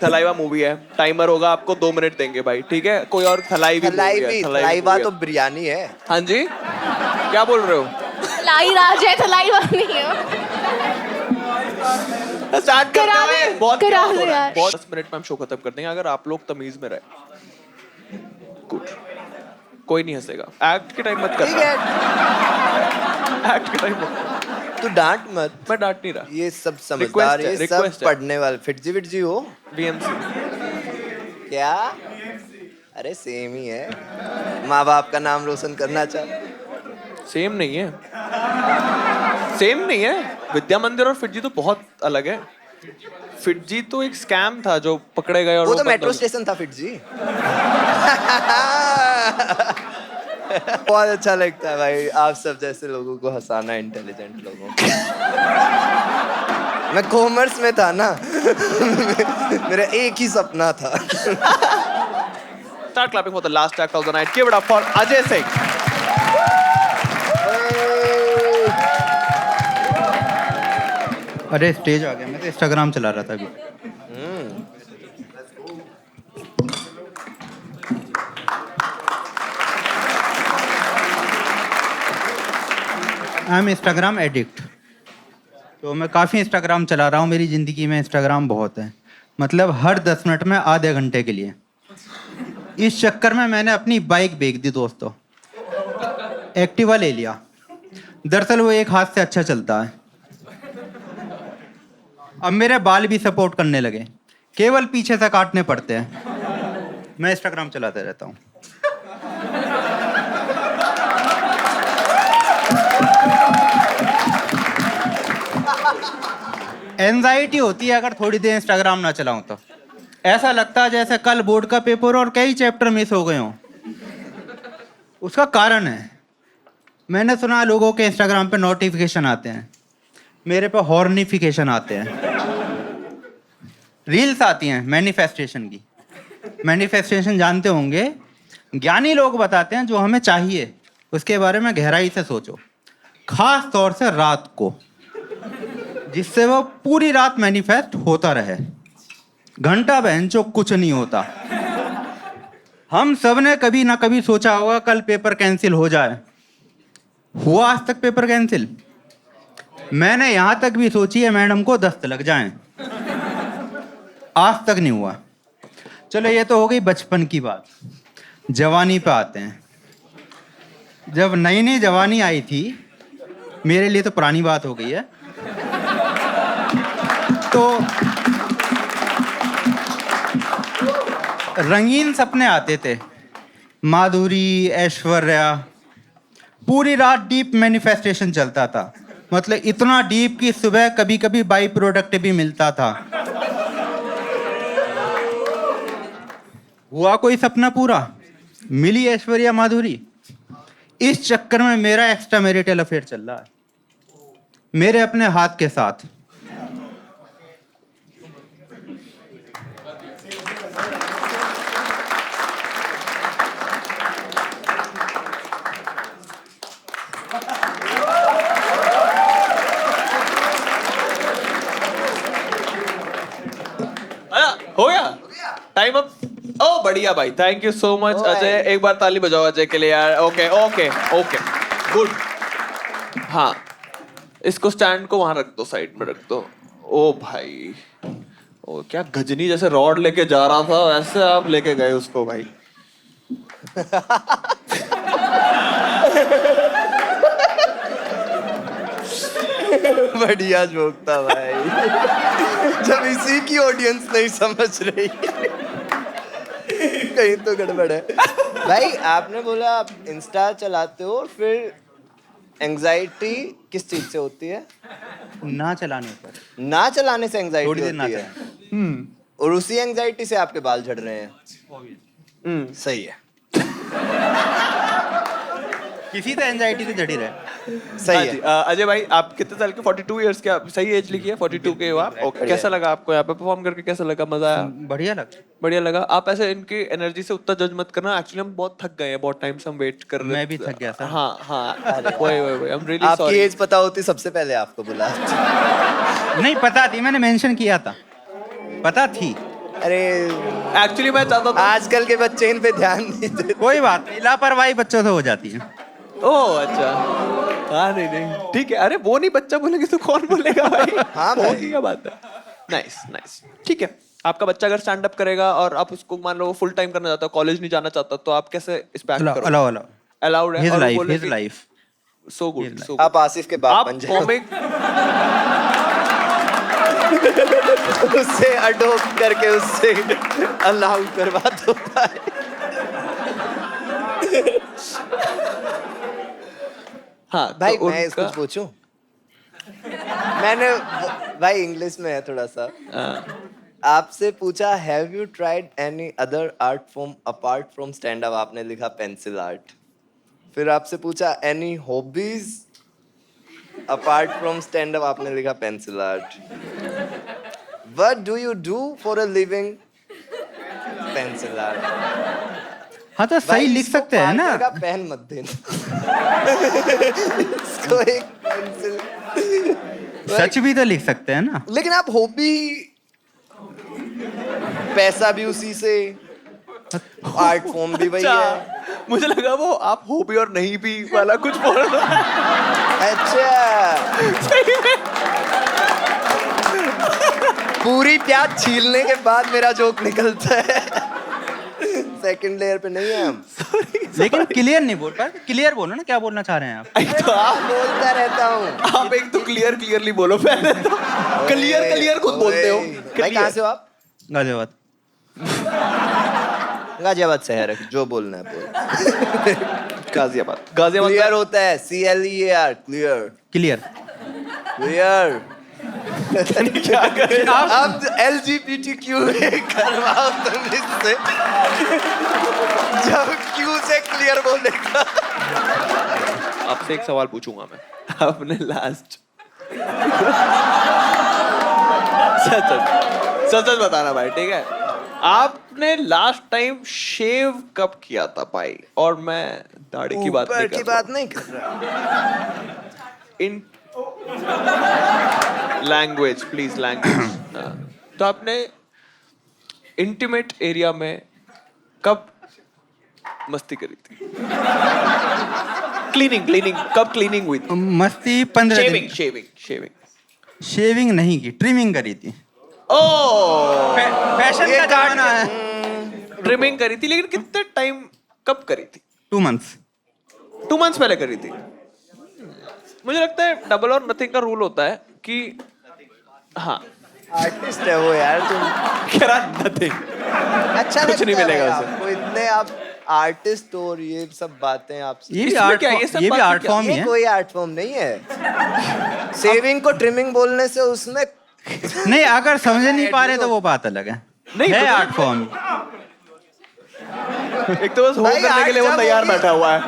थलाइवा मूवी है, टाइमर होगा, आपको 2 मिनट देंगे भाई, ठीक है? कोई और थलाइवा तो बिरयानी है। हाँ जी, क्या बोल रहे हो? थलाई राज है, थलाइवा नहीं है। स्टार्ट करते हैं। बहुत करा chaos हो दो रहा है। यार। बहुत 10 मिनट में हम शो खत्म कर देंगे अगर आप लोग तमीज में रहे। गुड, कोई नहीं हंसेगा। एक्ट के टाइम मत कर। ठीक है, एक्ट के टाइम मत। तू डांट मत। मैं डांट नहीं रहा। ये सब समझदार, ये सब request है। पढ़ने वाले। फिटजी विटजी हो BMC क्या? अरे सेम ही है, माँ बाप का नाम रोशन करना चाह। सेम नहीं है, सेम नहीं है। विद्या मंदिर और फिटजी तो बहुत अलग है। फिटजी तो एक स्कैम था जो पकड़े गए और वो तो बंद मेट्रो हो गए। स्टेशन था फिटजी। बहुत अच्छा लगता है भाई आप सब जैसे लोगों को हंसाना, इंटेलिजेंट लोगों को। मैं कॉमर्स में था ना। मेरा एक ही सपना था। Start clapping for the last act of the night. Give it up for Ajay Singh. अरे स्टेज आ गया, मैं तो इंस्टाग्राम चला रहा था अभी। I am Instagram addict. तो मैं काफ़ी इंस्टाग्राम चला रहा हूँ, मेरी ज़िंदगी में इंस्टाग्राम बहुत है, मतलब हर 10 मिनट में आधे घंटे के लिए। इस चक्कर में मैंने अपनी बाइक बेच दी दोस्तों, एक्टिवा ले लिया। दरअसल वो एक हाथ से अच्छा चलता है। अब मेरे बाल भी सपोर्ट करने लगे, केवल पीछे से काटने पड़ते हैं। मैं इंस्टाग्राम चलाते रहता हूँ। एंजाइटी होती है अगर थोड़ी देर इंस्टाग्राम ना चलाऊं तो। ऐसा लगता है जैसे कल बोर्ड का पेपर और कई चैप्टर मिस हो गए हों। उसका कारण है, मैंने सुना लोगों के इंस्टाग्राम पे नोटिफिकेशन आते हैं, मेरे पे हॉर्निफिकेशन आते हैं। रील्स आती हैं मैनिफेस्टेशन की। मैनिफेस्टेशन जानते होंगे, ज्ञानी लोग बताते हैं जो हमें चाहिए उसके बारे में गहराई से सोचो, खास तौर से रात को, जिससे वो पूरी रात मैनिफेस्ट होता रहे। घंटा बहन जो कुछ नहीं होता। हम सब ने कभी ना कभी सोचा होगा कल पेपर कैंसिल हो जाए। हुआ आज तक पेपर कैंसिल? मैंने यहां तक भी सोची है मैडम को दस्त लग जाएं, आज तक नहीं हुआ। चलो ये तो हो गई बचपन की बात। जवानी पे आते हैं। जब नई नई जवानी आई थी, मेरे लिए तो पुरानी बात हो गई है, तो रंगीन सपने आते थे। माधुरी, ऐश्वर्या, पूरी रात डीप मैनिफेस्टेशन चलता था। मतलब इतना डीप कि सुबह कभी कभी बाई प्रोडक्ट भी मिलता था। हुआ कोई सपना पूरा? मिली ऐश्वर्या, माधुरी? इस चक्कर में मेरा एक्स्ट्रा मैरिटल अफेयर चल रहा है, मेरे अपने हाथ के साथ। हो गया टाइम अप। ओ बढ़िया भाई, thank you so much Ajay. एक बार ताली बजाओ अजय के लिए यार। Okay okay okay, good. हाँ, इसको स्टैंड को वहां रख दो, साइड में रख दो। ओ भाई, ओ क्या गजनी जैसे रॉड लेके जा रहा था वैसे आप लेके गए उसको भाई। बढ़िया जोक था भाई। जब इसी की ऑडियंस नहीं समझ रही, कहीं तो गड़बड़ है। भाई आपने बोला आप इंस्टा चलाते हो, फिर एंजाइटी किस चीज से होती है? ना चलाने पर। ना चलाने से एंजाइटी थोड़ी देर ना होती है। और उसी एंजाइटी से आपके बाल झड़ रहे हैं। सही है। किसी तो एंजाइटी से जड़ी रहे। सही हाँ है। जी, अजय भाई आप कितने साल के 42 इयर्स के आप सही एज लिखी है 42 के हो आप ओके कैसा लगा आपको यहाँ पे परफॉर्म करके कैसा लगा मजा आया बढ़िया लगा आप ऐसे इनकी एनर्जी से उतना जज मत करना एक्चुअली हम बहुत थक गए हैं बहुत टाइम से हम वेट कर रहे मैं भी थक गया था। हाँ वही आई एम रियली आपकी सॉरी एज पता होती सबसे पहले आपको बुला नहीं पता थी, मैंने मेंशन किया था, पता थी। अरे एक्चुअली मैं चाहता था आजकल के बच्चे इन पे ध्यान नहीं देते। कोई बात नहीं, लापरवाही बच्चों से हो जाती है। ओह अच्छा हाँ नहीं ठीक है अरे वो नहीं बच्चा बोलेंगे तो कौन बोलेगा भाई हाँ वो की क्या बात है नाइस ठीक है आपका बच्चा अगर स्टैंड अप करेगा और आप उसको मान लो फुल टाइम करना चाहता हो कॉलेज नहीं जाना चाहता तो आप कैसे इस पे एक्ट करोगे अलाउड है और हिज लाइफ सो गुड आप आसिफ के बाप बन जाओ कॉमिक उससे अडोप्ट करके उससे अलाउ करवा दो हाँ भाई तो मैं कुछ पूछूं मैंने भाई इंग्लिश में है थोड़ा सा आपसे पूछा have you tried any other art form apart from stand up आपने लिखा पेंसिल आर्ट फिर आपसे पूछा any hobbies apart from stand up आपने लिखा pencil art what do you do for a living pencil art हाँ तो सही लिख सकते हैं ना। पेन मत देना इसको एक पेंसिल सच भी तो लिख सकते हैं ना। लेकिन आप हॉबी पैसा भी उसी से आर्ट फॉर्म भी वही है मुझे लगा वो आप हॉबी और नहीं भी वाला कुछ बोल रहा अच्छा पूरी प्याज छीलने के बाद मेरा जोक निकलता है सेकंड लेयर पे नहीं है हम लेकिन क्लियर नहीं बोल पा क्लियर बोलो ना क्या बोलना चाह रहे हैं आप तो आप बोलता रहता हूँ आप एक तो क्लियरली बोलो पहले तो क्लियर खुद बोलते हो भाई कहाँ से हो आप गाजियाबाद गाजियाबाद शहर है जो बोलना है बोल गाजियाबाद क्लियर होता है CLEAR क्लियर क्लियर क्लियर क्या करें अब LGBTQ करवाओ तुम इससे जब Q से क्लियर बोलेगा आपसे एक सवाल पूछूंगा मैं आपने लास्ट सच बताना भाई ठीक है आपने लास्ट टाइम शेव कब किया था भाई और मैं दाढ़ी की बात नहीं कर रहा बात नहीं कर रहा इन लैंग्वेज प्लीज लैंग्वेज तो आपने इंटीमेट एरिया में कब मस्ती करी थी क्लीनिंग कब क्लीनिंग हुई थी मस्ती 15 दिन शेविंग नहीं की ट्रिमिंग करी थी फैशन का जमाना है ट्रिमिंग करी थी लेकिन कितने टाइम कब करी थी 2 months 2 months पहले करी थी मुझे लगता है डबल और नथिंग का रूल होता है कि हाँ आर्टिस्ट है वो यार तुम कह रहा नथिंग अच्छा कुछ नहीं मिलेगा उसे आपको इतने आप आर्टिस्ट और ये सब बातें आपसे ये भी आर्ट फॉर्म ही है कोई आर्ट फॉर्म नहीं है सेविंग को ट्रिमिंग बोलने से उसमें नहीं अगर समझ नहीं पा रहे तो वो बात अलग है नहीं है आर्ट फॉर्म एक तो बस होम करने के लिए वो तैयार बैठा हुआ है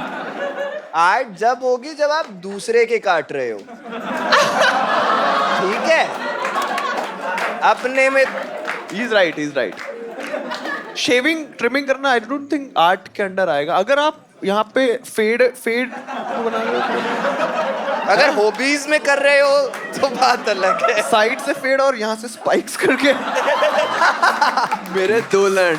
आर्ट जब होगी जब आप दूसरे के काट रहे हो ठीक है अपने में इज राइट शेविंग ट्रिमिंग करना आई डोंट थिंक आर्ट के अंडर आएगा अगर आप यहाँ पे फेड बना रहे हो अगर हॉबीज में कर रहे हो तो बात अलग है साइड से फेड और यहाँ से स्पाइक्स करके मेरे दुल्हन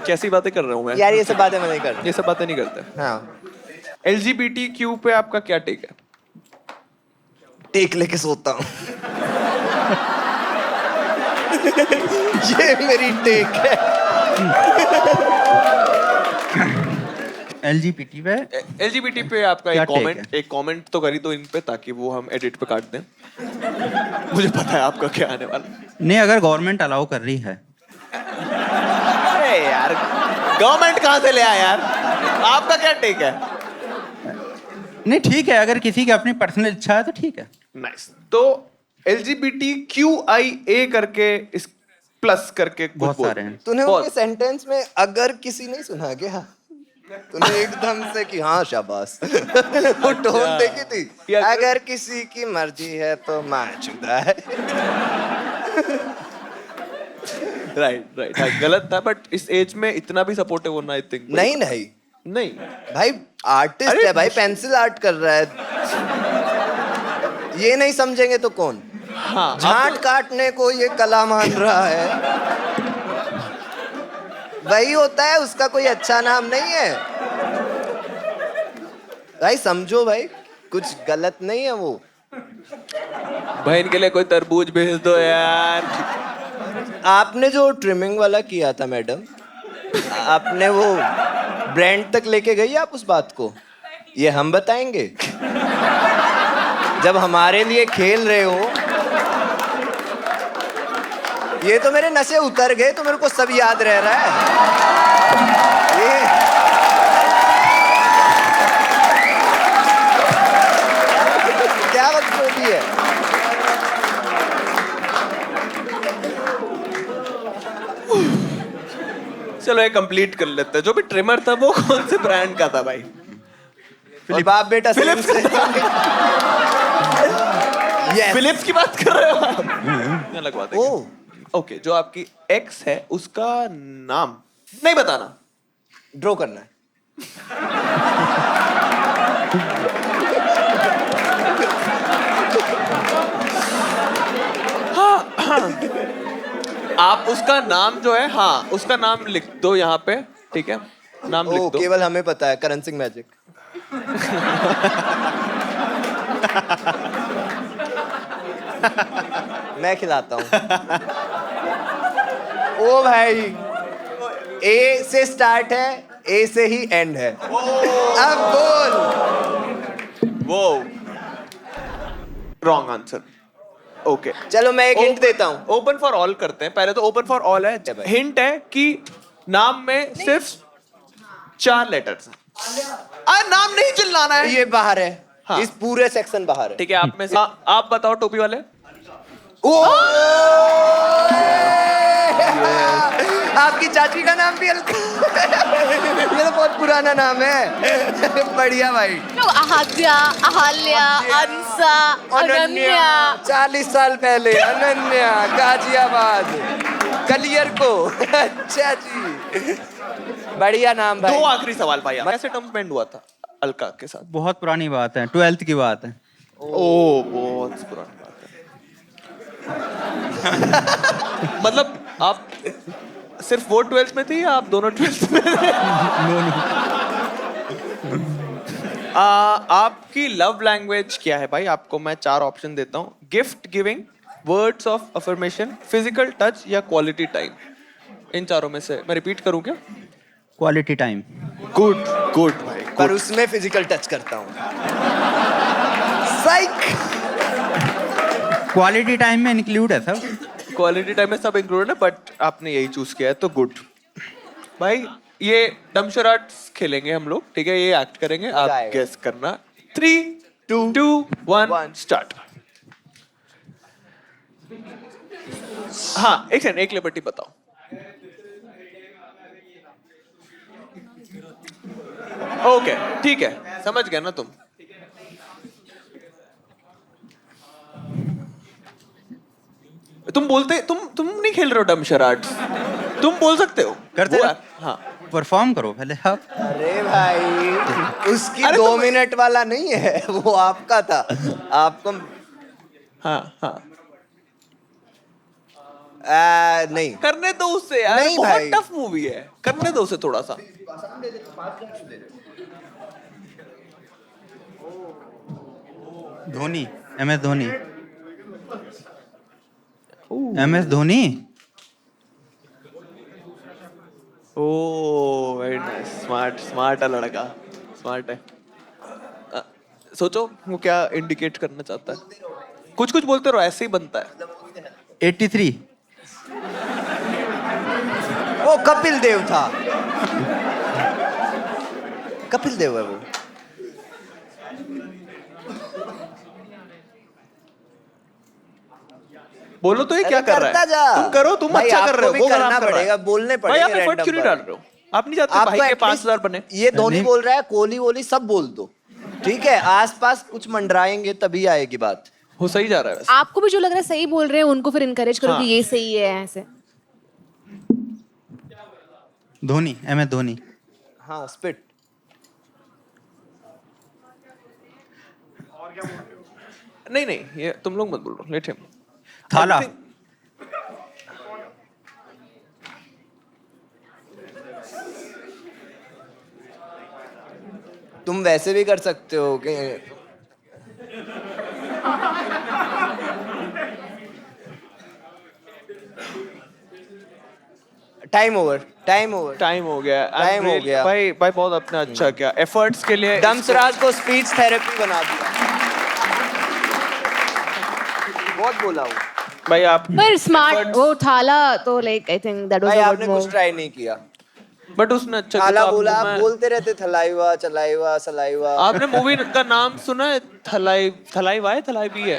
कैसी बातें कर रहा हूँ मैं यार ये सब बातें मैं नहीं करता ये सब बातें नहीं करते हाँ LGBTQ पे आपका क्या टेक है टेक लेके सोता हूँ ये मेरी टेक है LGBT पे आपका एक कमेंट तो करी दो इन पे ताकि वो हम एडिट पे काट दें मुझे पता है आपका क्या आने वाला नहीं अगर गवर्नमेंट अलाउ कर रही है अरे यार गवर्नमेंट कहाँ से ले आया यार आपका क्या टेक है नहीं ठीक है अगर किसी की अपनी पर्सनल इच्छा है तो ठीक है नाइस तो LGBTQIA करके इस प्लस करके कुछ बहुत बोल। सारे हैं। तूने बहुत। उनके सेंटेंस में अगर किसी नहीं सुना क्या? तूने एकदम से कि हाँ शाबाश वो टोन देखी थी, अगर किसी की मर्जी है तो माचुदा है। राइट गलत था, बट इस एज में इतना भी सपोर्टिव होना आई थिंक नहीं नहीं नहीं भाई, आर्टिस्ट है भाई, पेंसिल आर्ट कर रहा है, ये नहीं समझेंगे तो कौन? हाँ, झाट काटने को ये कला मान रहा है, वही होता है, उसका कोई अच्छा नाम नहीं है भाई, समझो भाई, कुछ गलत नहीं है वो। भाई इनके लिए कोई तरबूज भेज दो यार। आपने जो ट्रिमिंग वाला किया था मैडम, आपने वो ब्रांड तक लेके गई आप उस बात को? ये हम बताएंगे जब हमारे लिए खेल रहे हो। ये तो मेरे नशे उतर गए तो मेरे को सब याद रह रहा है। ये क्या बात बोली है? चलो ये कंप्लीट कर लेते हैं। जो भी ट्रिमर था वो कौन से ब्रांड का था भाई? और बाप बेटा फिलिप्स Yes. फिलिप्स की बात कर रहे हो आप? लगवा देंगे। ओके, जो आपकी एक्स है उसका नाम नहीं बताना, ड्रॉ करना है। आप उसका नाम जो है, हाँ उसका नाम लिख दो यहाँ पे, ठीक है? नाम लिख दो। केवल हमें पता है, करण सिंह मैजिक। मैं खिलाता हूँ। ओ भाई, ए से स्टार्ट है, ए से ही एंड है। अब बोल। वो रॉन्ग आंसर। ओके चलो मैं एक हिंट देता हूँ। ओपन फॉर ऑल करते हैं। पहले तो ओपन फॉर ऑल है। हिंट है कि नाम में सिर्फ 4 लेटर्स हैं। नाम नहीं चिल्लाना है। ये बाहर है। हाँ। इस पूरे सेक्शन बाहर है। ठीक है, आप में से आप बताओ टोपी वाले। ओ! आपकी चाची का नाम भी हल्का। ये तो बहुत पुराना नाम है। बढ़िया भाई। आहाद्या, अहाल्या, अंसा, अनन्या। 40 साल पहले अनन्या, गाजियाबाद, कलियर को। अच्छा जी, बढ़िया नाम भाई। 2 आखिरी सवाल भाई, कैसे टर्म्स में एंड हुआ था अलका के साथ? बहुत पुरानी बात है, 12th की बात है। ओ बहुत पुरानी बात है। मतलब आप सिर्फ वो 12th में थी या आप दोनों 12th में थे? आपकी लव लैंग्वेज क्या है भाई? आपको मैं 4 ऑप्शन देता हूँ। Gift giving, words of affirmation, physical touch या क्वालिटी टाइम। इन चारों में से मैं रिपीट करूँ क्या? Quality time. गुड गुड भाई, पर उसमें फिजिकल टच करता हूँ। साइक। क्वालिटी टाइम में इंक्लूड है सब। क्वालिटी टाइम में सब इंक्लूडेड है, बट आपने यही चूज किया है तो गुड भाई। ये डमशराट्स खेलेंगे हम लोग, ठीक है? ये एक्ट करेंगे, आप गेस करना। 3 2 1 स्टार्ट। हाँ एक सेकंड, एक लिबर्टी बताओ। ओके ठीक है, समझ गया ना तुम? तुम बोलते, तुम नहीं खेल रहे हो डमशराट्स? तुम बोल सकते हो, करते वो रहो। हाँ परफॉर्म करो पहले आप। अरे भाई, उसकी अरे 2 मिनट वाला नहीं है, वो आपका था। आपको हाँ हाँ नहीं करने दो उससे यार, नहीं बहुत भाई। टफ मूवी है, करने दो उसे थोड़ा सा। धोनी, MS धोनी। MS धोनी। ओ वेरी नाइस, स्मार्ट है लड़का, स्मार्ट है। सोचो वो क्या इंडिकेट करना चाहता है। कुछ कुछ बोलते रहो, ऐसे ही बनता है। 83। वो कपिल देव था। कपिल देव है वो। बोलो तो ये क्या अरे कर रहा करता है? जा। तुम करो, तुम भाई, अच्छा कर आपको रहे हो, भी वो करना खराब कर रहा है। पड़ेगा, बोलने भाई पड़ेंगे आप एफर्ट random क्यों नहीं पर। डाल रहे हो? आप नहीं चाहते आपको भाई के at 5,000 least बने? ये धोनी बोल रहा है, कोहली वोली सब बोल दो, ठीक है? आसपास कुछ मंडराएंगे तभी आएगी बात। वो सही जा रहा है वैसे। आपको भी जो लग रहा है सही बोल रहे हैं उनको फिर इनकरेज करो हाँ। कि ये सही है ऐसे। धोनी, MS धोनी। हाँ, स्पिट। नहीं नहीं, ये तुम लोग मत बोलो, लेट हिम। थाला। तुम वैसे भी कर सकते हो कि टाइम ओवर टाइम हो गया। टाइम हो गया। भाई बहुत अपने अच्छा किया, एफर्ट्स के लिए। दमसराज को स्पीच थेरेपी बना दिया। बहुत बोला हूँ भाई आप पर स्मार्ट वो थाला तो like I think that was भाई, अ आपने गुड कुछ मूव। ट्राई नहीं किया। बट उसने अच्छा थाला किया। बोला, आप बोलते रहते थलाईवा चलाईवा सलाईवा। आपने मूवी का नाम सुना है? थलाईवा है, थलाईवी है?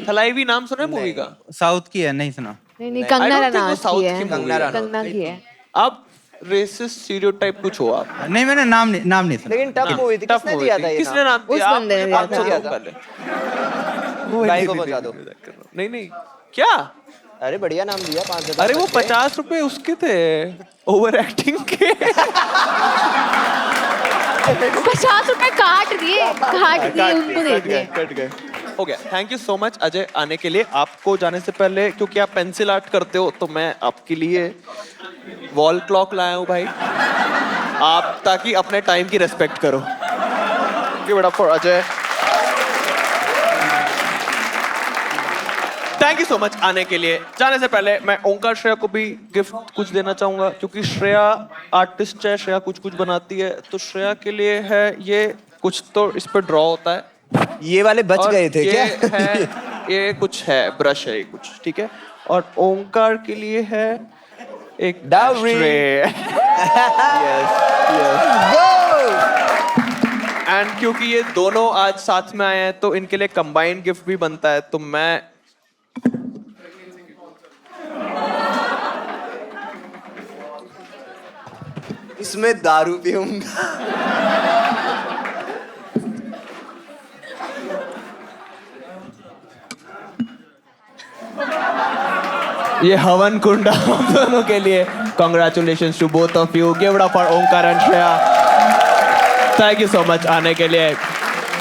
थलाईवी नाम सुना है मूवी का? साउथ की है, नहीं सुना। नहीं I कंगना don't think वो रनौत साउथ की है। की movie है। कंगना की है। आप रेसिस्ट स्टीरियोटाइप कुछ हो आप। नहीं, मैंने नाम नहीं सुना। लेकिन टफ मूवी थी, किसने दिया था ये किसने नाम उस दिया? बंदे ने दिया आप था। दिया था पहले। भाई को पहुंचा दो। नहीं नहीं, क्या? अरे बढ़िया नाम दिया, 5,000। अरे वो 50 रुपए उसके थे, ओवर एक्टिंग के। 50 रुपए काट दिए उनको दे दिए। कट गए। हो गया। Thank you so much Ajay आने के लिए। आपको जाने से पहले, क्योंकि आप पेंसिल आर्ट करते हो, तो मैं आपके लिए वॉल क्लॉक लाया हूँ भाई, आप ताकि अपने टाइम की रेस्पेक्ट करो। Give it up for Ajay. Thank you so much आने के लिए। जाने से पहले मैं ओंकार श्रेया को भी गिफ्ट कुछ देना चाहूंगा, क्योंकि श्रेया आर्टिस्ट है, श्रेया कुछ कुछ बनाती है, तो श्रेया के लिए है ये कुछ, तो इस पर ड्रॉ होता है। ये वाले बच और गए थे ये क्या? है, ये कुछ है, ब्रश है ये कुछ, ठीक है। और ओंकार के लिए है एक डावरी। एंड क्योंकि ये दोनों आज साथ में आए हैं, तो इनके लिए कंबाइंड गिफ्ट भी बनता है। तो मैं इसमें दारू पीऊंगा। ये हवन कुंडा हम दोनों के लिए। Congratulations to both of you. Give it up for Omkar and Shreya. Thank you so much आने के लिए।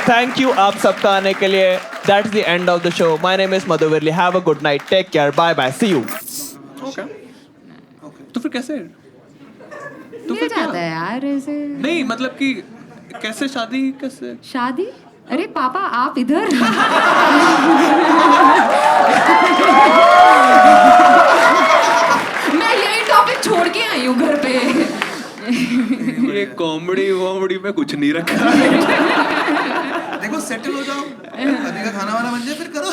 थैंक यू आप सबका आने के लिए। That's the end of the show. My name is Madhu Virli. Have a good night, take care, bye bye, see you. Okay, तो फिर कैसे? तो फिर क्या जाता है यार ऐसे? नहीं मतलब कि कैसे शादी, कैसे शादी? अरे पापा आप इधर। मैं यही टॉपिक छोड़ के आई हूँ घर पे। ये कॉमेडी वॉमेडी में कुछ नहीं रखा। देखो सेटल हो जाओ, शादी का खाना वाना बन जाए, फिर करो।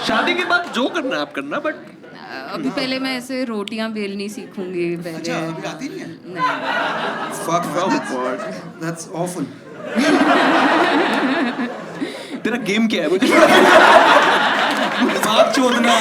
शादी के बाद जो करना है आप करना, बट अभी पहले मैं ऐसे रोटियां बेलनी सीखूंगी पहले। अच्छा, अभी आती नहीं है? नहीं। Fuck, that's awful. तेरा गेम क्या है मुझे? दिमाग चोदना।